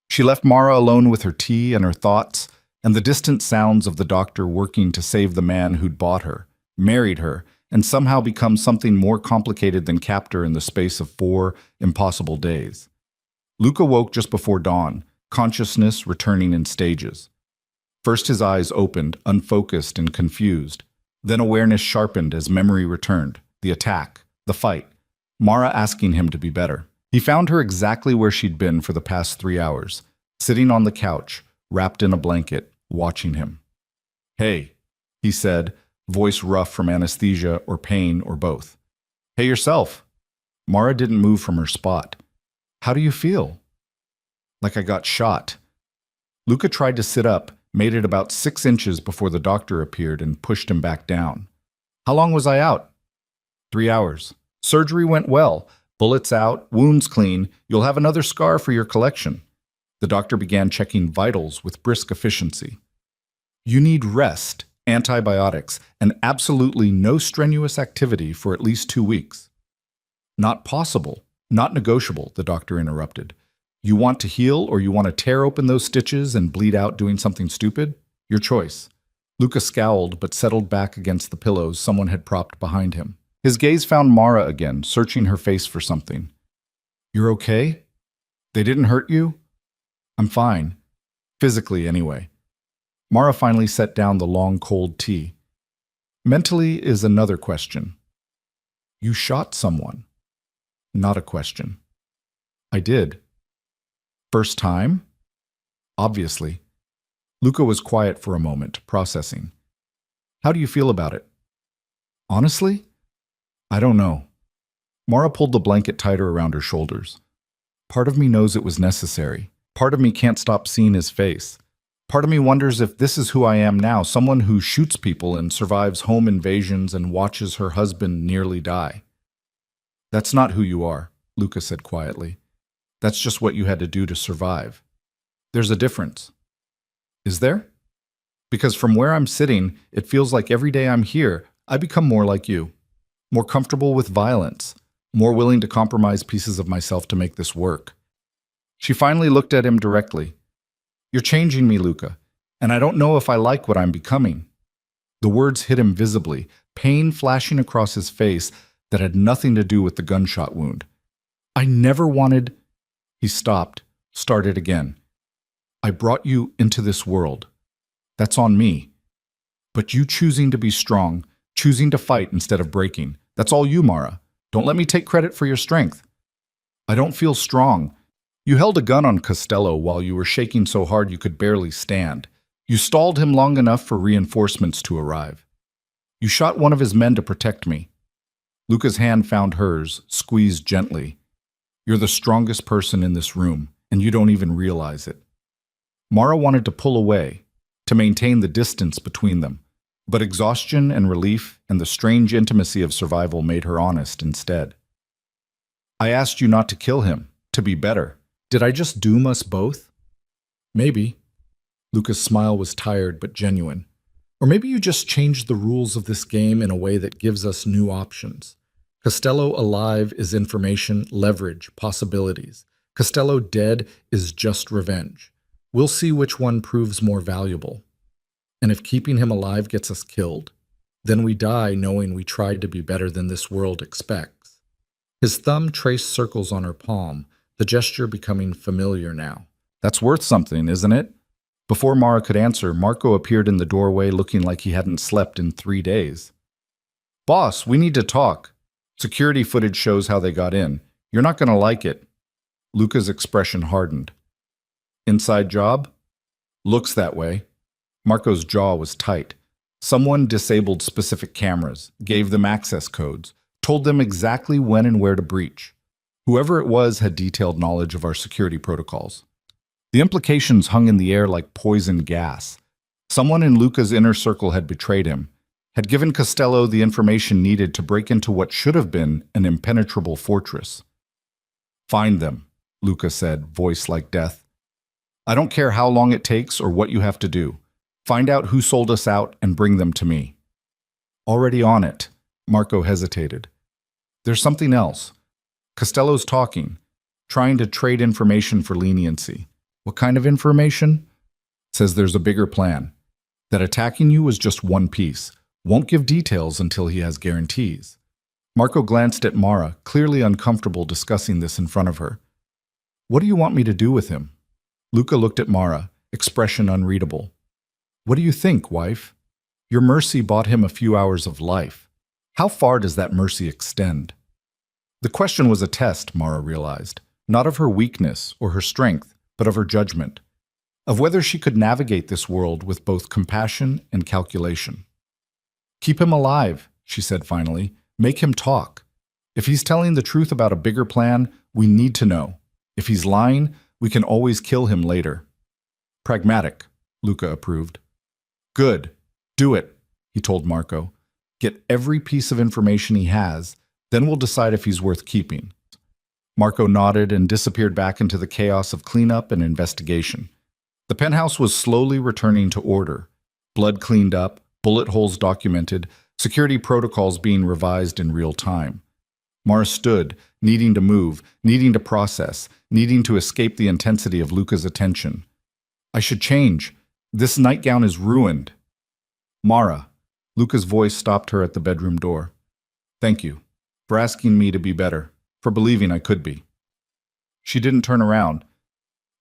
She left Mara alone with her tea and her thoughts, and the distant sounds of the doctor working to save the man who'd bought her, married her, and somehow become something more complicated than captor in the space of 4 impossible days. Luca woke just before dawn, consciousness returning in stages. First his eyes opened, unfocused and confused. Then awareness sharpened as memory returned. The attack, the fight, Mara asking him to be better. He found her exactly where she'd been for the past 3 hours, sitting on the couch, wrapped in a blanket, watching him. Hey, he said, voice rough from anesthesia or pain or both. Hey yourself. Mara didn't move from her spot. How do you feel? Like I got shot. Luca tried to sit up, made it about 6 inches before the doctor appeared and pushed him back down. How long was I out? 3 hours. Surgery went well. Bullets out, wounds clean. You'll have another scar for your collection. The doctor began checking vitals with brisk efficiency. You need rest, antibiotics, and absolutely no strenuous activity for at least 2 weeks. Not possible. Not negotiable, the doctor interrupted. You want to heal or you want to tear open those stitches and bleed out doing something stupid? Your choice. Luca scowled but settled back against the pillows someone had propped behind him. His gaze found Mara again, searching her face for something. You're okay? They didn't hurt you? I'm fine. Physically, anyway. Mara finally set down the long, cold tea. Mentally is another question. You shot someone. Not a question. I did. First time? Obviously. Luca was quiet for a moment, processing. How do you feel about it? Honestly? I don't know. Mara pulled the blanket tighter around her shoulders. Part of me knows it was necessary. Part of me can't stop seeing his face. Part of me wonders if this is who I am now, someone who shoots people and survives home invasions and watches her husband nearly die. That's not who you are, Luca said quietly. That's just what you had to do to survive. There's a difference. Is there? Because from where I'm sitting, it feels like every day I'm here, I become more like you. More comfortable with violence. More willing to compromise pieces of myself to make this work. She finally looked at him directly. You're changing me, Luca, and I don't know if I like what I'm becoming. The words hit him visibly, pain flashing across his face that had nothing to do with the gunshot wound. I never wanted... He stopped, started again. I brought you into this world. That's on me. But you choosing to be strong, choosing to fight instead of breaking, that's all you, Mara. Don't let me take credit for your strength. I don't feel strong. You held a gun on Costello while you were shaking so hard you could barely stand. You stalled him long enough for reinforcements to arrive. You shot one of his men to protect me. Luca's hand found hers, squeezed gently. You're the strongest person in this room, and you don't even realize it. Mara wanted to pull away, to maintain the distance between them, but exhaustion and relief and the strange intimacy of survival made her honest instead. I asked you not to kill him, to be better. Did I just doom us both? Maybe. Luca's smile was tired but genuine. Or maybe you just changed the rules of this game in a way that gives us new options. Costello alive is information, leverage, possibilities. Costello dead is just revenge. We'll see which one proves more valuable. And if keeping him alive gets us killed, then we die knowing we tried to be better than this world expects. His thumb traced circles on her palm, the gesture becoming familiar now. That's worth something, isn't it? Before Mara could answer, Marco appeared in the doorway looking like he hadn't slept in 3 days. Boss, we need to talk. Security footage shows how they got in. You're not going to like it. Luca's expression hardened. Inside job? Looks that way. Marco's jaw was tight. Someone disabled specific cameras, gave them access codes, told them exactly when and where to breach. Whoever it was had detailed knowledge of our security protocols. The implications hung in the air like poison gas. Someone in Luca's inner circle had betrayed him, had given Costello the information needed to break into what should have been an impenetrable fortress. Find them, Luca said, voice like death. I don't care how long it takes or what you have to do. Find out who sold us out and bring them to me. Already on it, Marco hesitated. There's something else. Costello's talking, trying to trade information for leniency. What kind of information? Says there's a bigger plan. That attacking you was just one piece. Won't give details until he has guarantees. Marco glanced at Mara, clearly uncomfortable discussing this in front of her. What do you want me to do with him? Luca looked at Mara, expression unreadable. What do you think, wife? Your mercy bought him a few hours of life. How far does that mercy extend? The question was a test, Mara realized, not of her weakness or her strength, but of her judgment, of whether she could navigate this world with both compassion and calculation. Keep him alive, she said finally. Make him talk. If he's telling the truth about a bigger plan, we need to know. If he's lying, we can always kill him later. Pragmatic, Luca approved. Good. Do it, he told Marco. Get every piece of information he has, then we'll decide if he's worth keeping. Marco nodded and disappeared back into the chaos of cleanup and investigation. The penthouse was slowly returning to order. Blood cleaned up, bullet holes documented, security protocols being revised in real time. Mara stood, needing to move, needing to process, needing to escape the intensity of Luca's attention. I should change. This nightgown is ruined. Mara. Luca's voice stopped her at the bedroom door. Thank you for asking me to be better, for believing I could be. She didn't turn around.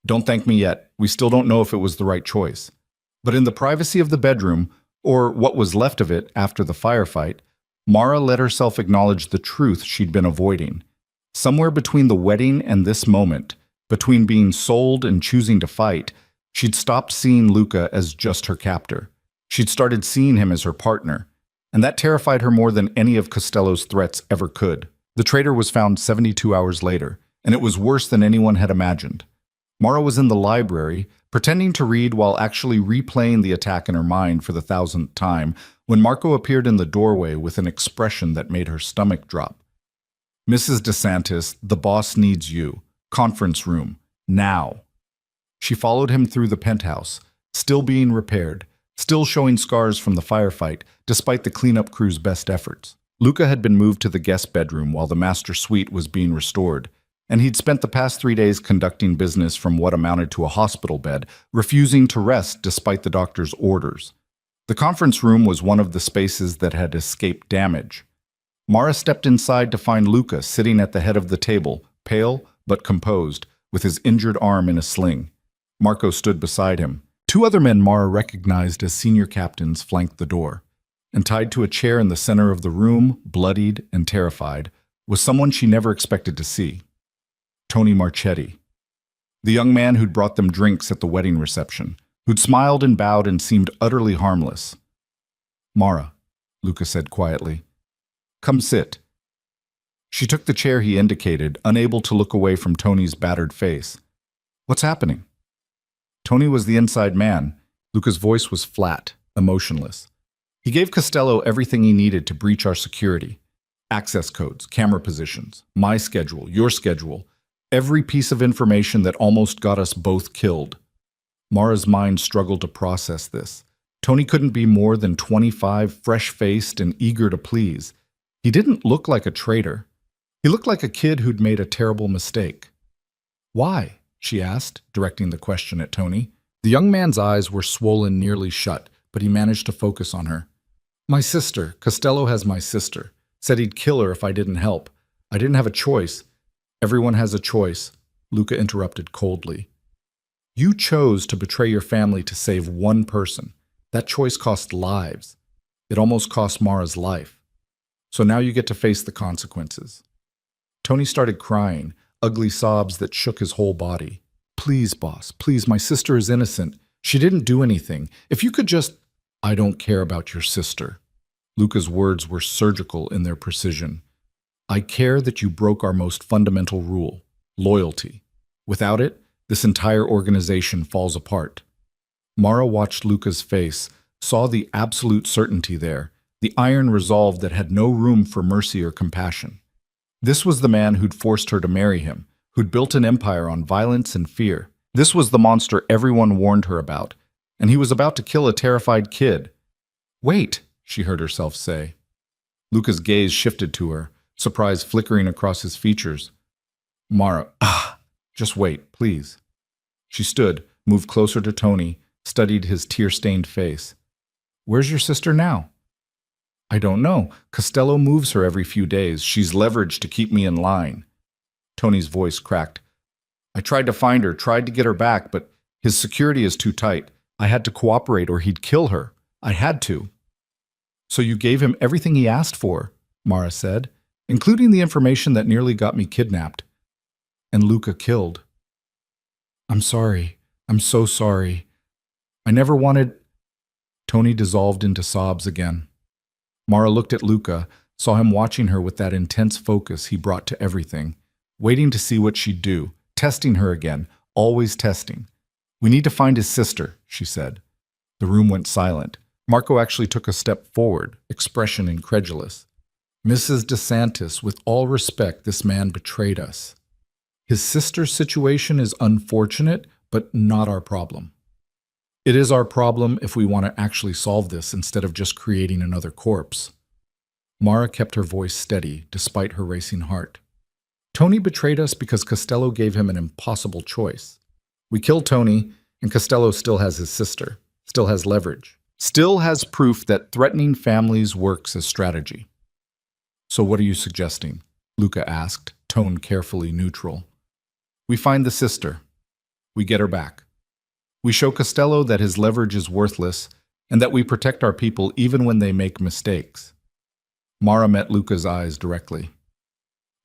Don't thank me yet. We still don't know if it was the right choice. But in the privacy of the bedroom, or what was left of it after the firefight, Mara let herself acknowledge the truth she'd been avoiding. Somewhere between the wedding and this moment, between being sold and choosing to fight, she'd stopped seeing Luca as just her captor. She'd started seeing him as her partner, and that terrified her more than any of Costello's threats ever could. The traitor was found 72 hours later, and it was worse than anyone had imagined. Mara was in the library, pretending to read while actually replaying the attack in her mind for the 1000th time, when Marco appeared in the doorway with an expression that made her stomach drop. Mrs. DeSantis, the boss needs you. Conference room. Now. She followed him through the penthouse, still being repaired, still showing scars from the firefight, despite the cleanup crew's best efforts. Luca had been moved to the guest bedroom while the master suite was being restored, and he'd spent the past 3 days conducting business from what amounted to a hospital bed, refusing to rest despite the doctor's orders. The conference room was one of the spaces that had escaped damage. Mara stepped inside to find Luca sitting at the head of the table, pale but composed, with his injured arm in a sling. Marco stood beside him. 2 other men Mara recognized as senior captains flanked the door, and tied to a chair in the center of the room, bloodied and terrified, was someone she never expected to see. Tony Marchetti, the young man who'd brought them drinks at the wedding reception, who'd smiled and bowed and seemed utterly harmless. Mara, Luca said quietly, come sit. She took the chair he indicated, unable to look away from Tony's battered face. What's happening? Tony was the inside man. Luca's voice was flat, emotionless. He gave Costello everything he needed to breach our security. Access codes, camera positions, my schedule, your schedule, every piece of information that almost got us both killed. Mara's mind struggled to process this. Tony couldn't be more than 25, fresh-faced and eager to please. He didn't look like a traitor. He looked like a kid who'd made a terrible mistake. Why? She asked, directing the question at Tony. The young man's eyes were swollen nearly shut, but he managed to focus on her. My sister. Costello has my sister. Said he'd kill her if I didn't help. I didn't have a choice. Everyone has a choice, Luca interrupted coldly. You chose to betray your family to save one person. That choice cost lives. It almost cost Mara's life. So now you get to face the consequences. Tony started crying, ugly sobs that shook his whole body. Please, boss, please, my sister is innocent. She didn't do anything. If you could just... I don't care about your sister. Luca's words were surgical in their precision. I care that you broke our most fundamental rule, loyalty. Without it, this entire organization falls apart. Mara watched Luca's face, saw the absolute certainty there, the iron resolve that had no room for mercy or compassion. This was the man who'd forced her to marry him, who'd built an empire on violence and fear. This was the monster everyone warned her about, and he was about to kill a terrified kid. Wait, she heard herself say. Luca's gaze shifted to her, surprise flickering across his features. Mara, just wait, please. She stood, moved closer to Tony, studied his tear-stained face. Where's your sister now? I don't know. Costello moves her every few days. She's leveraged to keep me in line. Tony's voice cracked. I tried to find her, tried to get her back, but his security is too tight. I had to cooperate or he'd kill her. I had to. So you gave him everything he asked for, Mara said, including the information that nearly got me kidnapped. And Luca killed. I'm sorry. I'm so sorry. I never wanted... Tony dissolved into sobs again. Mara looked at Luca, saw him watching her with that intense focus he brought to everything, waiting to see what she'd do, testing her again, always testing. We need to find his sister, she said. The room went silent. Marco actually took a step forward, expression incredulous. Mrs. DeSantis, with all respect, this man betrayed us. His sister's situation is unfortunate, but not our problem. It is our problem if we want to actually solve this instead of just creating another corpse. Mara kept her voice steady, despite her racing heart. Tony betrayed us because Costello gave him an impossible choice. We killed Tony, and Costello still has his sister, still has leverage, still has proof that threatening families works as strategy. So what are you suggesting? Luca asked, tone carefully neutral. We find the sister. We get her back. We show Costello that his leverage is worthless and that we protect our people even when they make mistakes. Mara met Luca's eyes directly.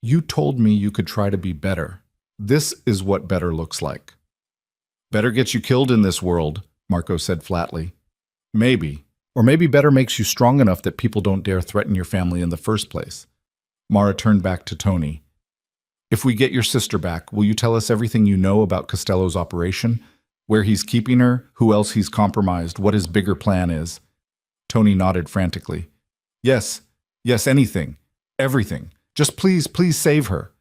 You told me you could try to be better. This is what better looks like. Better gets you killed in this world, Marco said flatly. Maybe. Or maybe better makes you strong enough that people don't dare threaten your family in the first place. Mara turned back to Tony. If we get your sister back, will you tell us everything you know about Costello's operation? Where he's keeping her, who else he's compromised, what his bigger plan is? Tony nodded frantically. Yes, anything. Everything. Just please save her.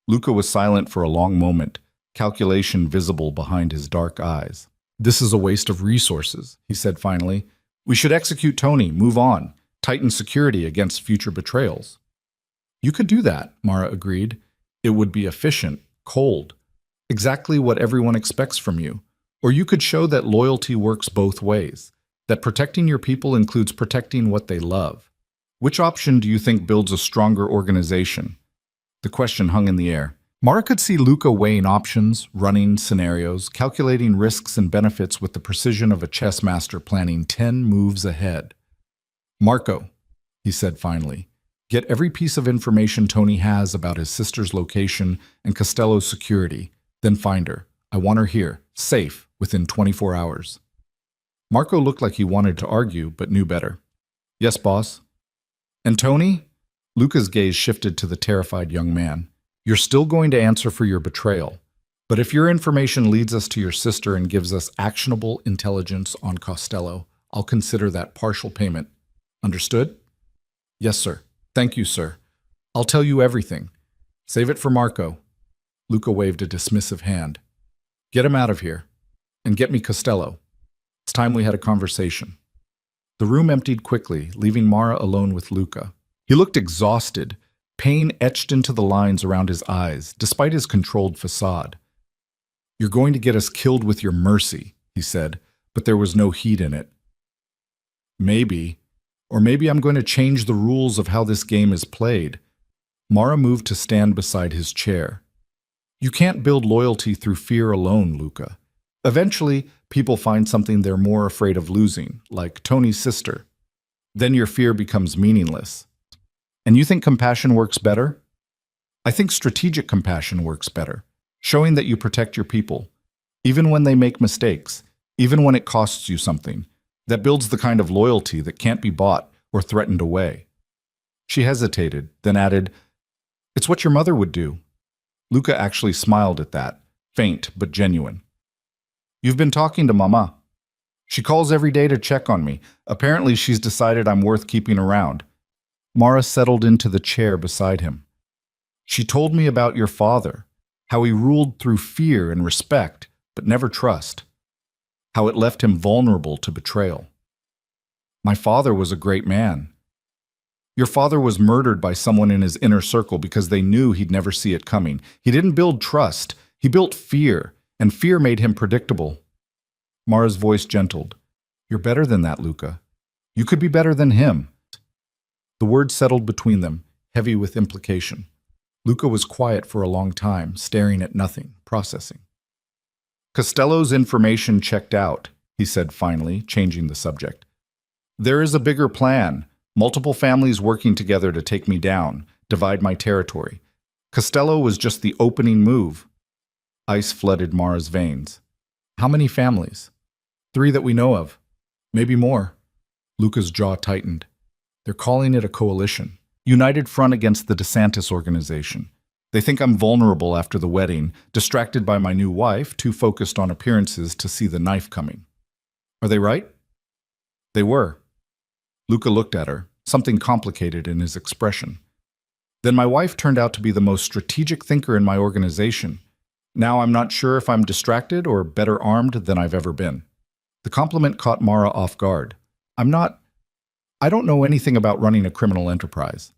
Luca was silent for a long moment, calculation visible behind his dark eyes. This is a waste of resources, he said finally. We should execute Tony, move on, tighten security against future betrayals. You could do that, Mara agreed. It would be efficient, cold, exactly what everyone expects from you. Or you could show that loyalty works both ways, that protecting your people includes protecting what they love. Which option do you think builds a stronger organization? The question hung in the air. Mara could see Luca weighing options, running scenarios, calculating risks and benefits with the precision of a chess master planning 10 moves ahead. Marco, he said finally, get every piece of information Tony has about his sister's location and Costello's security, then find her. I want her here, safe, within 24 hours. Marco looked like he wanted to argue, but knew better. Yes, boss. And Tony? Luca's gaze shifted to the terrified young man. You're still going to answer for your betrayal. But if your information leads us to your sister and gives us actionable intelligence on Costello, I'll consider that partial payment. Understood? Yes, sir. Thank you, sir. I'll tell you everything. Save it for Marco. Luca waved a dismissive hand. Get him out of here. And get me Costello. It's time we had a conversation. The room emptied quickly, leaving Mara alone with Luca. He looked exhausted, pain etched into the lines around his eyes, despite his controlled facade. You're going to get us killed with your mercy, he said, but there was no heat in it. Maybe. Or maybe I'm going to change the rules of how this game is played. Mara moved to stand beside his chair. You can't build loyalty through fear alone, Luca. Eventually, people find something they're more afraid of losing, like Tony's sister. Then your fear becomes meaningless. And you think compassion works better? I think strategic compassion works better, showing that you protect your people, even when they make mistakes, even when it costs you something. That builds the kind of loyalty that can't be bought or threatened away. She hesitated, then added, It's what your mother would do. Luca actually smiled at that, faint but genuine. You've been talking to Mama. She calls every day to check on me. Apparently she's decided I'm worth keeping around. Mara settled into the chair beside him. She told me about your father, how he ruled through fear and respect, but never trust. How it left him vulnerable to betrayal. My father was a great man. Your father was murdered by someone in his inner circle because they knew he'd never see it coming. He didn't build trust, he built fear, and fear made him predictable. Mara's voice gentled. You're better than that, Luca. You could be better than him. The words settled between them, heavy with implication. Luca was quiet for a long time, staring at nothing, processing. Costello's information checked out, he said finally, changing the subject. There is a bigger plan, multiple families working together to take me down, divide my territory. Costello was just the opening move. Ice flooded Mara's veins. How many families? 3 that we know of. Maybe more. Luca's jaw tightened. They're calling it a coalition. United Front against the DeSantis organization. They think I'm vulnerable after the wedding, distracted by my new wife, too focused on appearances to see the knife coming. Are they right? They were. Luca looked at her, something complicated in his expression. Then my wife turned out to be the most strategic thinker in my organization. Now I'm not sure if I'm distracted or better armed than I've ever been. The compliment caught Mara off guard. I don't know anything about running a criminal enterprise.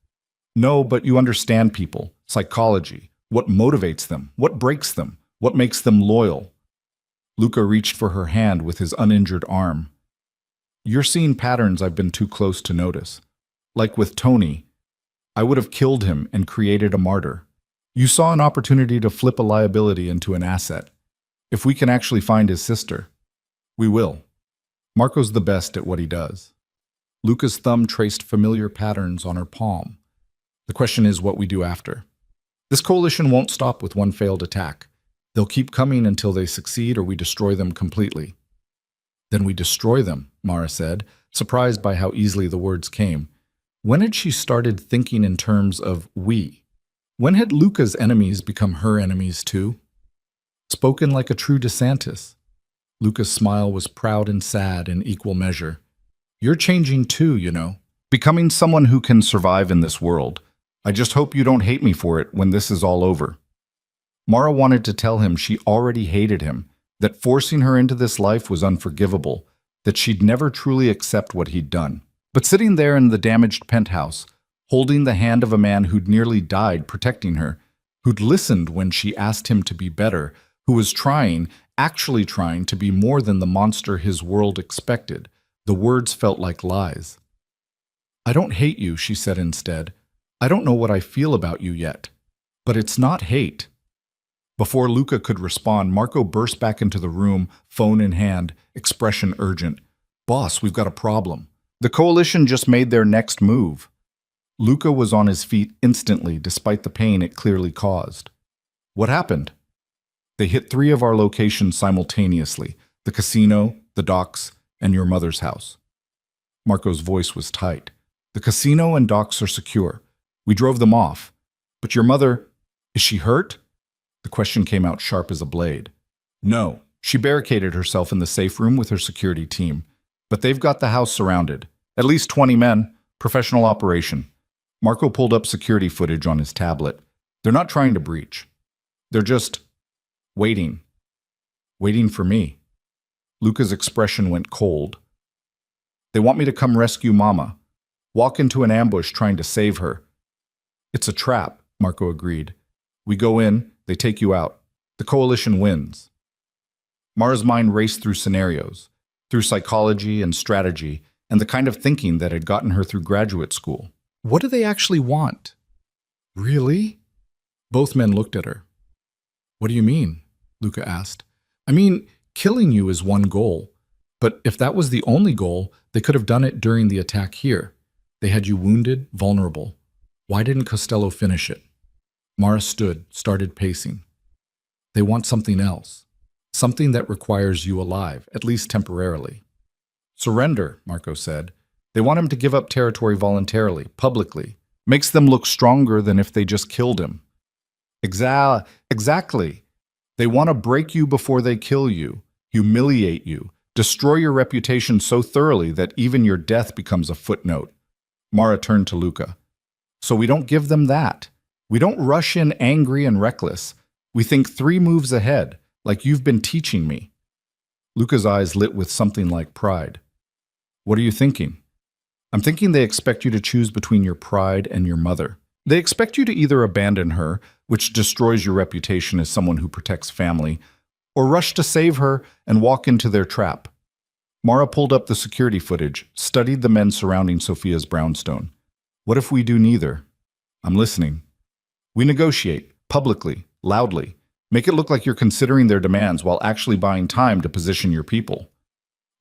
No, but you understand people, psychology, what motivates them, what breaks them, what makes them loyal. Luca reached for her hand with his uninjured arm. You're seeing patterns I've been too close to notice. Like with Tony, I would have killed him and created a martyr. You saw an opportunity to flip a liability into an asset. If we can actually find his sister, we will. Marco's the best at what he does. Luca's thumb traced familiar patterns on her palm. The question is what we do after. This coalition won't stop with one failed attack. They'll keep coming until they succeed or we destroy them completely. Then we destroy them, Mara said, surprised by how easily the words came. When had she started thinking in terms of we? When had Luca's enemies become her enemies too? Spoken like a true DeSantis. Luca's smile was proud and sad in equal measure. You're changing too, you know. Becoming someone who can survive in this world. I just hope you don't hate me for it when this is all over. Mara wanted to tell him she already hated him, that forcing her into this life was unforgivable, that she'd never truly accept what he'd done. But sitting there in the damaged penthouse, holding the hand of a man who'd nearly died protecting her, who'd listened when she asked him to be better, who was actually trying to be more than the monster his world expected, the words felt like lies. I don't hate you, she said instead. I don't know what I feel about you yet. But it's not hate. Before Luca could respond, Marco burst back into the room, phone in hand, expression urgent. Boss, we've got a problem. The coalition just made their next move. Luca was on his feet instantly, despite the pain it clearly caused. What happened? They hit 3 of our locations simultaneously, the casino, the docks, and your mother's house. Marco's voice was tight. The casino and docks are secure. We drove them off. But your mother, is she hurt? The question came out sharp as a blade. No, she barricaded herself in the safe room with her security team. But they've got the house surrounded. At least 20 men. Professional operation. Marco pulled up security footage on his tablet. They're not trying to breach. They're just waiting. Waiting for me. Luca's expression went cold. They want me to come rescue Mama. Walk into an ambush trying to save her. It's a trap, Marco agreed. We go in, they take you out. The coalition wins. Mara's mind raced through scenarios, through psychology and strategy, and the kind of thinking that had gotten her through graduate school. What do they actually want? Really? Both men looked at her. What do you mean? Luca asked. I mean, killing you is one goal. But if that was the only goal, they could have done it during the attack here. They had you wounded, vulnerable. Why didn't Costello finish it? Mara stood, started pacing. They want something else. Something that requires you alive, at least temporarily. Surrender, Marco said. They want him to give up territory voluntarily, publicly. Makes them look stronger than if they just killed him. Exactly. They want to break you before they kill you, humiliate you, destroy your reputation so thoroughly that even your death becomes a footnote. Mara turned to Luca. So we don't give them that. We don't rush in angry and reckless. We think 3 moves ahead, like you've been teaching me. Luca's eyes lit with something like pride. What are you thinking? I'm thinking they expect you to choose between your pride and your mother. They expect you to either abandon her, which destroys your reputation as someone who protects family, or rush to save her and walk into their trap. Mara pulled up the security footage, studied the men surrounding Sophia's brownstone. What if we do neither? I'm listening. We negotiate, publicly, loudly. Make it look like you're considering their demands while actually buying time to position your people.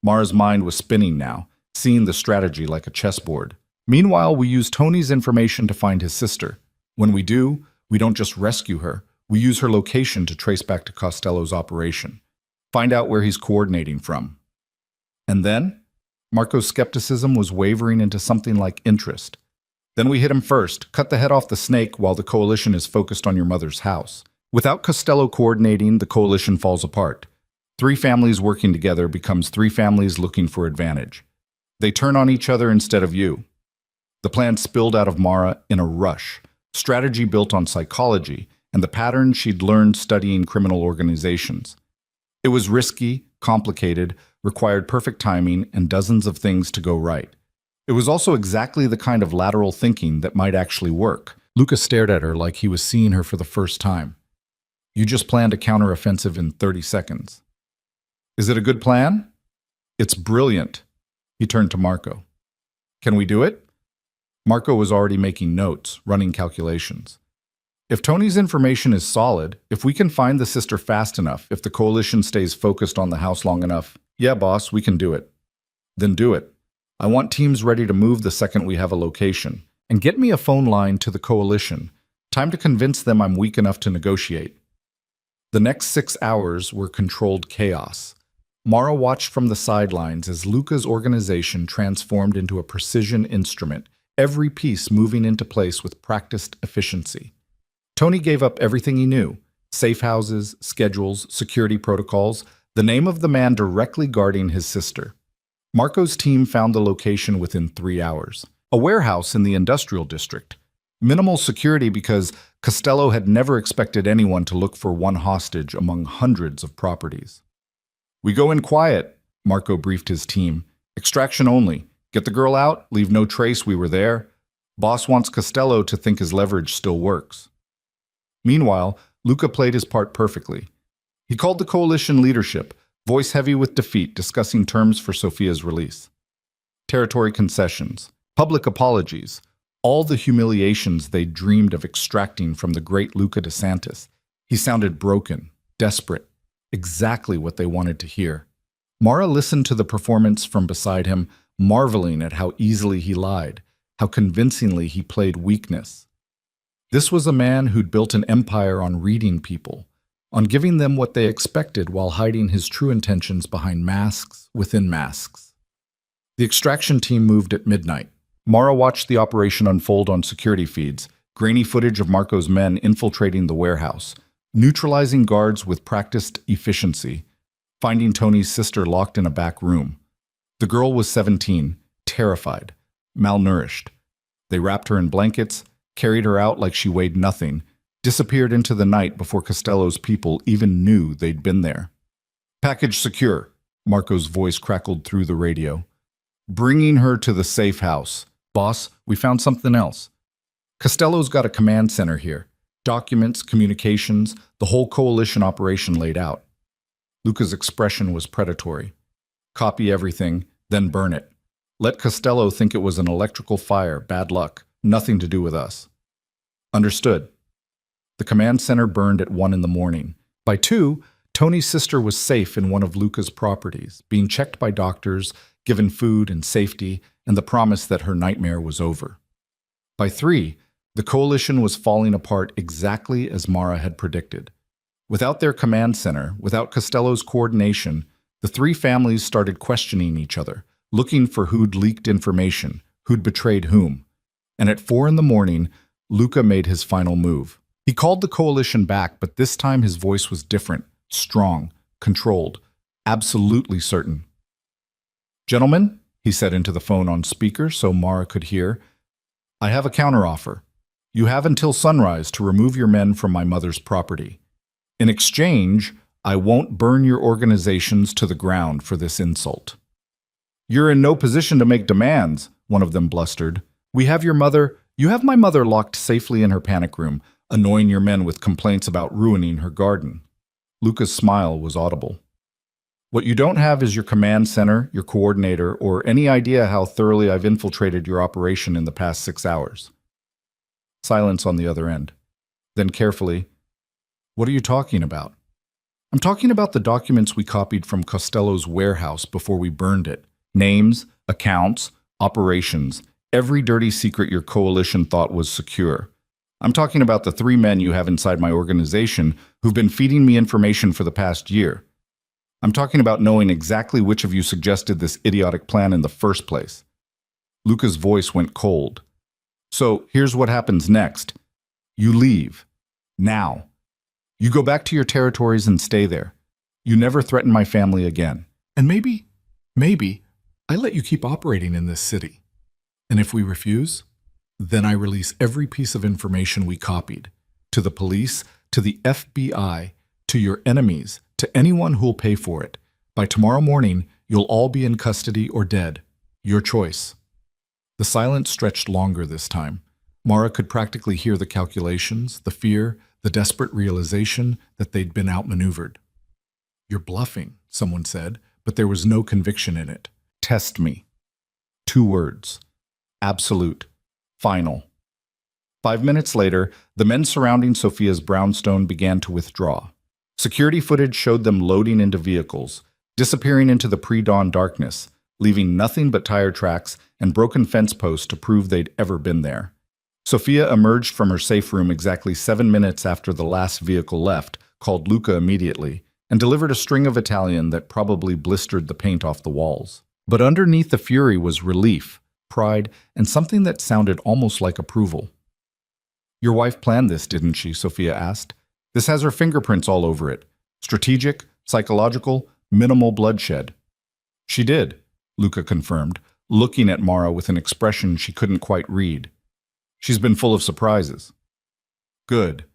Mara's mind was spinning now, seeing the strategy like a chessboard. Meanwhile, we use Tony's information to find his sister. When we do, we don't just rescue her. We use her location to trace back to Costello's operation. Find out where he's coordinating from. And then, Marco's skepticism was wavering into something like interest. Then we hit him first, cut the head off the snake while the coalition is focused on your mother's house. Without Costello coordinating, the coalition falls apart. 3 families working together becomes 3 families looking for advantage. They turn on each other instead of you. The plan spilled out of Mara in a rush, strategy built on psychology and the patterns she'd learned studying criminal organizations. It was risky, complicated, required perfect timing and dozens of things to go right. It was also exactly the kind of lateral thinking that might actually work. Luca stared at her like he was seeing her for the first time. You just planned a counteroffensive in 30 seconds. Is it a good plan? It's brilliant. He turned to Marco. Can we do it? Marco was already making notes, running calculations. If Tony's information is solid, if we can find the sister fast enough, if the coalition stays focused on the house long enough, yeah, boss, we can do it. Then do it. I want teams ready to move the second we have a location. And get me a phone line to the coalition. Time to convince them I'm weak enough to negotiate. The next 6 hours were controlled chaos. Mara watched from the sidelines as Luca's organization transformed into a precision instrument, every piece moving into place with practiced efficiency. Tony gave up everything he knew: safe houses, schedules, security protocols, the name of the man directly guarding his sister. Marco's team found the location within 3 hours. A warehouse in the industrial district. Minimal security because Costello had never expected anyone to look for one hostage among hundreds of properties. We go in quiet, Marco briefed his team. Extraction only. Get the girl out, leave no trace we were there. Boss wants Costello to think his leverage still works. Meanwhile, Luca played his part perfectly. He called the coalition leadership, voice heavy with defeat, discussing terms for Sophia's release. Territory concessions, public apologies, all the humiliations they dreamed of extracting from the great Luca DeSantis. He sounded broken, desperate, exactly what they wanted to hear. Mara listened to the performance from beside him, marveling at how easily he lied, how convincingly he played weakness. This was a man who'd built an empire on reading people, on giving them what they expected while hiding his true intentions behind masks within masks. The extraction team moved at midnight. Mara watched the operation unfold on security feeds, grainy footage of Marco's men infiltrating the warehouse, neutralizing guards with practiced efficiency, finding Tony's sister locked in a back room. The girl was 17, terrified, malnourished. They wrapped her in blankets, carried her out like she weighed nothing, disappeared into the night before Costello's people even knew they'd been there. "Package secure," Marco's voice crackled through the radio. "Bringing her to the safe house. Boss, we found something else. Costello's got a command center here. Documents, communications, the whole coalition operation laid out." Luca's expression was predatory. "Copy everything, then burn it. Let Costello think it was an electrical fire, bad luck, nothing to do with us." "Understood." The command center burned at 1 in the morning. By 2, Tony's sister was safe in one of Luca's properties, being checked by doctors, given food and safety, and the promise that her nightmare was over. By 3, the coalition was falling apart exactly as Mara had predicted. Without their command center, without Costello's coordination, the 3 families started questioning each other, looking for who'd leaked information, who'd betrayed whom. And at 4 in the morning, Luca made his final move. He called the coalition back, but this time his voice was different, strong, controlled, absolutely certain. "Gentlemen," he said into the phone on speaker so Mara could hear, "I have a counteroffer. You have until sunrise to remove your men from my mother's property. In exchange, I won't burn your organizations to the ground for this insult." "You're in no position to make demands," one of them blustered. You have my mother locked safely in her panic room, annoying your men with complaints about ruining her garden." Luca's smile was audible. "What you don't have is your command center, your coordinator, or any idea how thoroughly I've infiltrated your operation in the past 6 hours." Silence on the other end. Then carefully, "What are you talking about?" "I'm talking about the documents we copied from Costello's warehouse before we burned it. Names, accounts, operations, every dirty secret your coalition thought was secure. I'm talking about the 3 men you have inside my organization who've been feeding me information for the past year. I'm talking about knowing exactly which of you suggested this idiotic plan in the first place." Luca's voice went cold. "So here's what happens next. You leave. Now. You go back to your territories and stay there. You never threaten my family again. And maybe, I let you keep operating in this city. And if we refuse, then I release every piece of information we copied. To the police, to the FBI, to your enemies, to anyone who'll pay for it. By tomorrow morning, you'll all be in custody or dead. Your choice." The silence stretched longer this time. Mara could practically hear the calculations, the fear, the desperate realization that they'd been outmaneuvered. "You're bluffing," someone said, but there was no conviction in it. "Test me." 2 words. Absolute. Final. 5 minutes later, the men surrounding Sophia's brownstone began to withdraw. Security footage showed them loading into vehicles, disappearing into the pre-dawn darkness, leaving nothing but tire tracks and broken fence posts to prove they'd ever been there. Sophia emerged from her safe room exactly 7 minutes after the last vehicle left, called Luca immediately, and delivered a string of Italian that probably blistered the paint off the walls. But underneath the fury was relief, pride, and something that sounded almost like approval. "Your wife planned this, didn't she?" Sophia asked. "This has her fingerprints all over it. Strategic, psychological, minimal bloodshed." "She did," Luca confirmed, looking at Mara with an expression she couldn't quite read. "She's been full of surprises." "Good.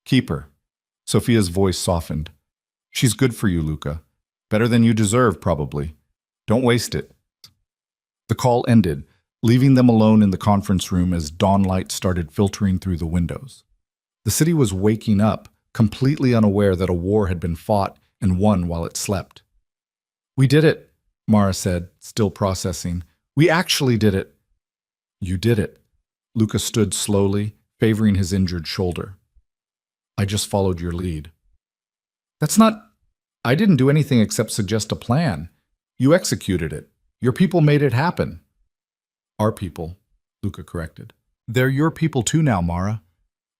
Keep her." Sophia's voice softened. "She's good for you, Luca. Better than you deserve, probably. Don't waste it." The call ended, leaving them alone in the conference room as dawnlight started filtering through the windows. The city was waking up, completely unaware that a war had been fought and won while it slept. "We did it," Mara said, still processing. "We actually did it." "You did it." Luca stood slowly, favoring his injured shoulder. "I just followed your lead." I didn't do anything except suggest a plan. You executed it. Your people made it happen." "Our people," Luca corrected. "They're your people too now, Mara.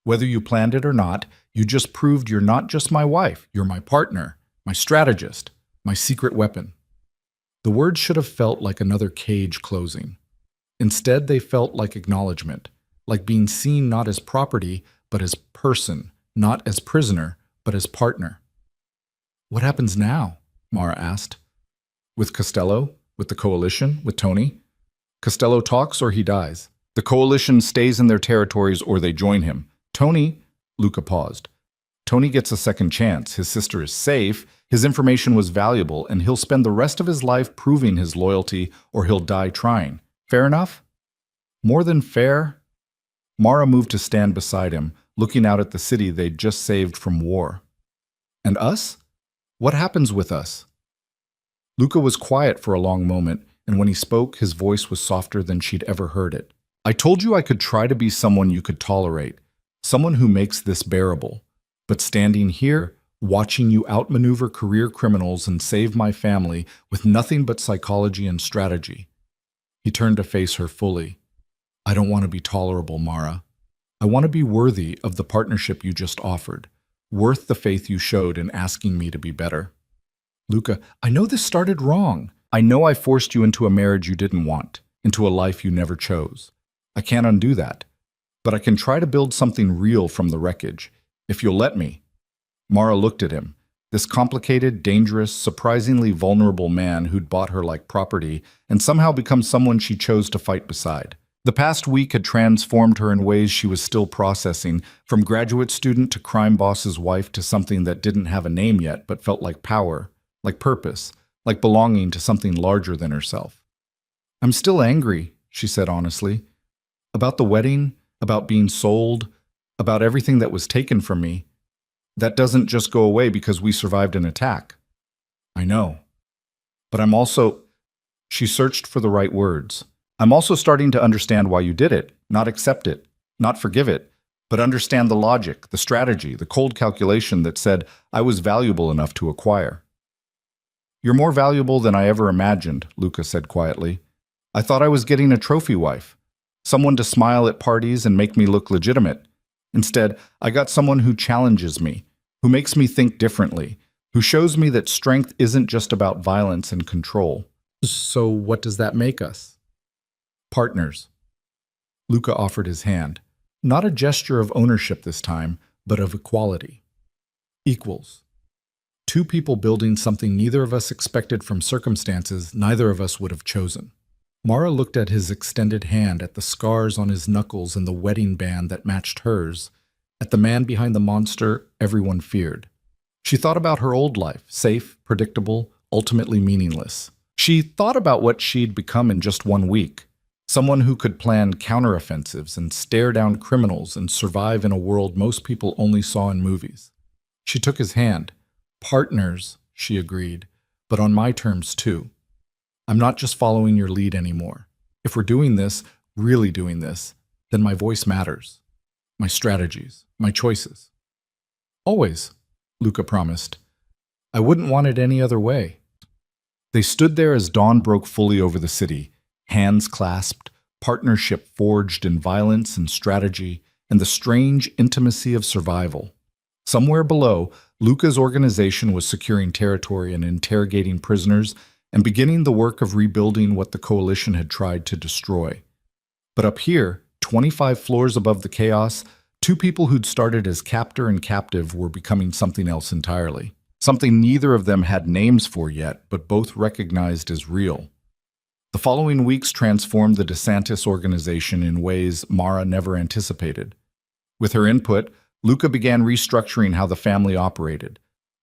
Whether you planned it or not, you just proved you're not just my wife. You're my partner, my strategist, my secret weapon." The words should have felt like another cage closing. Instead, they felt like acknowledgement, like being seen not as property, but as person, not as prisoner, but as partner. What happens now? Mara asked. With Costello? With the coalition? With Tony? Costello talks or he dies. The coalition stays in their territories or they join him. Tony, Luca paused. Tony gets a second chance. His sister is safe, his information was valuable, and he'll spend the rest of his life proving his loyalty or he'll die trying. Fair enough? More than fair? Mara moved to stand beside him, looking out at the city they'd just saved from war. And us? What happens with us? Luca was quiet for a long moment, and when he spoke, his voice was softer than she'd ever heard it. I told you I could try to be someone you could tolerate, someone who makes this bearable. But standing here, watching you outmaneuver career criminals and save my family with nothing but psychology and strategy. He turned to face her fully. I don't want to be tolerable, Mara. I want to be worthy of the partnership you just offered, worth the faith you showed in asking me to be better. Luca, I know this started wrong. I know I forced you into a marriage you didn't want, into a life you never chose. I can't undo that. But I can try to build something real from the wreckage, if you'll let me. Mara looked at him, this complicated, dangerous, surprisingly vulnerable man who'd bought her like property and somehow become someone she chose to fight beside. The past week had transformed her in ways she was still processing, from graduate student to crime boss's wife to something that didn't have a name yet but felt like power, like purpose, like belonging to something larger than herself. I'm still angry, she said honestly, about the wedding, about being sold, about everything that was taken from me. That doesn't just go away because we survived an attack. I know. But I'm also... She searched for the right words. I'm also starting to understand why you did it, not accept it, not forgive it, but understand the logic, the strategy, the cold calculation that said I was valuable enough to acquire. You're more valuable than I ever imagined, Luca said quietly. I thought I was getting a trophy wife, someone to smile at parties and make me look legitimate. Instead, I got someone who challenges me, who makes me think differently, who shows me that strength isn't just about violence and control. So what does that make us? Partners. Luca offered his hand, not a gesture of ownership this time, but of equality. Equals. Two people building something neither of us expected from circumstances neither of us would have chosen. Mara looked at his extended hand, at the scars on his knuckles and the wedding band that matched hers, at the man behind the monster everyone feared. She thought about her old life, safe, predictable, ultimately meaningless. She thought about what she'd become in just 1 week, someone who could plan counteroffensives and stare down criminals and survive in a world most people only saw in movies. She took his hand. Partners, she agreed, but on my terms too. I'm not just following your lead anymore. If we're doing this, really doing this, then my voice matters. My strategies, my choices. Always, Luca promised. I wouldn't want it any other way. They stood there as dawn broke fully over the city, hands clasped, partnership forged in violence and strategy, and the strange intimacy of survival. Somewhere below, Luca's organization was securing territory and interrogating prisoners and beginning the work of rebuilding what the coalition had tried to destroy. But up here, 25 floors above the chaos, two people who'd started as captor and captive were becoming something else entirely. Something neither of them had names for yet, but both recognized as real. The following weeks transformed the DeSantis organization in ways Mara never anticipated. With her input, Luca began restructuring how the family operated.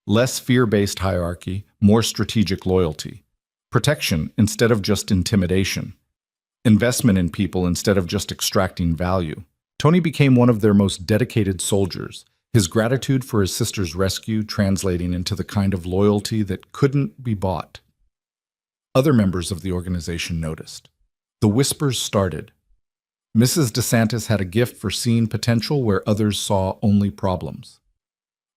Less fear-based hierarchy, more strategic loyalty. Protection instead of just intimidation. Investment in people instead of just extracting value. Tony became one of their most dedicated soldiers, his gratitude for his sister's rescue translating into the kind of loyalty that couldn't be bought. Other members of the organization noticed. The whispers started. Mrs. DeSantis had a gift for seeing potential where others saw only problems.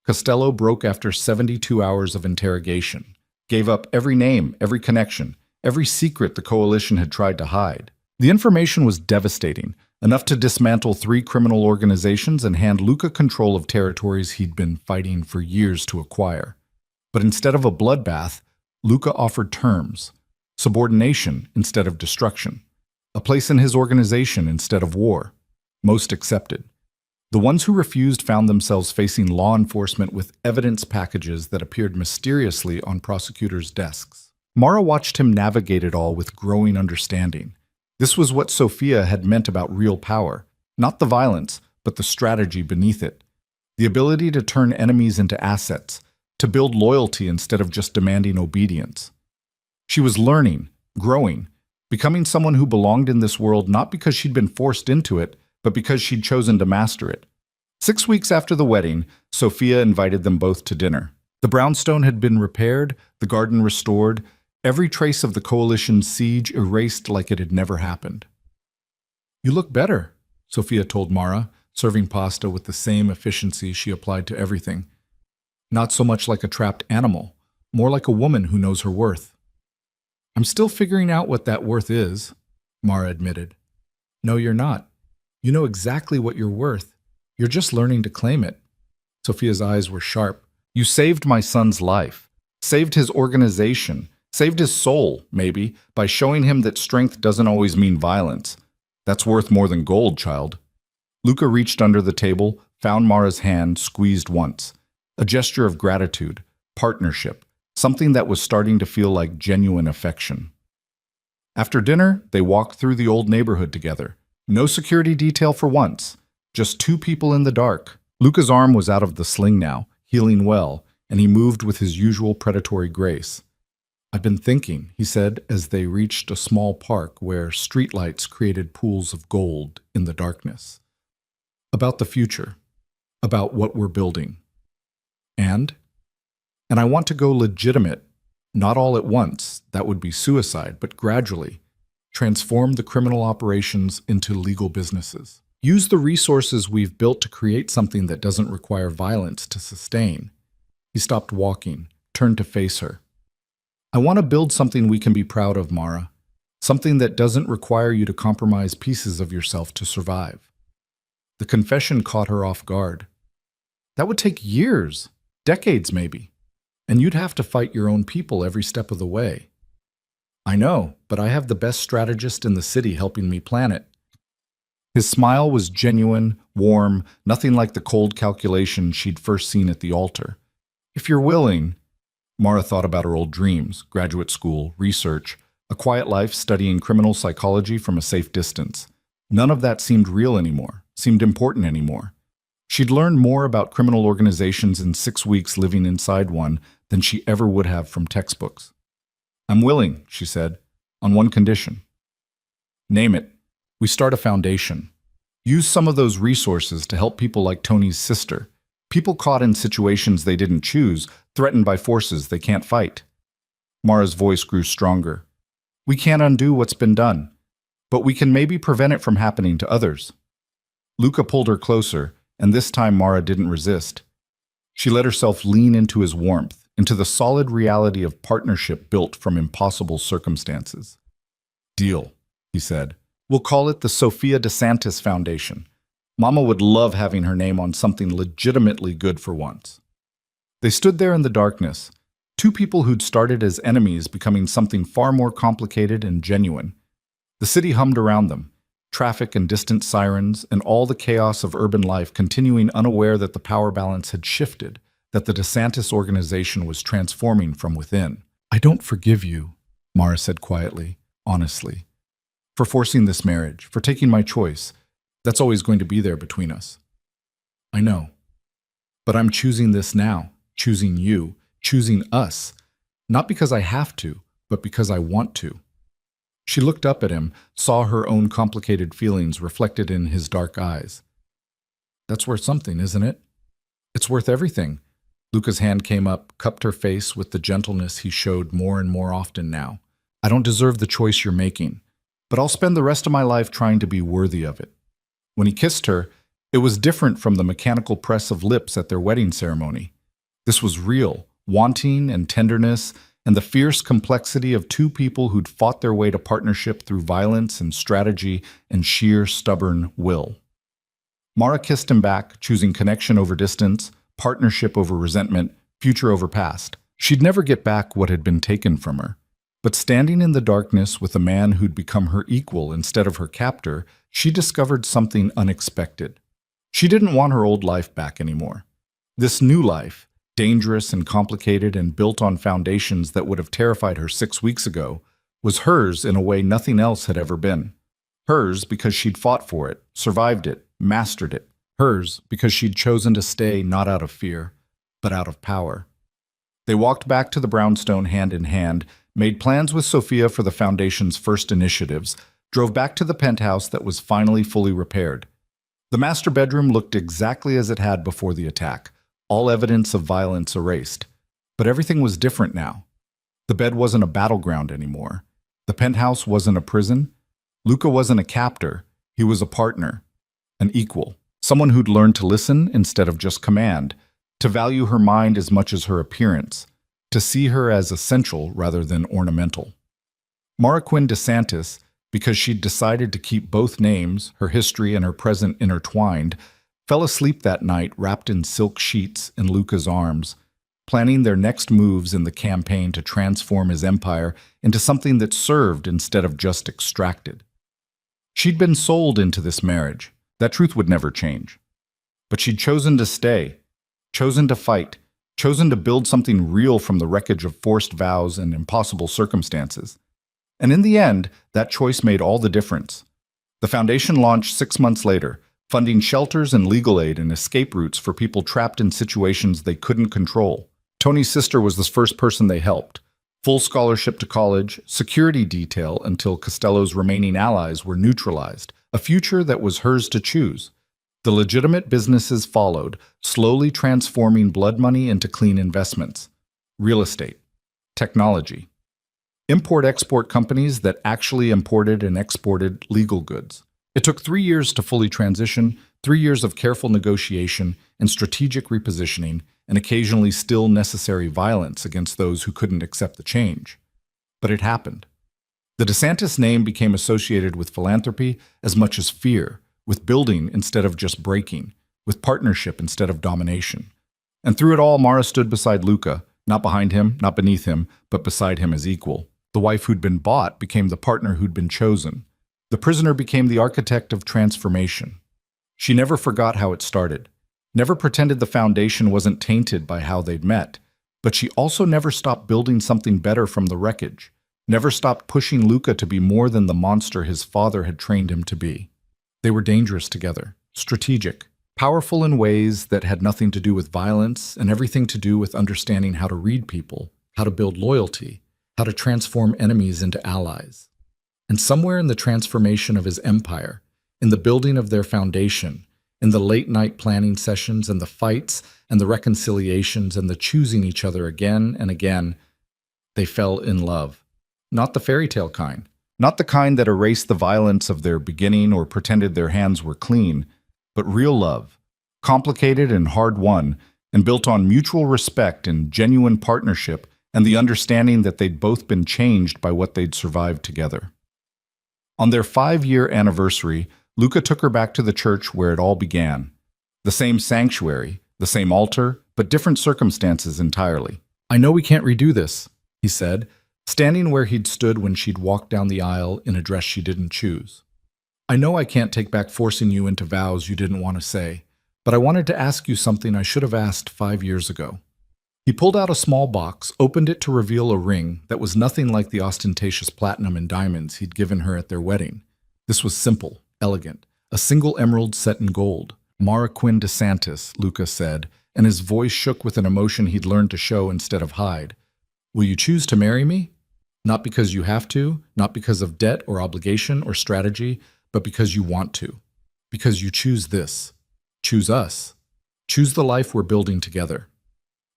Costello broke after 72 hours of interrogation, gave up every name, every connection, every secret the coalition had tried to hide. The information was devastating, enough to dismantle 3 criminal organizations and hand Luca control of territories he'd been fighting for years to acquire. But instead of a bloodbath, Luca offered terms, subordination instead of destruction, a place in his organization instead of war, most accepted. The ones who refused found themselves facing law enforcement with evidence packages that appeared mysteriously on prosecutors' desks. Mara watched him navigate it all with growing understanding. This was what Sophia had meant about real power, not the violence, but the strategy beneath it. The ability to turn enemies into assets, to build loyalty instead of just demanding obedience. She was learning, growing, becoming someone who belonged in this world not because she'd been forced into it, but because she'd chosen to master it. 6 weeks after the wedding, Sophia invited them both to dinner. The brownstone had been repaired, the garden restored, every trace of the coalition's siege erased like it had never happened. "You look better," Sophia told Mara, serving pasta with the same efficiency she applied to everything. "Not so much like a trapped animal, more like a woman who knows her worth." "I'm still figuring out what that worth is," Mara admitted. "No, you're not. You know exactly what you're worth. You're just learning to claim it." Sophia's eyes were sharp. "You saved my son's life, saved his organization, saved his soul, maybe, by showing him that strength doesn't always mean violence. That's worth more than gold, child." Luca reached under the table, found Mara's hand, squeezed once. A gesture of gratitude, partnership, something that was starting to feel like genuine affection. After dinner, they walked through the old neighborhood together. No security detail for once, just two people in the dark. Luca's arm was out of the sling now, healing well, and he moved with his usual predatory grace. "I've been thinking," he said as they reached a small park where streetlights created pools of gold in the darkness. "About the future, about what we're building. And I want to go legitimate, not all at once, that would be suicide, but gradually. Transform the criminal operations into legal businesses. Use the resources we've built to create something that doesn't require violence to sustain." He stopped walking, turned to face her. "I want to build something we can be proud of, Mara. Something that doesn't require you to compromise pieces of yourself to survive." The confession caught her off guard. "That would take years, decades maybe. And you'd have to fight your own people every step of the way." "I know, but I have the best strategist in the city helping me plan it." His smile was genuine, warm, nothing like the cold calculation she'd first seen at the altar. "If you're willing." Mara thought about her old dreams, graduate school, research, a quiet life studying criminal psychology from a safe distance. None of that seemed real anymore, seemed important anymore. She'd learned more about criminal organizations in 6 weeks living inside one than she ever would have from textbooks. "I'm willing," she said, "on one condition." "Name it. We start a foundation. Use some of those resources to help people like Tony's sister, people caught in situations they didn't choose, threatened by forces they can't fight." Mara's voice grew stronger. "We can't undo what's been done, but we can maybe prevent it from happening to others." Luca pulled her closer, and this time Mara didn't resist. She let herself lean into his warmth, into the solid reality of partnership built from impossible circumstances. "Deal," he said. "We'll call it the Sophia DeSantis Foundation. Mama would love having her name on something legitimately good for once." They stood there in the darkness, two people who'd started as enemies becoming something far more complicated and genuine. The city hummed around them, traffic and distant sirens, and all the chaos of urban life continuing unaware that the power balance had shifted, that the DeSantis organization was transforming from within. "I don't forgive you," Mara said quietly, honestly, "for forcing this marriage, for taking my choice. That's always going to be there between us." "I know. But I'm choosing this now, choosing you, choosing us, not because I have to, but because I want to." She looked up at him, saw her own complicated feelings reflected in his dark eyes. "That's worth something, isn't it?" "It's worth everything." Luca's hand came up, cupped her face with the gentleness he showed more and more often now. "I don't deserve the choice you're making, but I'll spend the rest of my life trying to be worthy of it." When he kissed her, it was different from the mechanical press of lips at their wedding ceremony. This was real, wanting and tenderness, and the fierce complexity of two people who'd fought their way to partnership through violence and strategy and sheer stubborn will. Mara kissed him back, choosing connection over distance, partnership over resentment, future over past. She'd never get back what had been taken from her. But standing in the darkness with a man who'd become her equal instead of her captor, she discovered something unexpected. She didn't want her old life back anymore. This new life, dangerous and complicated and built on foundations that would have terrified her 6 weeks ago, was hers in a way nothing else had ever been. Hers because she'd fought for it, survived it, mastered it. Hers because she'd chosen to stay not out of fear, but out of power. They walked back to the brownstone hand in hand, made plans with Sophia for the Foundation's first initiatives, drove back to the penthouse that was finally fully repaired. The master bedroom looked exactly as it had before the attack, all evidence of violence erased. But everything was different now. The bed wasn't a battleground anymore. The penthouse wasn't a prison. Luca wasn't a captor. He was a partner, an equal, someone who'd learned to listen instead of just command, to value her mind as much as her appearance, to see her as essential rather than ornamental. Mariquin DeSantis, because she'd decided to keep both names, her history and her present intertwined, fell asleep that night wrapped in silk sheets in Luca's arms, planning their next moves in the campaign to transform his empire into something that served instead of just extracted. She'd been sold into this marriage. That truth would never change. But she'd chosen to stay, chosen to fight, chosen to build something real from the wreckage of forced vows and impossible circumstances. And in the end, that choice made all the difference. The Foundation launched 6 months later, funding shelters and legal aid and escape routes for people trapped in situations they couldn't control. Tony's sister was the first person they helped. Full scholarship to college, security detail until Costello's remaining allies were neutralized, a future that was hers to choose. The legitimate businesses followed, slowly transforming blood money into clean investments. Real estate, technology, import-export companies that actually imported and exported legal goods. It took 3 years to fully transition, 3 years of careful negotiation and strategic repositioning, and occasionally still necessary violence against those who couldn't accept the change. But it happened. The DeSantis name became associated with philanthropy as much as fear, with building instead of just breaking, with partnership instead of domination. And through it all, Mara stood beside Luca, not behind him, not beneath him, but beside him as equal. The wife who'd been bought became the partner who'd been chosen. The prisoner became the architect of transformation. She never forgot how it started, never pretended the Foundation wasn't tainted by how they'd met, but she also never stopped building something better from the wreckage, never stopped pushing Luca to be more than the monster his father had trained him to be. They were dangerous together, strategic, powerful in ways that had nothing to do with violence and everything to do with understanding how to read people, how to build loyalty, how to transform enemies into allies. And somewhere in the transformation of his empire, in the building of their foundation, in the late-night planning sessions and the fights and the reconciliations and the choosing each other again and again, they fell in love. Not the fairy tale kind. Not the kind that erased the violence of their beginning or pretended their hands were clean, but real love, complicated and hard-won, and built on mutual respect and genuine partnership and the understanding that they'd both been changed by what they'd survived together. On their 5-year anniversary, Luca took her back to the church where it all began. The same sanctuary, the same altar, but different circumstances entirely. "I know we can't redo this," he said, standing where he'd stood when she'd walked down the aisle in a dress she didn't choose. "I know I can't take back forcing you into vows you didn't want to say, but I wanted to ask you something I should have asked 5 years ago." He pulled out a small box, opened it to reveal a ring that was nothing like the ostentatious platinum and diamonds he'd given her at their wedding. This was simple, elegant, a single emerald set in gold. "Mariquin DeSantis," Luca said, and his voice shook with an emotion he'd learned to show instead of hide. "Will you choose to marry me? Not because you have to, not because of debt or obligation or strategy, but because you want to. Because you choose this. Choose us. Choose the life we're building together."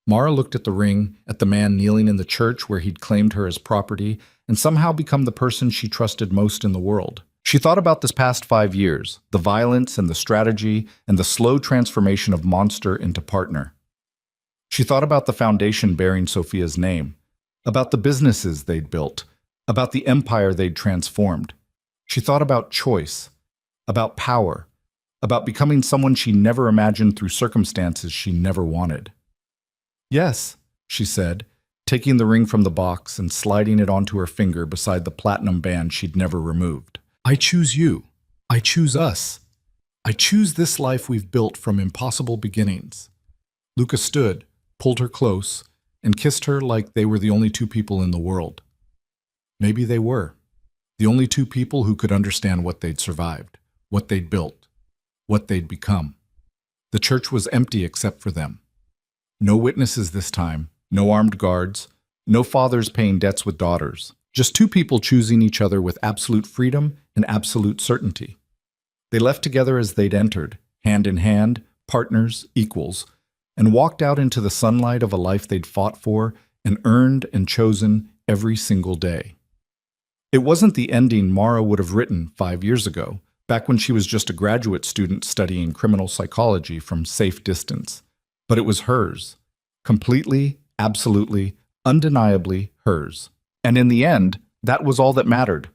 Mara looked at the ring, at the man kneeling in the church where he'd claimed her as property, and somehow become the person she trusted most in the world. She thought about this past 5 years, the violence and the strategy and the slow transformation of monster into partner. She thought about the foundation bearing Sophia's name, about the businesses they'd built, about the empire they'd transformed. She thought about choice, about power, about becoming someone she never imagined through circumstances she never wanted. "Yes," she said, taking the ring from the box and sliding it onto her finger beside the platinum band she'd never removed. "I choose you. I choose us." I choose this life we've built from impossible beginnings. Luca stood, pulled her close, and kissed her like they were the only two people in the world. Maybe they were. The only two people who could understand what they'd survived, what they'd built, what they'd become. The church was empty except for them. No witnesses this time, no armed guards, no fathers paying debts with daughters. Just two people choosing each other with absolute freedom and absolute certainty. They left together as they'd entered, hand in hand, partners, equals, and walked out into the sunlight of a life they'd fought for and earned and chosen every single day. It wasn't the ending Mara would have written 5 years ago, back when she was just a graduate student studying criminal psychology from safe distance. But it was hers. Completely, absolutely, undeniably hers. And in the end, that was all that mattered.